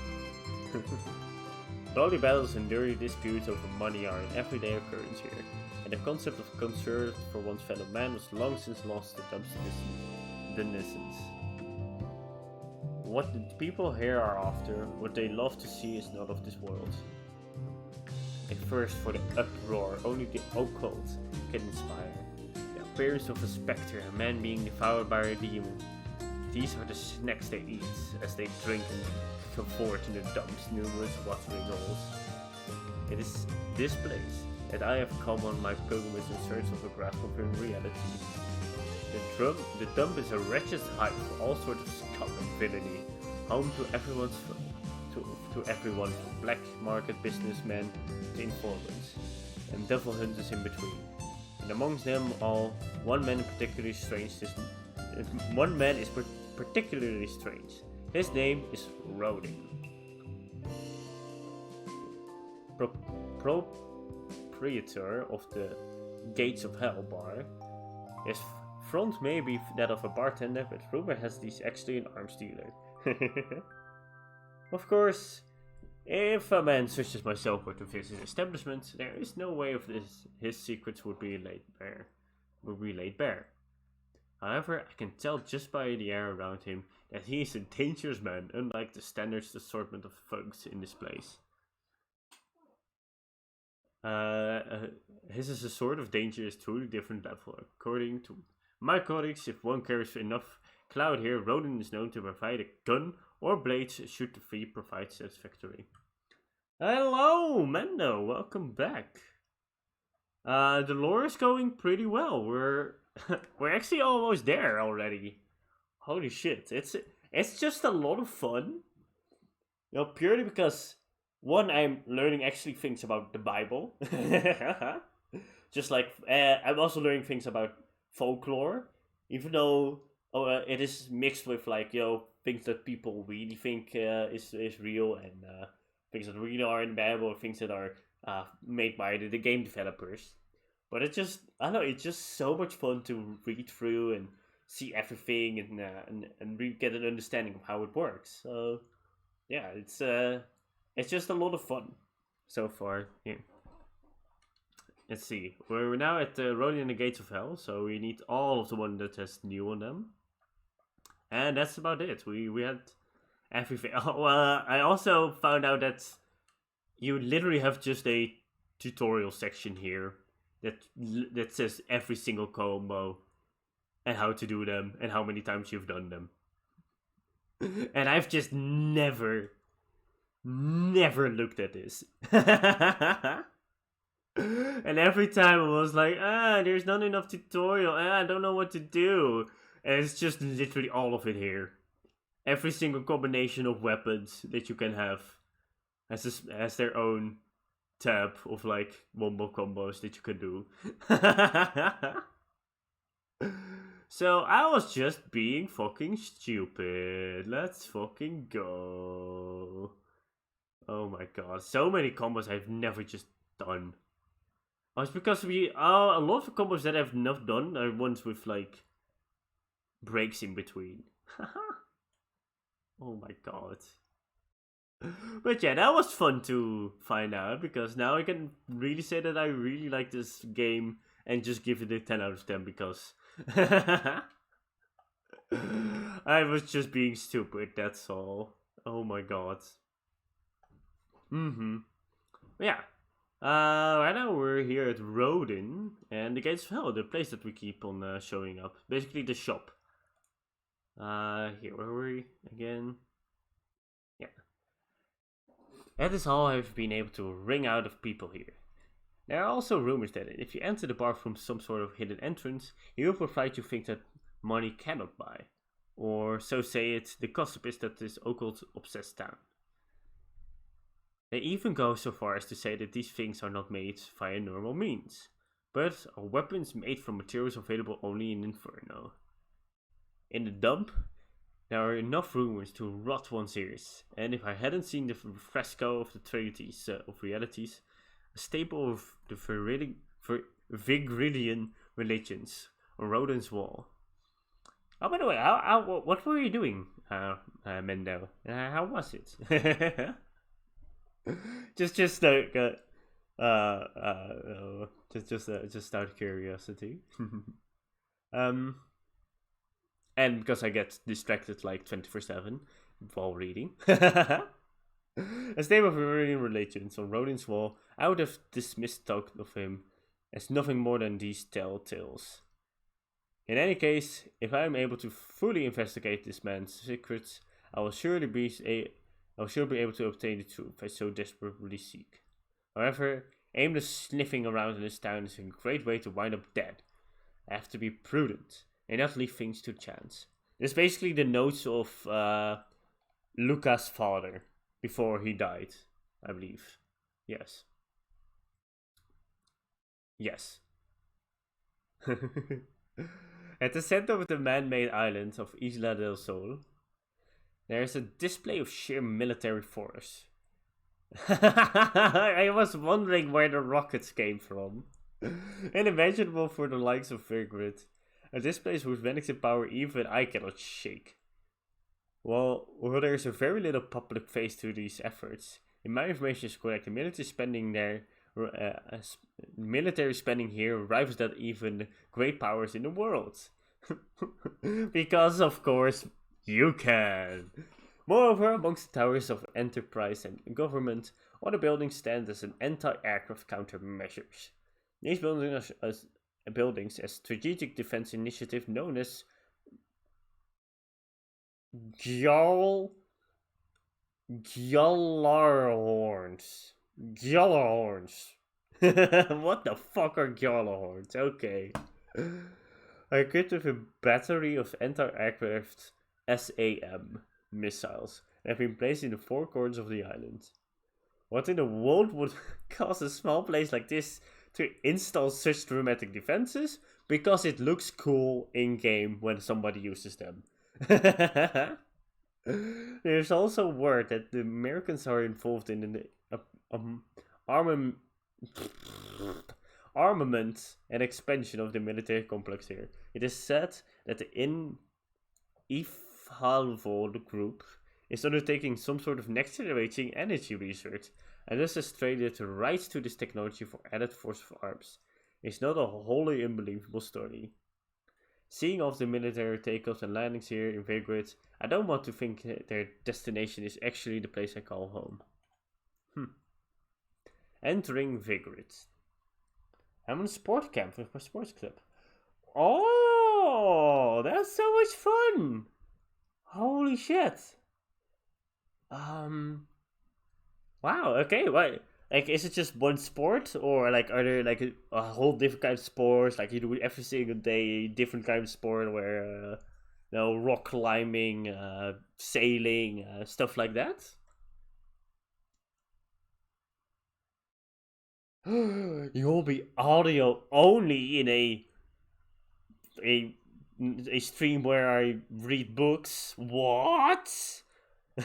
Bloody battles and dirty disputes over money are an everyday occurrence here, and the concept of concern for one's fellow man was long since lost to dump's denizens. What the people here are after, what they love to see, is not of this world. A thirst for the uproar only the occult can inspire. The appearance of a spectre, a man being devoured by a demon. These are the snacks they eat as they drink and comfort in the dump's numerous watering holes. It is this place that I have come on my pilgrimage in search of a grasp of reality. The dump is a wretched hive for all sorts of scum and villainy, home to everyone from black market businessmen to informants, and devil hunters in between. And amongst them all, one man is particularly strange. His name is Rodin. Proprietor of the Gates of Hell bar. His front may be that of a bartender, but rumor has he's actually an arms dealer. Of course, if a man such as myself were to visit his establishment, there is no way of his secrets would be laid bare. However, I can tell just by the air around him that he is a dangerous man, unlike the standard assortment of thugs in this place. His is a sort of danger is truly different level. According to my colleagues, if one carries enough clout here, Rodin is known to provide a gun or blades should the fee provide satisfactory. Hello, Mendo, welcome back. The lore is going pretty well. We're actually almost there already. holy shit, it's just a lot of fun. You know, purely because one, I'm learning actually things about the Bible. Just like I'm also learning things about folklore, even though it is mixed with like things that people really think is real and things that really are in the Bible, things that are made by the game developers. But I don't know, it's just so much fun to read through and see everything and really get an understanding of how it works. So yeah, it's just a lot of fun so far. Yeah. Let's see. We're now at the Rolling in the Gates of Hell, so we need all of the one that has new on them. And that's about it. We had everything. Oh, I also found out that you literally have just a tutorial section here that says every single combo and how to do them and how many times you've done them. And I've just never looked at this. And every time I was like, there's not enough tutorial. I don't know what to do. And it's just literally all of it here. Every single combination of weapons that you can have has their own tab of like wombo combos that you can do. So I was just being fucking stupid. Let's fucking go. Oh my god, so many combos I've never just done. Oh, it's because a lot of the combos that I've not done are ones with like breaks in between. Oh my god. But yeah, that was fun to find out because now I can really say that I really like this game and just give it a 10 out of 10 because I was just being stupid, that's all. Oh my god. Yeah. Right now we're here at Rodin and the Gates of Hell, the place that we keep on showing up. Basically the shop. Here, where were we again? Yeah. That is all I've been able to wring out of people here. There are also rumors that if you enter the bar from some sort of hidden entrance, he will provide you things that money cannot buy. Or so say it, the gossip is that this occult obsessed town. They even go so far as to say that these things are not made via normal means, but are weapons made from materials available only in Inferno. In the dump, there are enough rumors to rot one's ears, and if I hadn't seen the fresco of the Trinities of Realities, a staple of the Vigridian religions on Rodin's wall. Oh, by the way, what were you doing, Mendo? How was it? just out of curiosity. And because I get distracted like 24/7 while reading. A statement of Iranian religions on Rodin's wall, I would have dismissed talk of him as nothing more than these tales. In any case, if I am able to fully investigate this man's secrets, I will surely be able to obtain the truth I so desperately seek. However, aimless sniffing around in this town is a great way to wind up dead. I have to be prudent and not leave things to chance. It's basically the notes of Luca's father before he died, I believe. Yes. At the center of the man-made island of Isla del Sol, there is a display of sheer military force. I was wondering where the rockets came from. Unimaginable for the likes of Vigrid. A display whose menacing power even I cannot shake. Well, there is a very little public face to these efforts. If my information is correct, the military spending here rivals that even great powers in the world. Because, of course, you can. Moreover, amongst the towers of enterprise and government, other buildings stand as an anti-aircraft countermeasures. These buildings a strategic defense initiative known as Gjallarhorns. What the fuck are Gjallarhorns? Okay. Equipped with a battery of anti-aircraft SAM missiles that have been placed in the four corners of the island. What in the world would cause a small place like this to install such dramatic defenses? Because it looks cool in-game when somebody uses them. There's also word that the Americans are involved in the armament and expansion of the military complex here. It is said that the Ifhalvold group is undertaking some sort of next-generation energy research, and thus has traded the rights to this technology for added force of arms. It's not a wholly unbelievable story. Seeing all of the military takeoffs and landings here in Vigrid, I don't want to think their destination is actually the place I call home. Entering Vigrid. I'm in a sport camp with my sports club. Oh, that's so much fun! Holy shit! Wow. Okay. What? Like, is it just one sport, or like, are there like a whole different kind of sports? Like, you do every single day different kind of sport, where rock climbing, sailing, stuff like that. You'll be audio only in a stream where I read books. What?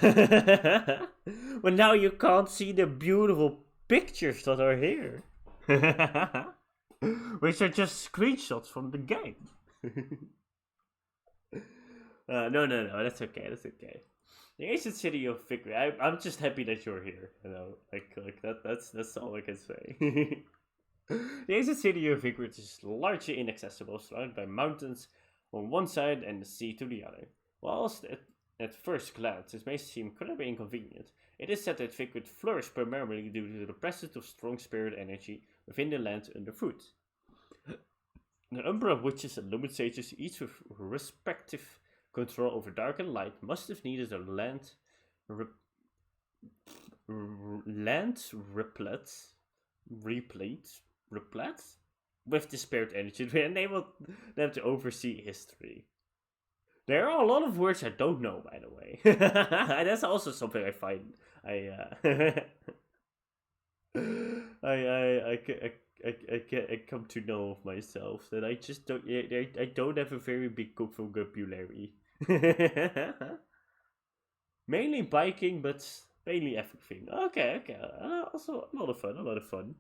But now you can't see the beautiful pictures that are here. Which are just screenshots from the game. No, that's okay, The ancient city of Victory. I'm just happy that you're here. That's all I can say. The ancient city of Victory is largely inaccessible, surrounded by mountains on one side and the sea to the other. Whilst at first glance it may seem incredibly inconvenient, it is said that Victory flourished primarily due to the presence of strong spirit energy within the land underfoot. The Umbra Witches and Lumen Sages, each with respective control over dark and light, must have needed a land replete with the spirit energy to enable them to oversee history. There are a lot of words I don't know, by the way. That's also something I find I come to know of myself, that I just don't. I don't have a very big vocabulary. Mainly biking, but mainly everything. Okay. Also a lot of fun.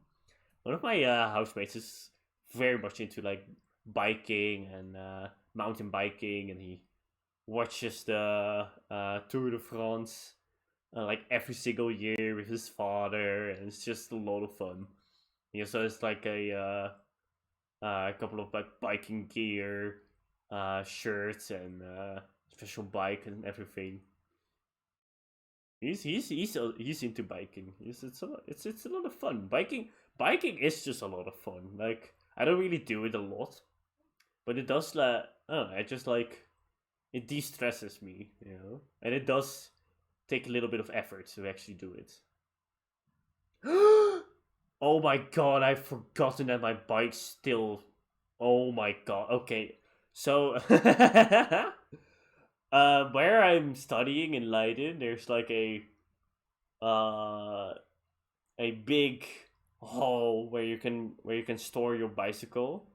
One of my housemates is very much into like biking and mountain biking, and he watches the Tour de France like every single year with his father, and it's just a lot of fun. He also has like a couple of like biking gear, shirts, and special bike and everything. He's into biking. It's a lot of fun. Biking is just a lot of fun. Like, I don't really do it a lot, but it does it de-stresses me, and it does take a little bit of effort to actually do it. Oh my god, I've forgotten that my bike's still. Oh my god. Okay, so where I'm studying in Leiden, there's like a big hall where you can store your bicycle,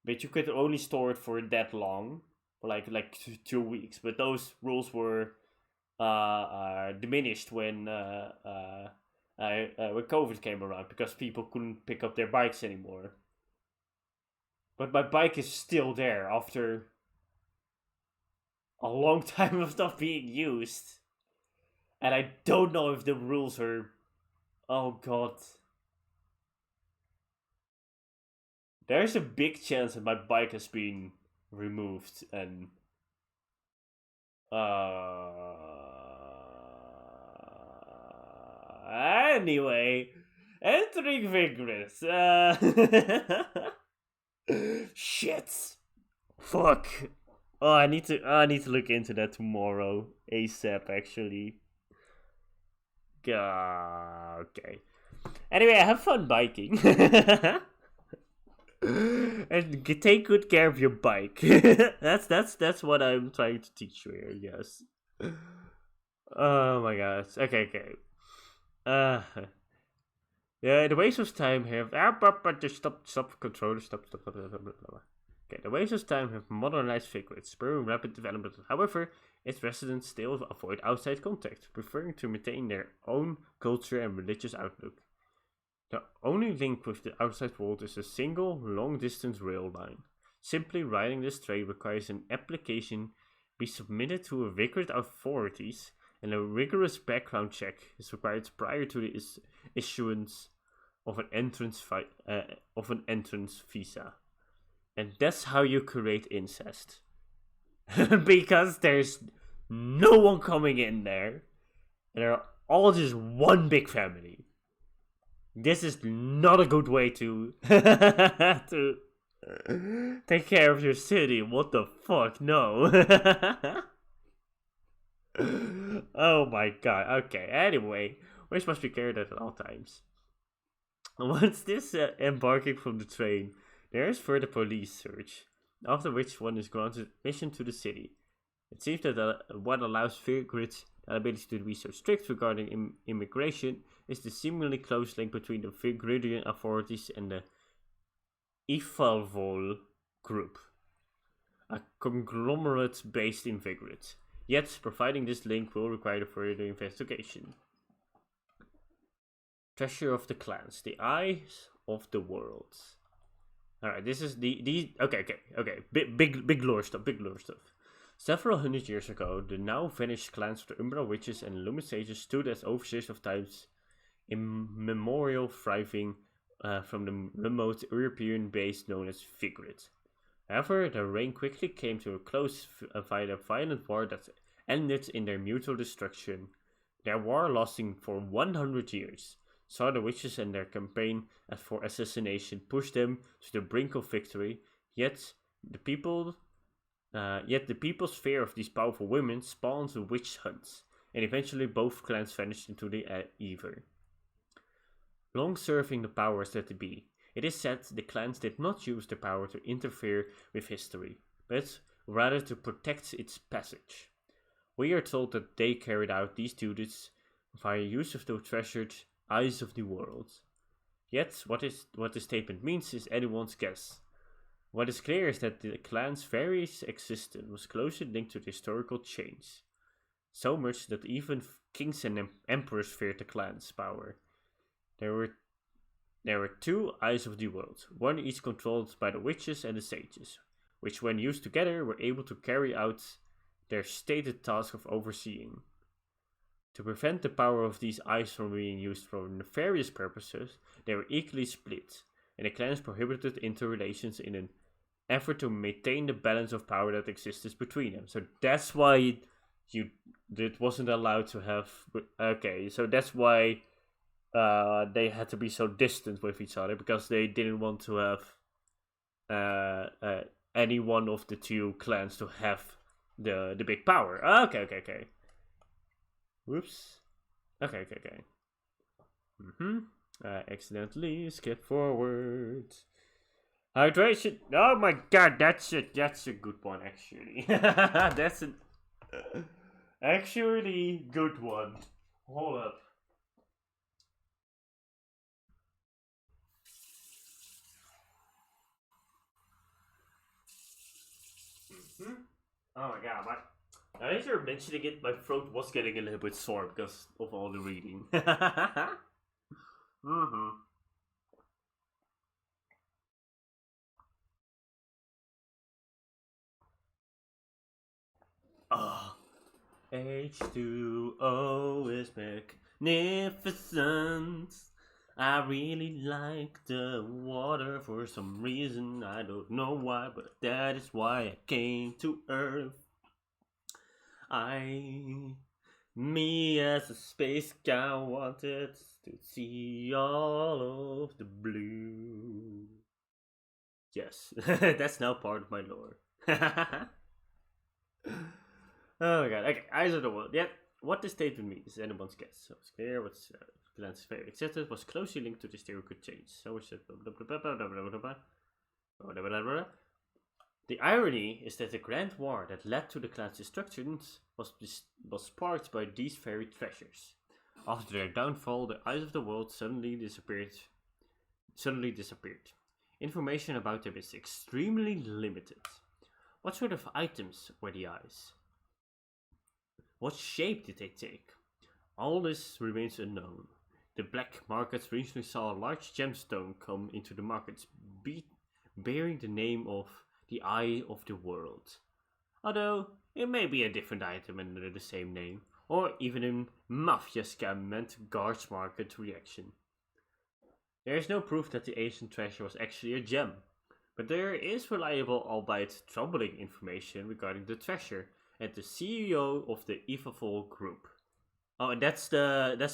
but you could only store it for that long, for like 2 weeks. But those rules were diminished when COVID came around, because people couldn't pick up their bikes anymore. But my bike is still there after a long time of not being used. And I don't know if the rules are... Oh god. There's a big chance that my bike has been removed, and... Anyway, entering Vigris. Shit. Fuck. Oh, I need to look into that tomorrow, ASAP. Actually. Okay. Anyway, I have fun biking. And take good care of your bike. That's what I'm trying to teach you here. Yes. Oh my gosh. Okay. Uh, yeah, the waste of time have. Just stop, controller, stop. Okay, the waste of time have modernized figures, spurring rapid development. However, its residents still avoid outside contact, preferring to maintain their own culture and religious outlook. The only link with the outside world is a single, long-distance rail line. Simply riding this train requires an application be submitted to a rigorous authorities, and a rigorous background check is required prior to the issuance of an entrance visa. And that's how you create incest. Because there's no one coming in there. And they're all just one big family. This is not a good way to to take care of your city. What the fuck? No. Oh my god. Okay. Anyway, which must be carried at all times. Once this embarking from the train, there is further police search, after which one is granted admission to the city. It seems that what allows Vigrid's ability to be so strict regarding immigration is the seemingly close link between the Vigridian authorities and the Ifalvol group, a conglomerate based in Vigrid. Yet, providing this link will require further investigation. Treasure of the Clans, the Eyes of the World. Alright, this is the okay. Big lore stuff. Several hundred years ago, the now vanished clans of the Umbra Witches and Lumen Sages stood as overseers of times immemorial, thriving from the remote European base known as Vigrid. However, their reign quickly came to a close via a violent war that ended in their mutual destruction. Their war, lasting for 100 years, saw the witches and their campaign for assassination push them to the brink of victory. Yet the people's fear of these powerful women spawned witch hunts, and eventually both clans vanished into the ether. Long serving the powers that be, it is said the clans did not use their power to interfere with history, but rather to protect its passage. We are told that they carried out these duties via use of the treasured Eyes of the World. Yet, what this statement means is anyone's guess. What is clear is that the clan's very existence was closely linked to the historical change, so much that even kings and emperors feared the clan's power. There were two Eyes of the World, one each controlled by the witches and the sages, which when used together were able to carry out their stated task of overseeing. To prevent the power of these eyes from being used for nefarious purposes, they were equally split, and the clans prohibited interrelations in an effort to maintain the balance of power that existed between them. So that's why it wasn't allowed to have. Okay, so that's why they had to be so distant with each other, because they didn't want to have any one of the two clans to have the big power. Okay. Whoops. Okay. Accidentally skip forward. Hydration. Oh my god, that's a good one actually. That's an actually good one. Hold up. Oh my god, now that you're mentioning it, my throat was getting a little bit sore because of all the reading. Oh, H2O is magnificent. I really like the water for some reason. I don't know why, but that is why I came to Earth. Me as a space guy wanted to see all of the blue. Yes, that's now part of my lore. Oh my god. Okay, Eyes of the World. Yeah, what this statement means is anyone's guess. So it's clear what's Glenn's favorite acceptance was closely linked to the historical change. So we said blah blah blah blah blah blah blah blah. The irony is that the Grand War that led to the clan's destruction was sparked by these very treasures. After their downfall, the eyes of the world suddenly disappeared. Information about them is extremely limited. What sort of items were the eyes? What shape did they take? All this remains unknown. The black markets recently saw a large gemstone come into the markets, bearing the name of the Eye of the World. Although, it may be a different item under the same name, or even a mafia scam meant to guards market reaction. There is no proof that the ancient treasure was actually a gem, but there is reliable, albeit troubling, information regarding the treasure and the CEO of the Evil Group. Oh, and that's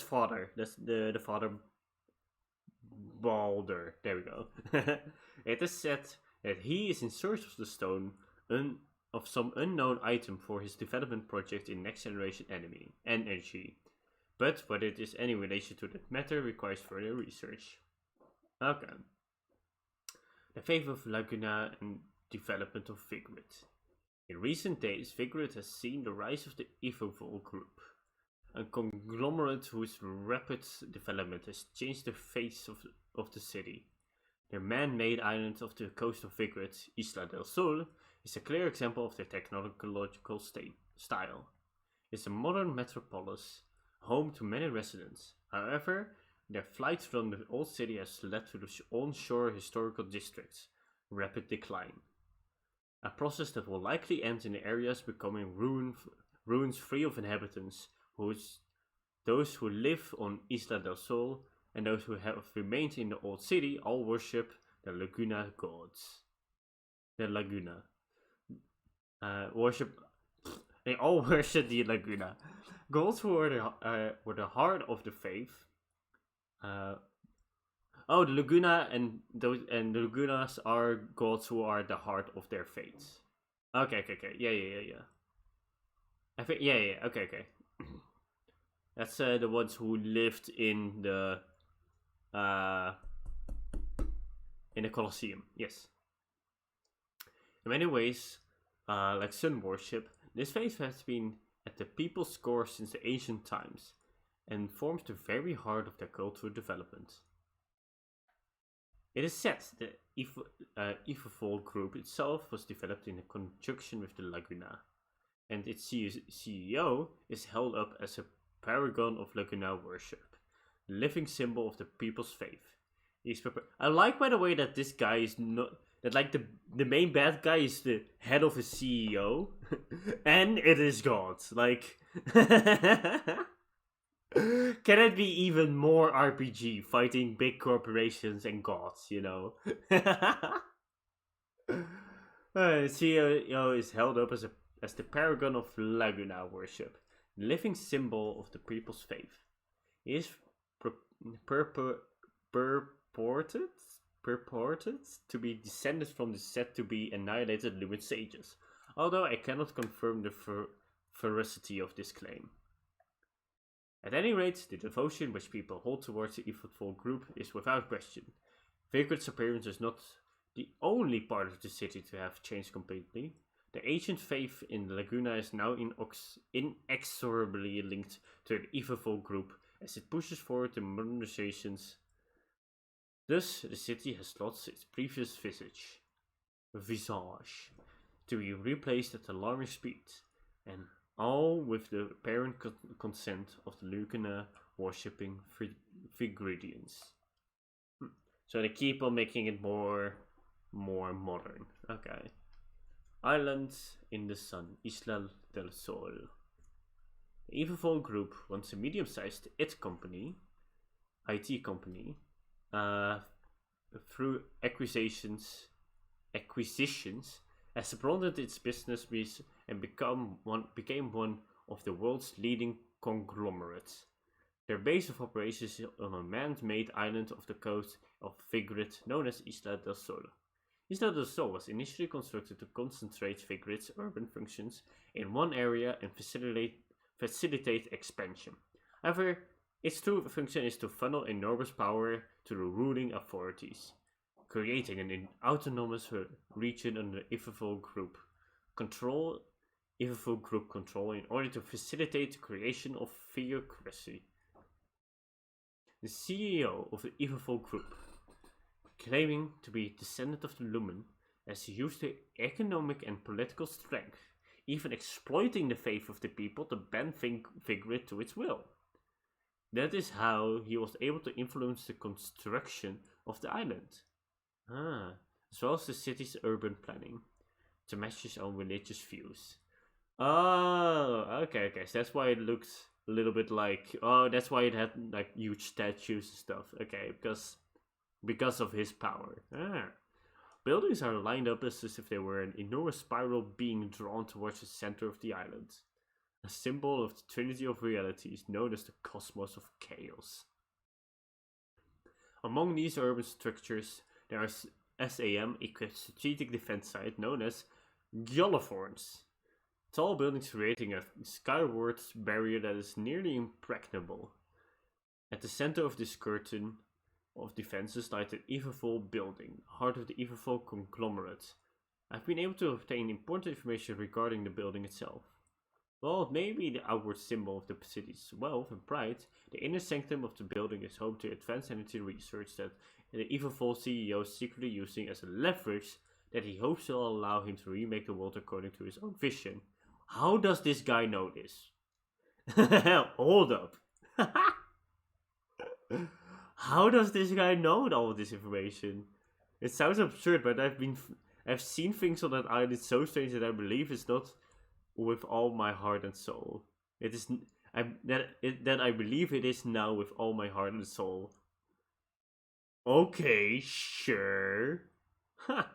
father. That's the father Balder. There we go. It is said that he is in search of the stone of some unknown item for his development project in next generation energy. But whether it is any relation to that matter requires further research. Okay. The fate of Laguna and development of Vigrid. In recent days, Vigrid has seen the rise of the Evil Group, a conglomerate whose rapid development has changed the face of the city. Their man-made island off the coast of Vigrid, Isla del Sol, is a clear example of their technological style. It's a modern metropolis, home to many residents. However, their flight from the old city has led to the onshore historical district's rapid decline. A process that will likely end in the areas becoming ruins free of inhabitants, those who live on Isla del Sol and those who have remained in the old city all worship the Laguna gods. The Laguna. They all worship the Laguna. Gods who were the heart of the faith. The Laguna and the Lagunas are gods who are the heart of their faiths. Okay. Yeah. I think okay. That's the ones who lived in the Colosseum. Yes. In many ways, like sun worship, this faith has been at the people's core since the ancient times, and forms the very heart of their cultural development. It is said that Evil Group itself was developed in conjunction with the Laguna, and its CEO is held up as a paragon of Laguna worship, the living symbol of the people's faith. I like, by the way, that this guy is not that, like, the main bad guy is the head of a CEO, and it is God. Like, can it be even more RPG, fighting big corporations and gods, you know? CEO is held up as the paragon of Laguna worship, the living symbol of the people's faith. He is purported to be descended from the said to be annihilated Lumen sages, although I cannot confirm the veracity of this claim. At any rate, the devotion which people hold towards the Evil Group is without question. Vigrid's appearance is not the only part of the city to have changed completely. The ancient faith in the Laguna is now inexorably linked to the Evil Group as it pushes forward the modernizations. Thus, the city has lost its previous visage, to be replaced at alarming speed, and all with the apparent consent of the Laguna worshipping Vigridians. So they keep on making it more modern. Okay. Islands in the Sun, Isla del Sol. The Evil Group wants a medium-sized IT company, through acquisitions, has broadened its business base and became one of the world's leading conglomerates. Their base of operations is on a man-made island off the coast of Vigrid known as Isla del Sol. Isla del Sol was initially constructed to concentrate Vigrid's urban functions in one area and facilitate expansion. However, its true function is to funnel enormous power to the ruling authorities. creating an autonomous region under Ifeful Group. Control Ifeful Group control in order to facilitate the creation of theocracy. The CEO of the Ifeful Group, claiming to be a descendant of the Lumen, has used their economic and political strength, even exploiting the faith of the people to bend Vigrid to its will. That is how he was able to influence the construction of the island, as well as the city's urban planning, to match his own religious views. Oh, okay, so that's why it looked a little bit like, that's why it had like huge statues and stuff. Okay, because of his power. Buildings are lined up as if they were an enormous spiral being drawn towards the center of the island. A symbol of the Trinity of Realities known as the Cosmos of Chaos. Among these urban structures, there are SAM-equipped strategic defense site known as Gjallarhorns. Tall buildings creating a skyward barrier that is nearly impregnable. At the center of this curtain of defenses lies the Ifeful building, heart of the Ifeful conglomerate. I've been able to obtain important information regarding the building itself. While it may be the outward symbol of the city's wealth and pride, the inner sanctum of the building is home to advanced energy research that the Ifeful CEO is secretly using as a leverage that he hopes will allow him to remake the world according to his own vision. How does this guy know this? Hold up. How does this guy know all of this information? It sounds absurd, but I've seen things on that island so strange that I believe it's not with all my heart and soul. It is that I believe it is now with all my heart and soul. Okay, sure. Ha.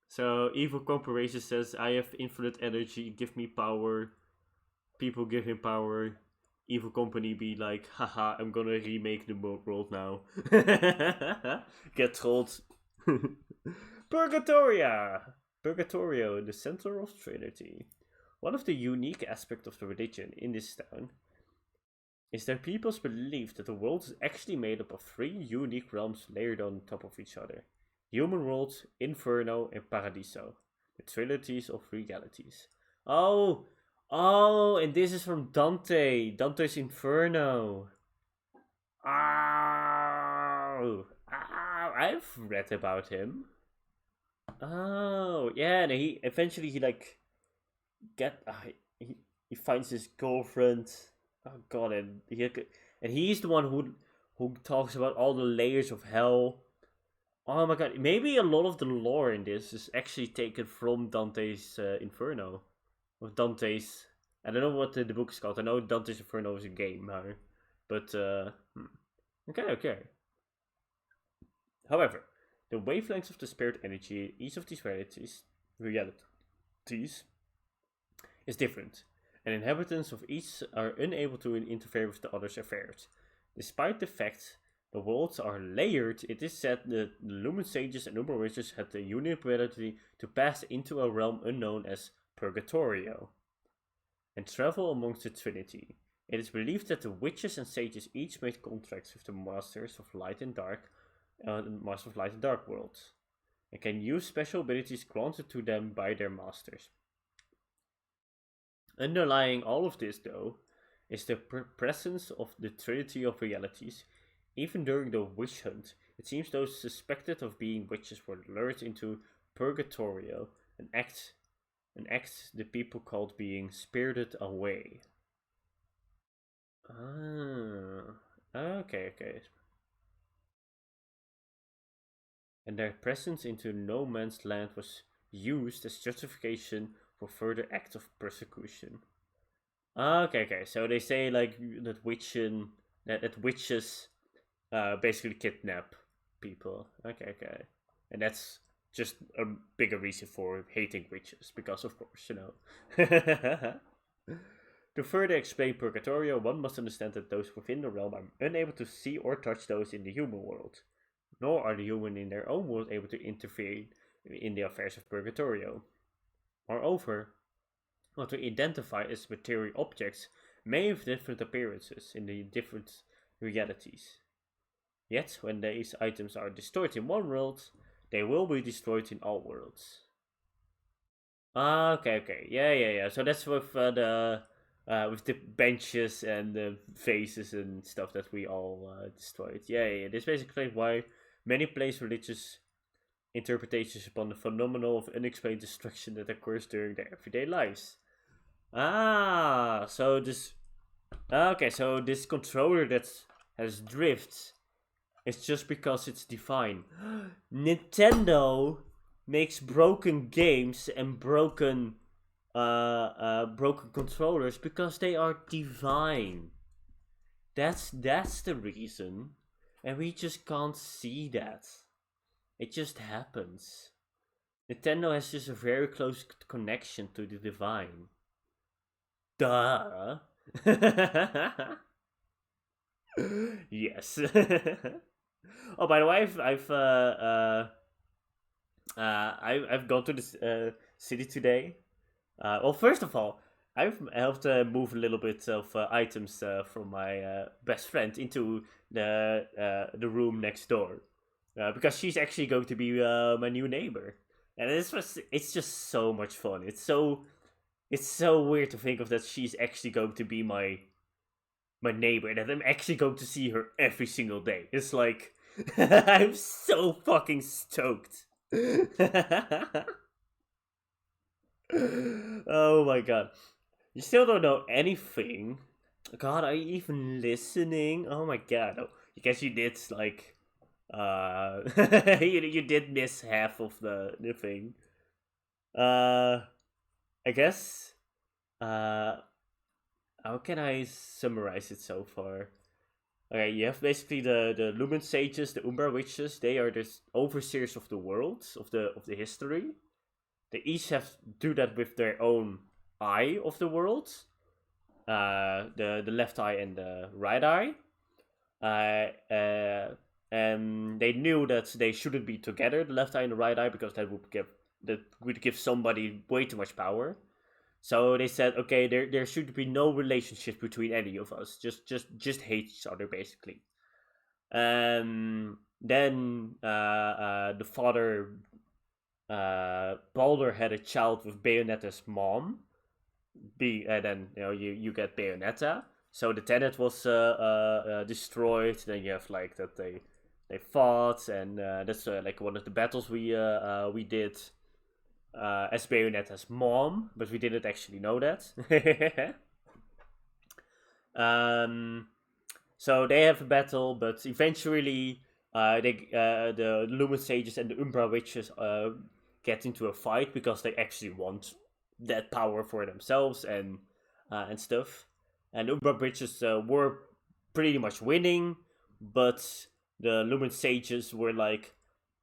So Evil Corporation says, I have infinite energy, give me power. People give him power. Evil Company be like, haha, I'm gonna remake the world now. Get trolled. Purgatorio, the center of Trinity. One of the unique aspects of the religion in this town is that people's belief that the world is actually made up of 3 unique realms layered on top of each other. Human world, Inferno, and Paradiso. The trilogies of realities. Oh, and this is from Dante. Dante's Inferno. I've read about him. Oh, yeah, and he like he finds his girlfriend. Oh god, and he's the one who talks about all the layers of hell. Oh my god, maybe a lot of the lore in this is actually taken from Dante's Inferno. Of Dante's... I don't know what the book is called. I know Dante's Inferno is a game, but... Okay. However, the wavelengths of the spirit energy in each of these realities is different, and inhabitants of each are unable to interfere with the other's affairs. Despite the fact the worlds are layered, it is said that the Lumen Sages and Umbra Witches had the unique ability to pass into a realm unknown as Purgatorio and travel amongst the Trinity. It is believed that the witches and sages each made contracts with the Masters of Light and Dark worlds, and can use special abilities granted to them by their masters. Underlying all of this, though, is the presence of the Trinity of Realities. Even during the witch hunt, it seems those suspected of being witches were lured into Purgatorio, an act the people called being spirited away. Okay. And their presence into no man's land was used as justification for further acts of persecution. Okay. So they say like that witches basically kidnap people. Okay. And that's just a bigger reason for hating witches, because of course, To further explain Purgatorio, one must understand that those within the realm are unable to see or touch those in the human world, nor are the human in their own world able to interfere in the affairs of Purgatorio. Moreover, what we identify as material objects may have different appearances in the different realities. Yet, when these items are destroyed in one world, they will be destroyed in all worlds. Okay. Yeah. So that's with the benches and the vases and stuff that we all destroyed. Yeah. This basically why many place religious interpretations upon the phenomenon of unexplained destruction that occurs during their everyday lives. So this so this controller that has drifts, it's just because it's divine. Nintendo makes broken games and broken controllers because they are divine. That's the reason, and we just can't see that. It just happens. Nintendo has just a very close connection to the divine. Duh. Yes. Oh, by the way, I've gone to this city today. Well, first of all, I've helped move a little bit of items from my best friend into the room next door, because she's actually going to be my new neighbor, and it's just so much fun. It's so weird to think of that she's actually going to be my neighbor, that I'm actually going to see her every single day. It's like I'm so fucking stoked. Oh my god. You still don't know anything? God, are you even listening? Oh my god. Oh, I guess you did like you did miss half of the thing. I guess how can I summarize it so far? Okay, you have basically the Lumen Sages, the Umbra Witches. They are the overseers of the world, of the history. They each have do that with their own eye of the world. The left eye and the right eye. And they knew that they shouldn't be together, the left eye and the right eye, because that would give somebody way too much power. So they said, okay, there should be no relationship between any of us. Just hate each other, basically. Then the father Balder had a child with Bayonetta's mom. Then you get Bayonetta. So the Tenet was destroyed. Then you have like that they fought, and that's like one of the battles we did as Bayonetta's mom, but we didn't actually know that. So they have a battle, but eventually the Lumen Sages and the Umbra Witches get into a fight because they actually want that power for themselves and stuff. And the Umbra Witches were pretty much winning, but the Lumen Sages were like,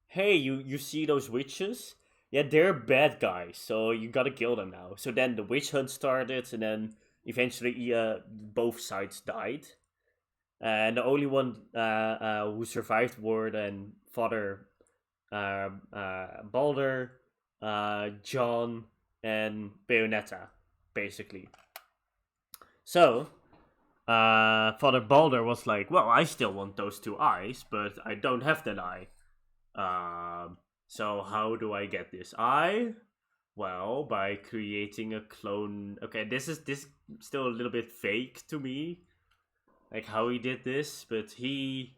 "Hey, you see those witches? Yeah, they're bad guys, so you gotta kill them now." So then the witch hunt started, and then eventually both sides died. And the only one who survived were then Father Balder, John, and Bayonetta, basically. So, Father Balder was like, well, I still want those two eyes, but I don't have that eye. So how do I get this eye? Well, by creating a clone. Okay, this still a little bit fake to me, like how he did this, but he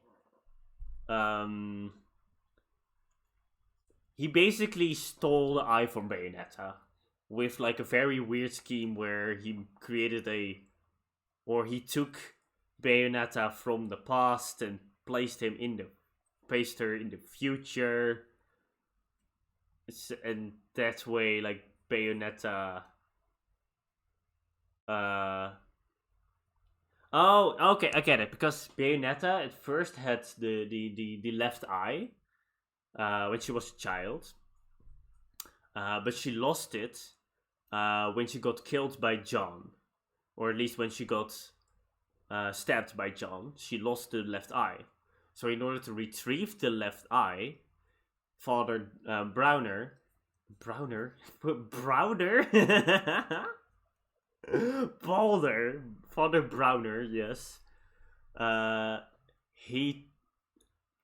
basically stole the eye from Bayonetta with like a very weird scheme where he he took Bayonetta from the past and placed her in the future. And that way, like Bayonetta. Oh, okay, I get it. Because Bayonetta at first had the left eye when she was a child, but she lost it when she got killed by John, or at least when she got stabbed by John. She lost the left eye. So in order to retrieve the left eye, Father Browner, Balder, Father Browner, yes. He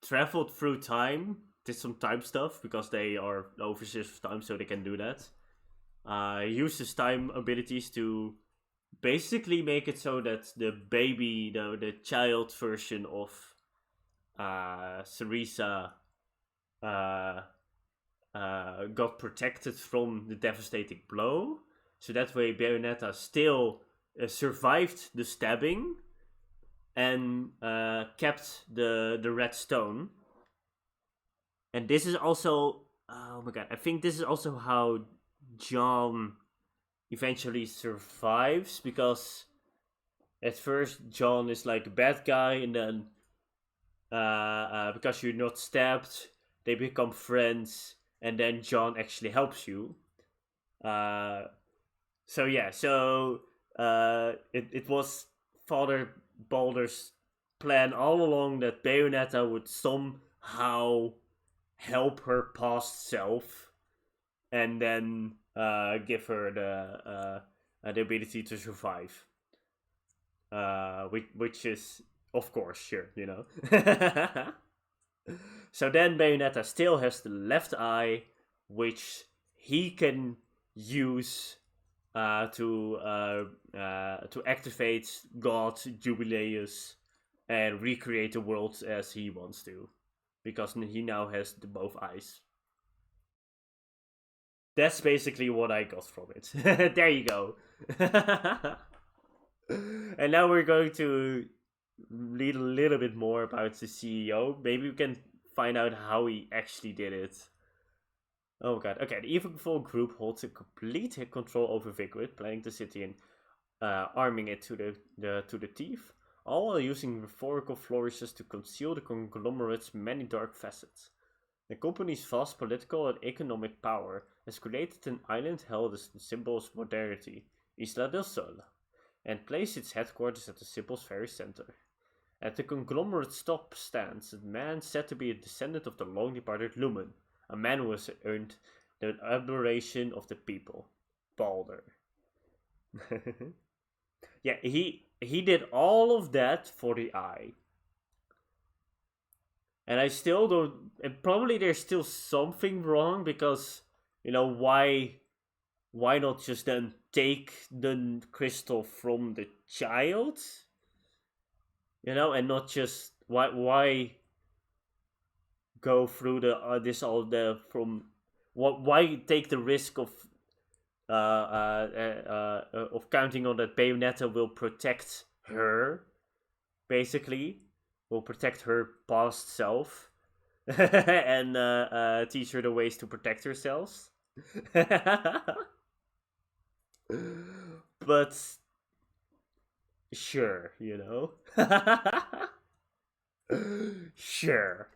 traveled through time, did some time stuff because they are overseers of time, so they can do that. Uses time abilities to basically make it so that the baby, the child version of Cerisa uh, got protected from the devastating blow. So that way Bayonetta still survived the stabbing and kept the red stone. And this is also, oh my god, I think this is also how John eventually survives, because at first John is like a bad guy, and then because you're not stabbed, they become friends, and then John actually helps you. So yeah, so it was Father Baldur's plan all along that Bayonetta would somehow help her past self, and then give her the ability to survive. Which is, of course, sure, you know. So then Bayonetta still has the left eye, which he can use to activate God Jubileus and recreate the world as he wants to, because he now has both eyes. That's basically what I got from it. There you go. And now we're going to read a little bit more about the CEO. Maybe we can find out how he actually did it. Oh god. Okay, the evil group holds a complete control over Vigrid, planning the city and arming it to the teeth, all while using metaphorical flourishes to conceal the conglomerate's many dark facets. The company's vast political and economic power has created an island held as the symbol of modernity, Isla del Sol, and placed its headquarters at the symbol's very center. At the conglomerate's top stands a man said to be a descendant of the long-departed Lumen, a man who has earned the admiration of the people, Baldur. Yeah, he did all of that for the eye. And I still don't. And probably there's still something wrong, because, you know, why not just then take the crystal from the child? You know, and not just why go through the this all the from why take the risk of counting on that Bayonetta will protect her, basically. Will protect her past self and teach her the ways to protect herself. But sure, you know. Sure.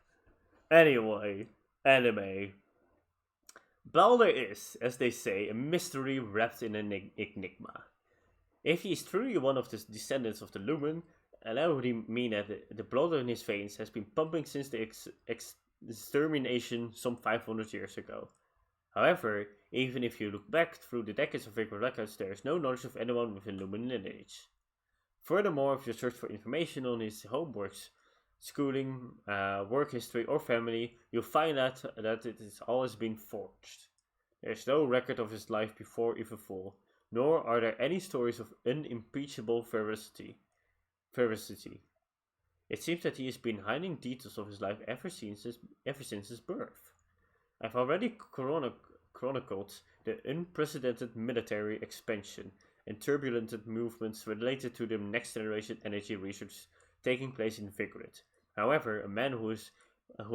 Anyway, anime. Baldur is, as they say, a mystery wrapped in an enigma. If he is truly one of the descendants of the Lumen, and that would mean that the blood in his veins has been pumping since the extermination some 500 years ago. However, even if you look back through the decades of Vigrid records, there is no knowledge of anyone with a Lumen lineage. Furthermore, if you search for information on his homeworks, schooling, work history, or family, you'll find out that it has always been forged. There is no record of his life before Evilfall, nor are there any stories of unimpeachable veracity. It seems that he has been hiding details of his life ever since his birth. I've already chronicled the unprecedented military expansion and turbulent movements related to the next generation energy research taking place in Vigrid. However, a man who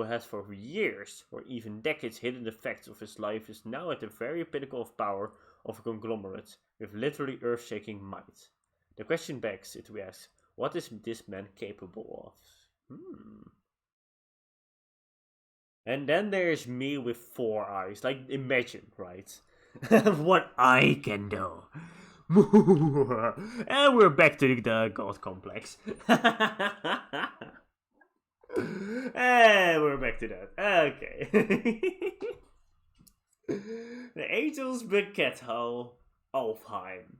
has for years or even decades hidden the facts of his life is now at the very pinnacle of power of a conglomerate with literally earth-shaking might. The question begs to be asked, what is this man capable of? And then there's me with 4 eyes. Like, imagine, right? What I can do. And we're back to the God complex. And we're back to that. Okay. The Angels Banquet Hall, Alfheim.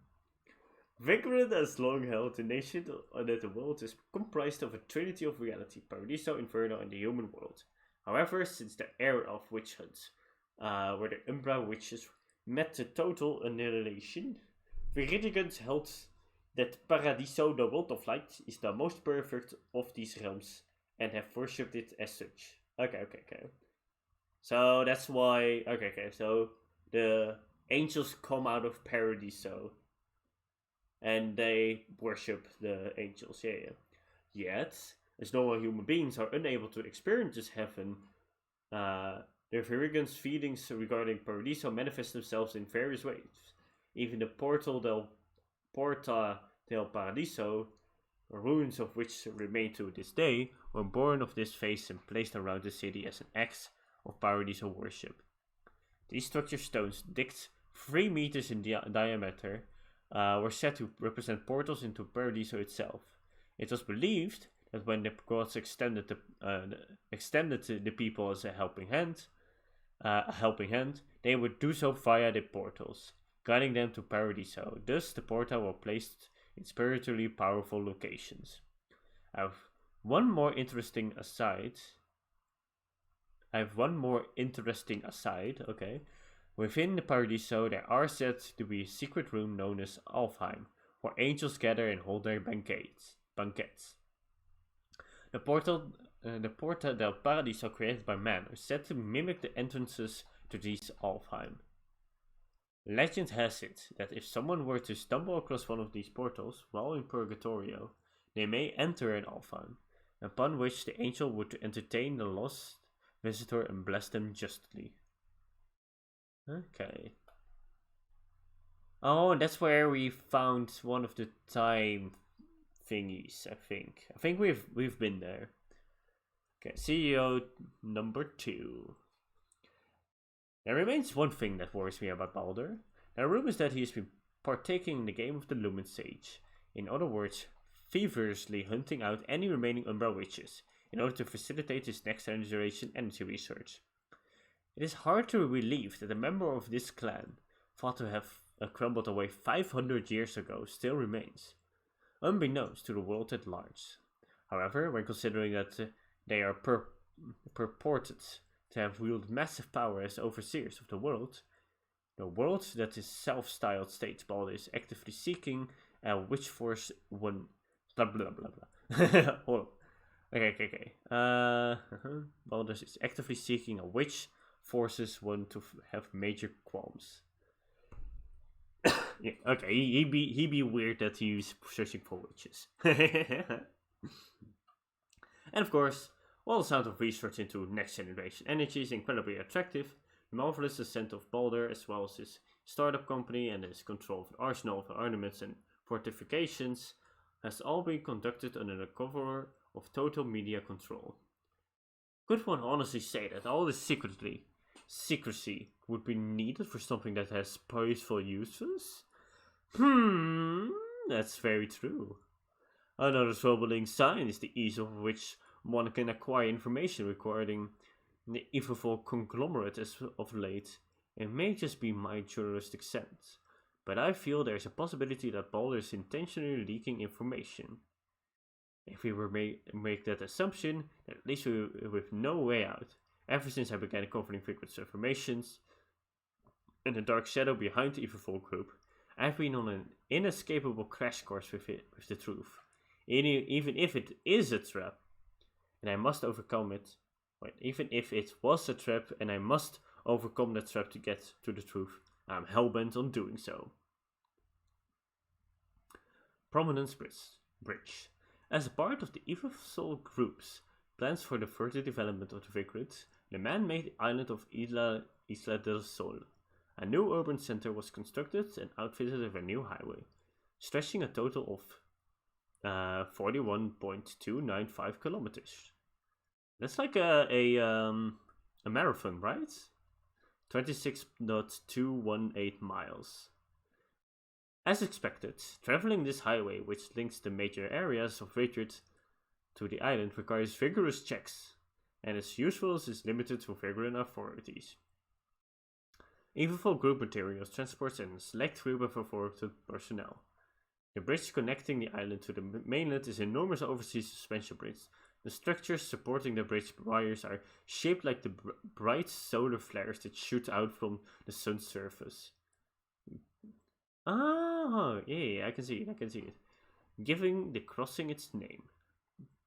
Vigorant has long held the nation that the world is comprised of a trinity of reality, Paradiso, Inferno, and the human world. However, since the era of witch hunts, where the Umbra Witches met the total annihilation, Vigorant held that Paradiso, the world of light, is the most perfect of these realms, and have worshipped it as such. Okay. So that's why. Okay. So the angels come out of Paradiso and they worship the angels. Yeah. Yet, as normal human beings are unable to experience this heaven, their Virgins' feelings regarding Paradiso manifest themselves in various ways. Even the Porta del Paradiso, ruins of which remain to this day, were born of this face and placed around the city as an act of Paradiso worship. These structure stones, digged 3 meters in diameter, were said to represent portals into Paradiso itself. It was believed that when the gods extended to the people as a helping hand, they would do so via the portals, guiding them to Paradiso. Thus, the portal were placed in spiritually powerful locations. I have one more interesting aside. Okay. Within the Paradiso, there are said to be a secret room known as Alfheim, where angels gather and hold their banquets. The Porta del Paradiso created by man are said to mimic the entrances to these Alfheim. Legend has it that if someone were to stumble across one of these portals while in Purgatorio, they may enter an Alfheim, upon which the angel would entertain the lost visitor and bless them justly. Okay. Oh, that's where we found one of the time thingies, I think. I think we've been there. Okay, CEO number 2. There remains one thing that worries me about Baldur. There are rumors that he has been partaking in the game of the Lumen Sage. In other words, feverishly hunting out any remaining Umbra Witches in order to facilitate his next generation energy research. It is hard to believe that a member of this clan, thought to have crumbled away 500 years ago, still remains, unbeknownst to the world at large. However, when considering that they are purported to have wielded massive power as overseers of the world that is self-styled states Baldur is actively seeking a witch force one. Blah blah blah blah. Hold on. Okay. Baldur is actively seeking a witch forces one to have major qualms. Yeah, okay, he be weird that he's searching for witches. And of course, while the sound of research into next generation energy is incredibly attractive, the marvelous ascent of Baldur, as well as his startup company and his control of an arsenal of armaments and fortifications, has all been conducted under the cover of total media control. Could one honestly say that all this secrecy would be needed for something that has useful uses? That's very true. Another troubling sign is the ease of which one can acquire information regarding the evil conglomerate as of late. It may just be my journalistic sense, but I feel there's a possibility that Baldur is intentionally leaking information. If we were make that assumption, then at least with no way out. Ever since I began covering Vigorant's informations and the dark shadow behind the evil group, I've been on an inescapable crash course with the truth. Even if it is a trap, and I must overcome it. Even if it was a trap, and I must overcome that trap to get to the truth, I'm hellbent on doing so. Prominence Bridge. As a part of the Evil Soul Group's plans for the further development of the Vigorant, the man-made island of Isla del Sol, a new urban center was constructed and outfitted with a new highway, stretching a total of 41.295 kilometers. That's like a marathon, right? 26.218 miles. As expected, traveling this highway, which links the major areas of Vigorant to the island, requires vigorous checks, and its usefulness is limited to Vigorant authorities. Evil Group materials, transports, and select group of authoritative personnel. The bridge connecting the island to the mainland is an enormous overseas suspension bridge. The structures supporting the bridge wires are shaped like the bright solar flares that shoot out from the sun's surface. Oh, yeah, I can see it. Giving the crossing its name.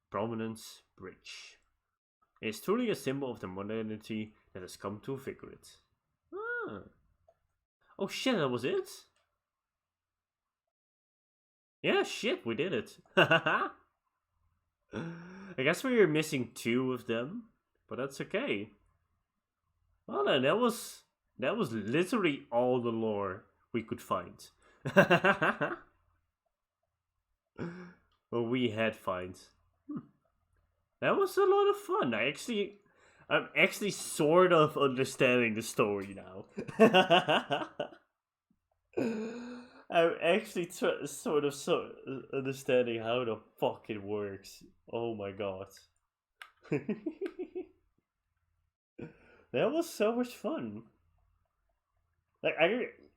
Prominence Bridge. It is truly a symbol of the modernity that has come to figure it. Ah. Oh shit, that was it? Yeah, shit, we did it. I guess we were missing 2 of them, but that's okay. Well then, that was literally all the lore we could find. Well, we had find. That was a lot of fun. I'm actually sort of understanding the story now. I'm actually sort of understanding how the fuck it works. Oh my god. That was so much fun. Like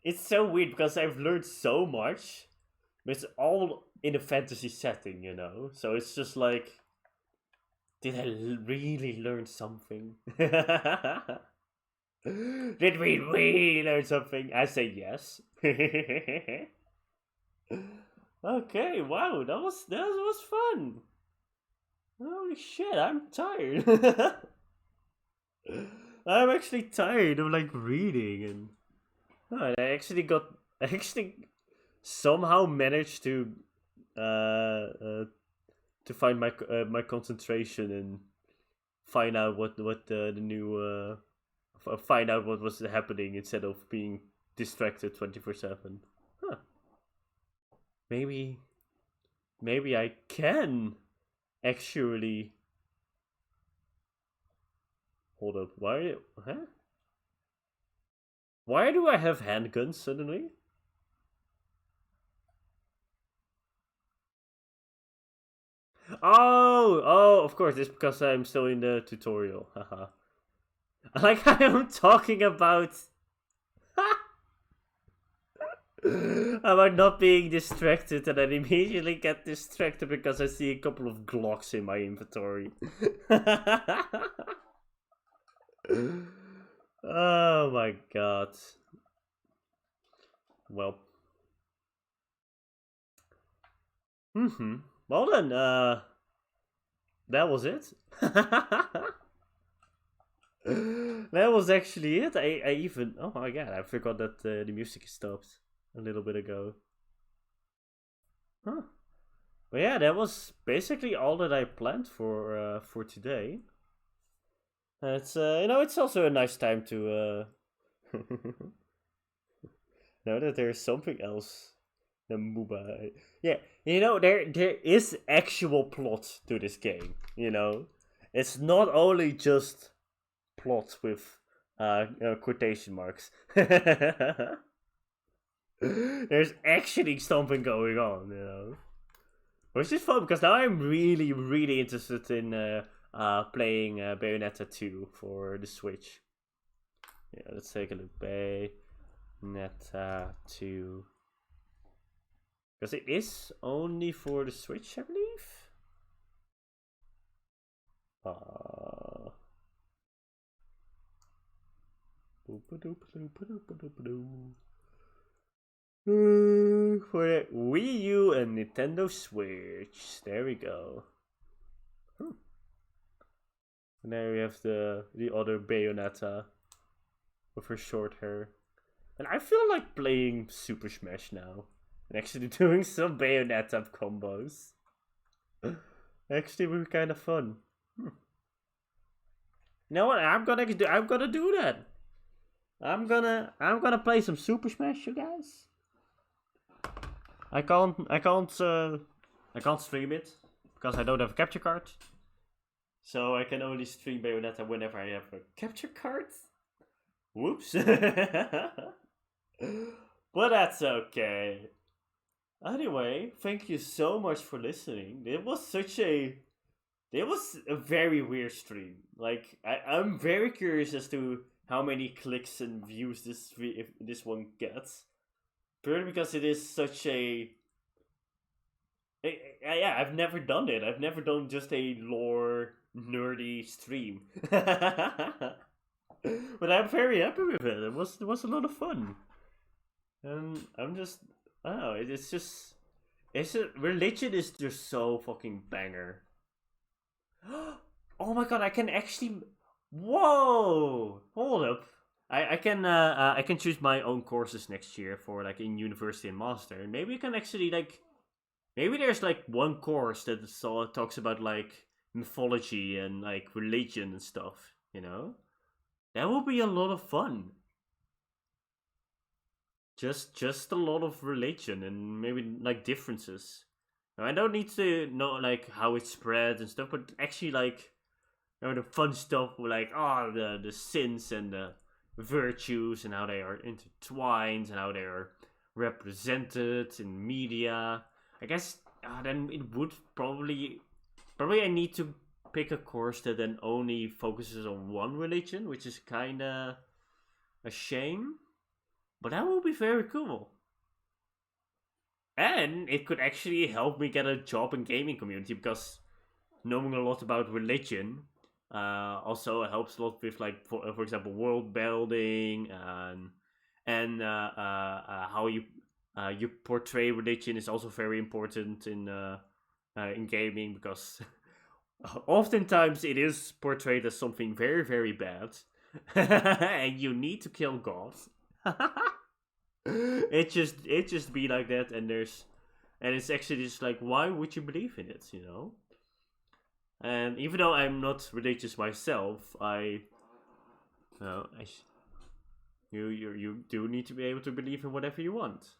it's so weird because I've learned so much, but it's all in a fantasy setting, you know. So it's just like, did I really learn something? Did we really learn something? I say yes. Okay, wow, that was fun. Holy shit, I'm tired. I'm actually tired of like reading, and I actually somehow managed to find my concentration and find out what the new find out what was happening instead of being distracted 24/7. Huh. Maybe I can actually hold up. Why? Huh? Why do I have handguns suddenly? Oh, of course, it's because I'm still in the tutorial. Haha. Like I am talking about about not being distracted, and then immediately get distracted because I see a couple of Glocks in my inventory. Oh my god. Well. Well then, that was it. That was actually it. I even, oh my god, I forgot that the music stopped a little bit ago. Huh. But yeah, that was basically all that I planned for today. It's it's also a nice time to know that there's something else than MOBA. Yeah, there is actual plot to this game. It's not only just plot with quotation marks. There's actually something going on, which is fun because now I'm really, really interested in playing Bayonetta 2 for the Switch. Yeah, let's take a look. Bayonetta 2. Because it is only for the Switch, I believe. For the Wii U and Nintendo Switch. There we go. And there we have the other Bayonetta with her short hair. And I feel like playing Super Smash now. And actually doing some Bayonetta combos. Actually would be kind of fun. You know what? I'm gonna do that. I'm gonna play some Super Smash, you guys. I can't stream it because I don't have a capture card. So I can only stream Bayonetta whenever I have a capture card. Whoops. But that's okay. Anyway, thank you so much for listening. It was a very weird stream. Like I'm very curious as to how many clicks and views this one gets. Purely because it is such a Yeah, I've never done it. I've never done just a lore nerdy stream. But I'm very happy with it. It was a lot of fun. And I'm just I don't know, it's just religion is just so fucking banger. Oh my god, I can actually whoa! Hold up. I can choose my own courses next year for like in university and master. And maybe I can actually like maybe there's like one course that talks about like mythology and like religion and stuff, you know? That would be a lot of fun. Just a lot of religion and maybe like differences. Now, I don't need to know like how it spreads and stuff, but actually like the fun stuff like the sins and the virtues and how they are intertwined and how they are represented in media. I guess then it would probably I need to pick a course that then only focuses on one religion, which is kind of a shame. But that would be very cool. And it could actually help me get a job in gaming community because knowing a lot about religion also helps a lot with like for example world building and how you portray religion is also very important in gaming because oftentimes it is portrayed as something very very bad and you need to kill gods. It just be like that and it's actually just like why would you believe in it, you know? And even though I'm not religious myself, I you do need to be able to believe in whatever you want.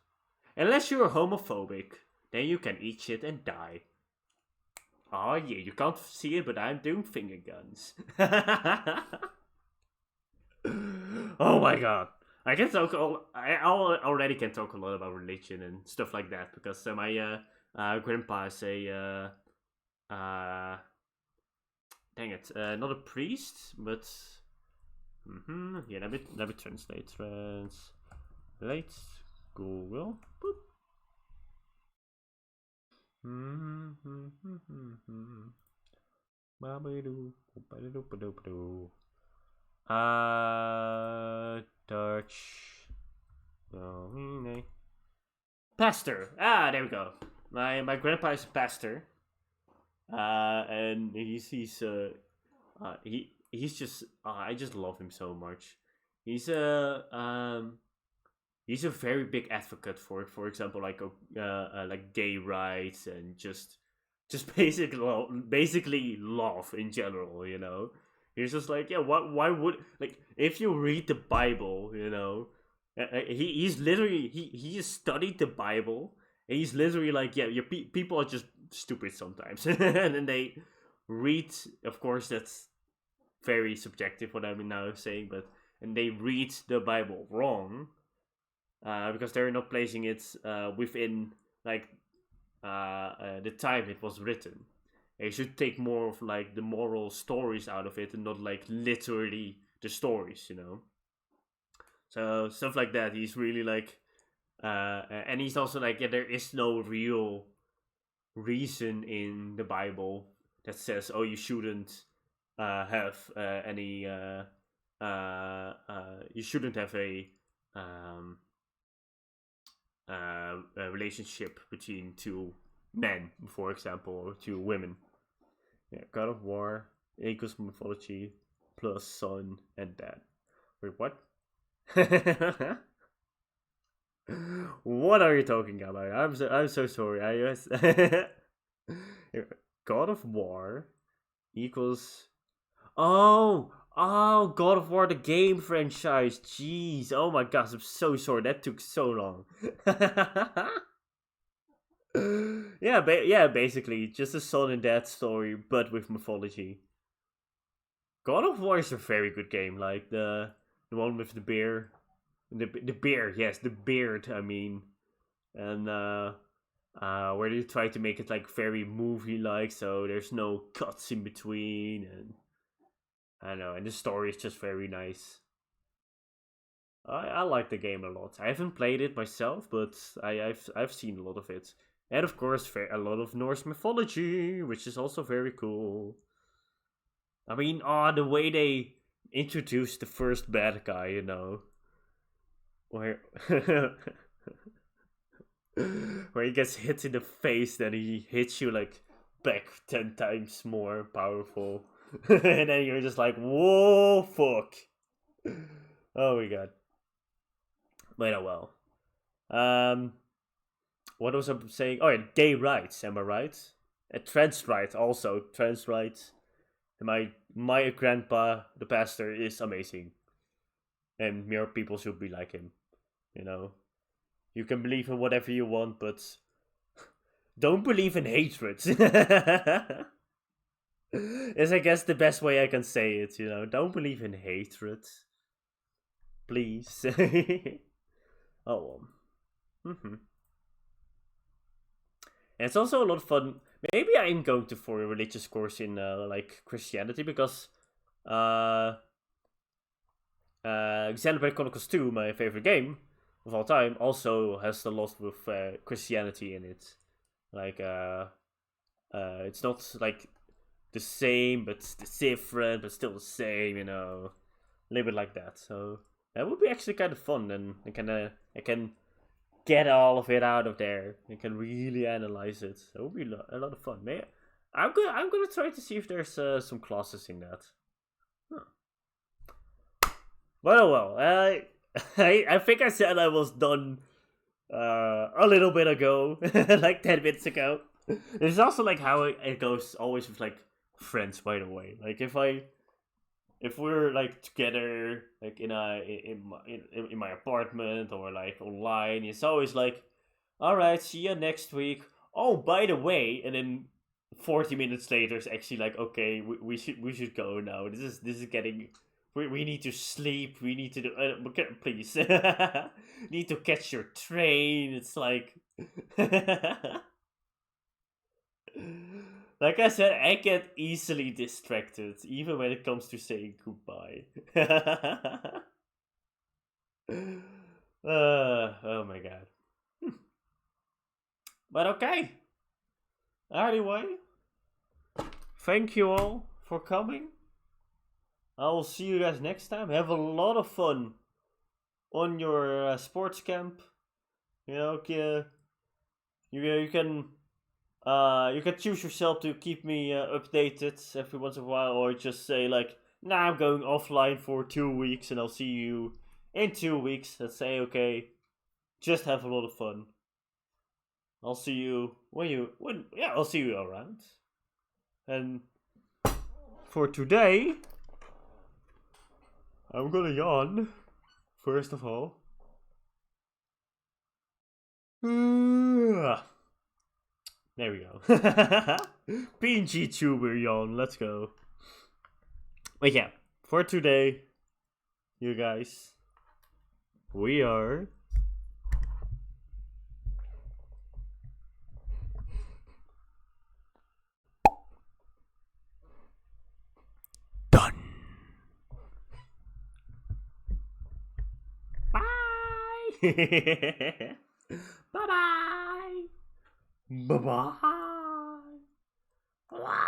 Unless you're homophobic, then you can eat shit and die. Oh yeah, you can't see it, but I'm doing finger guns. Oh my god. I can talk. Already can talk a lot about religion and stuff like that because my grandpa is a dang it, not a priest, but yeah. Let me translate. Translate. Google. Boop. Babadoo, babadoo, badoo, Dutch. Pastor. There we go. My grandpa is a pastor. And he's just I just love him so much. He's a very big advocate for example like gay rights and just basically love in general, you know. He's just like yeah, why would like if you read the Bible, you know, he's literally he just studied the Bible and he's literally like yeah, people are just stupid sometimes and then they read, of course that's very subjective what I'm now saying, but and they read the Bible wrong because they're not placing it within like the time it was written. They should take more of like the moral stories out of it and not like literally the stories, you know. So stuff like that. He's really like, and he's also like, yeah, there is no real reason in the Bible that says, oh, you shouldn't have any, you shouldn't have um, a relationship between two men, for example, or two women. Yeah, God of War equals mythology plus son and dad. Wait, what? What are you talking about? I'm so sorry. I just God of War equals God of War the game franchise. Jeez, oh my gosh, I'm so sorry. That took so long. Yeah, basically just a son and dad story, but with mythology. God of War is a very good game. Like the one with the bear, the bear. Yes, the beard. I mean, and where they try to make it like very movie like, so there's no cuts in between, and I don't know, and the story is just very nice. I like the game a lot. I haven't played it myself, but I've seen a lot of it. And of course, a lot of Norse mythology, which is also very cool. I mean, the way they introduced the first bad guy, you know, where where he gets hit in the face, then he hits you like back 10 times more powerful, and then you're just like, whoa, fuck. Oh my god. But oh well. What was I saying? Oh yeah, gay rights. Am I right? Trans rights also. Trans rights. My grandpa, the pastor, is amazing, and more people should be like him. You know, you can believe in whatever you want, but don't believe in hatred. Is I guess the best way I can say it. You know, don't believe in hatred, please. Oh. Mm-hmm. And it's also a lot of fun. Maybe I'm going to for a religious course in like Christianity because Xenoblade Chronicles 2, my favorite game of all time, also has a lot with Christianity in it. Like it's not like the same, but it's different, but still the same. You know, a little bit like that. So that would be actually kind of fun, and I can get all of it out of there. You can really analyze it. It would be a lot of fun. I'm gonna try to see if there's some classes in that. Huh. Well, I think I said I was done a little bit ago, like 10 minutes ago. It's also like how it goes always with like friends. By the way, like if we're like together, like in my apartment or like online, it's always like, all right, see you next week. Oh, by the way, and then 40 minutes later, it's actually like, okay, we should go now. This is getting. We need to sleep. We need to do. Please, need to catch your train. It's like. Like I said, I get easily distracted, even when it comes to saying goodbye. Oh my god. But okay. Anyway, thank you all for coming. I will see you guys next time. Have a lot of fun on your sports camp. You know, you can choose yourself to keep me updated every once in a while, or just say like, "Nah, I'm going offline for 2 weeks, and I'll see you in 2 weeks." Let's say, okay, just have a lot of fun. I'll see you I'll see you around. And for today, I'm gonna yawn. First of all. There we go. PNG tuber yawn. Let's go. But yeah, for today, you guys, we are done. Bye. Bye bye. Bye bye.